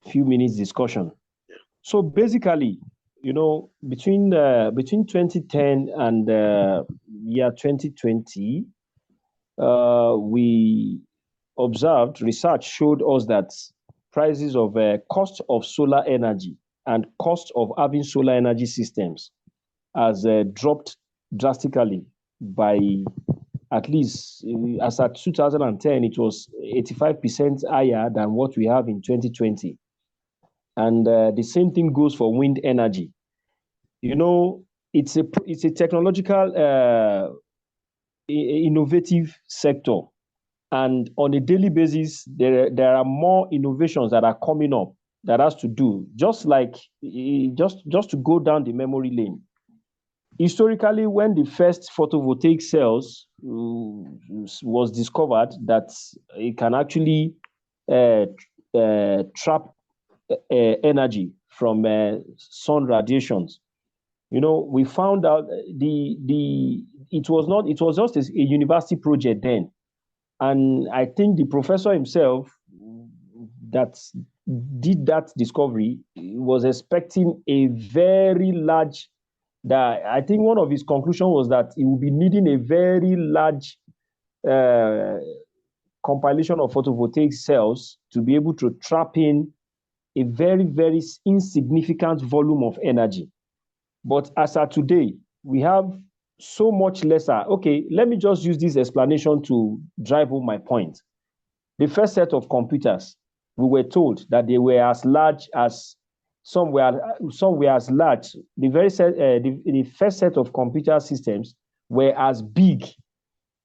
few minutes discussion. Yeah. So basically, between 2010 and year 2020, we observed, research showed us that prices of cost of solar energy and cost of having solar energy systems has dropped drastically by at least, as at 2010, it was 85% higher than what we have in 2020. And the same thing goes for wind energy. It's a technological, innovative sector. And on a daily basis, there are more innovations that are coming up that has to do, just to go down the memory lane. Historically, when the first photovoltaic cells was discovered, that it can actually trap energy from sun radiations, we found out it was just a university project then, and I think the professor himself that did that discovery was expecting a very large. That I think one of his conclusions was that he will be needing a very large compilation of photovoltaic cells to be able to trap in a very, very insignificant volume of energy. But as of today, we have so much lesser. Okay, let me just use this explanation to drive home my point. The first set of computers, we were told that they were as large as some were as large. The first set of computer systems were as big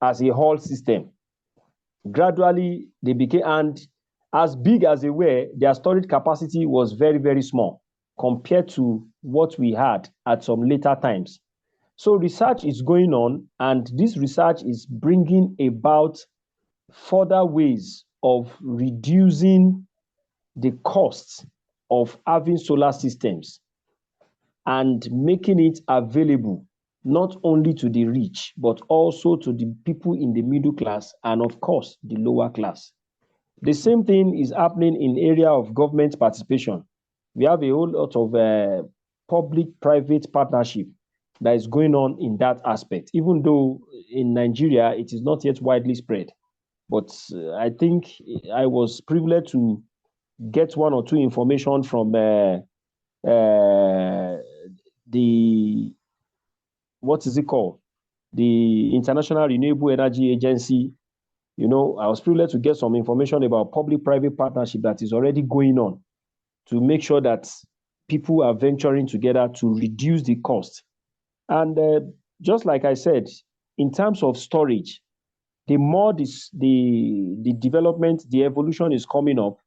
as a hall system. Gradually, they became, and as big as they were, their storage capacity was very, very small compared to what we had at some later times. So research is going on, and this research is bringing about further ways of reducing the costs of having solar systems and making it available not only to the rich, but also to the people in the middle class and, of course, the lower class. The same thing is happening in area of government participation. We have a whole lot of public-private partnership that is going on in that aspect, even though in Nigeria, it is not yet widely spread. But I think I was privileged to get one or two information from the, what is it called? The International Renewable Energy Agency. You know, I was privileged to get some information about public-private partnership that is already going on to make sure that people are venturing together to reduce the cost. And just like I said, in terms of storage, the more the development, the evolution is coming up,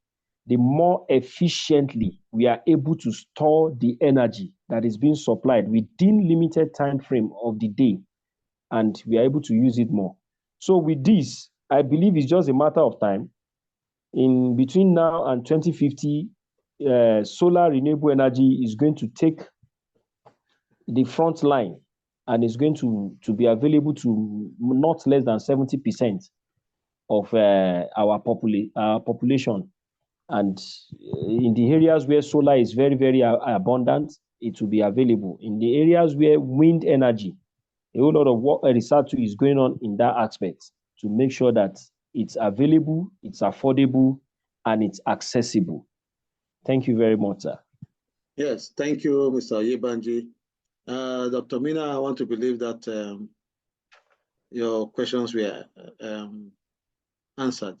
the more efficiently we are able to store the energy that is being supplied within limited time frame of the day, and we are able to use it more. So with this, I believe it's just a matter of time. In between now and 2050, solar renewable energy is going to take the front line and is going to be available to not less than 70% of our population. And in the areas where solar is very, very abundant, it will be available. In the areas where wind energy, a whole lot of work research is going on in that aspect to make sure that it's available, it's affordable, and it's accessible. Thank you very much, sir. Yes, thank you, Mr. Yebanji. Dr. Mina, I want to believe that your questions were answered.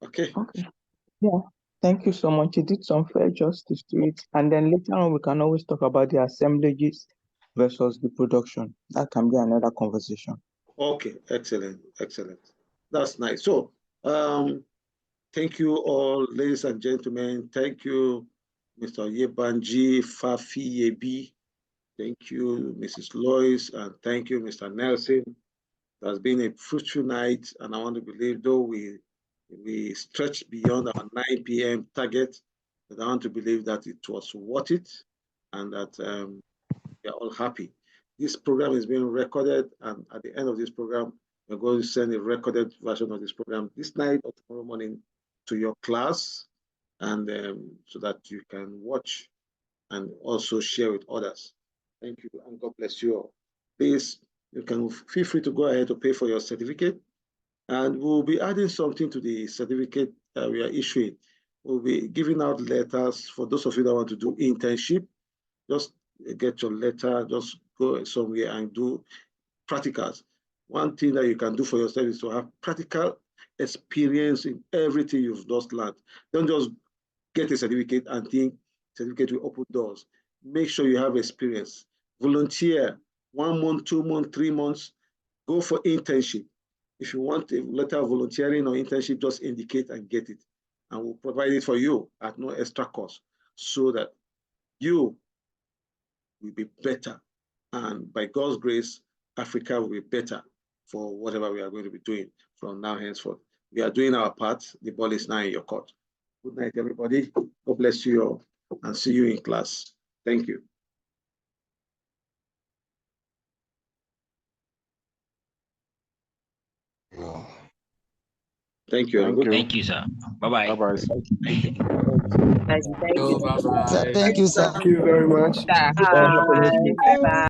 Okay. Yeah, thank you so much. You did some fair justice to it. And then later on, we can always talk about the assemblages versus the production. That can be another conversation. Okay, excellent, excellent. That's nice. So, thank you all, ladies and gentlemen. Thank you, Mr. Yebanji Fafi Yebi. Thank you, Mrs. Lois, and thank you, Mr. Nelson. It has been a fruitful night, and I want to believe, though we stretched beyond our 9 p.m. target, but I want to believe that it was worth it, and that we are all happy. This program is being recorded, and at the end of this program, we're going to send a recorded version of this program this night or tomorrow morning to your class, and so that you can watch and also share with others. Thank you, and God bless you all. Please, you can feel free to go ahead to pay for your certificate, and we'll be adding something to the certificate that we are issuing. We'll be giving out letters for those of you that want to do internship. Just get your letter, just go somewhere and do practicals. One thing that you can do for yourself is to have practical experience in everything you've just learned. Don't just get a certificate and think certificate will open doors. Make sure you have experience. Volunteer 1 month, 2 months, 3 months. Go for internship. If you want a letter of volunteering or internship, just indicate and get it. And we'll provide it for you at no extra cost so that you will be better. And by God's grace, Africa will be better for whatever we are going to be doing from now henceforth. We are doing our part. The ball is now in your court. Good night, everybody. God bless you all, and see you in class. Thank you. Thank you. Thank you, sir. Bye-bye. Bye-bye. Thank you. Thank you. Bye-bye. Thank you, sir. Thank you very much. Bye. Bye.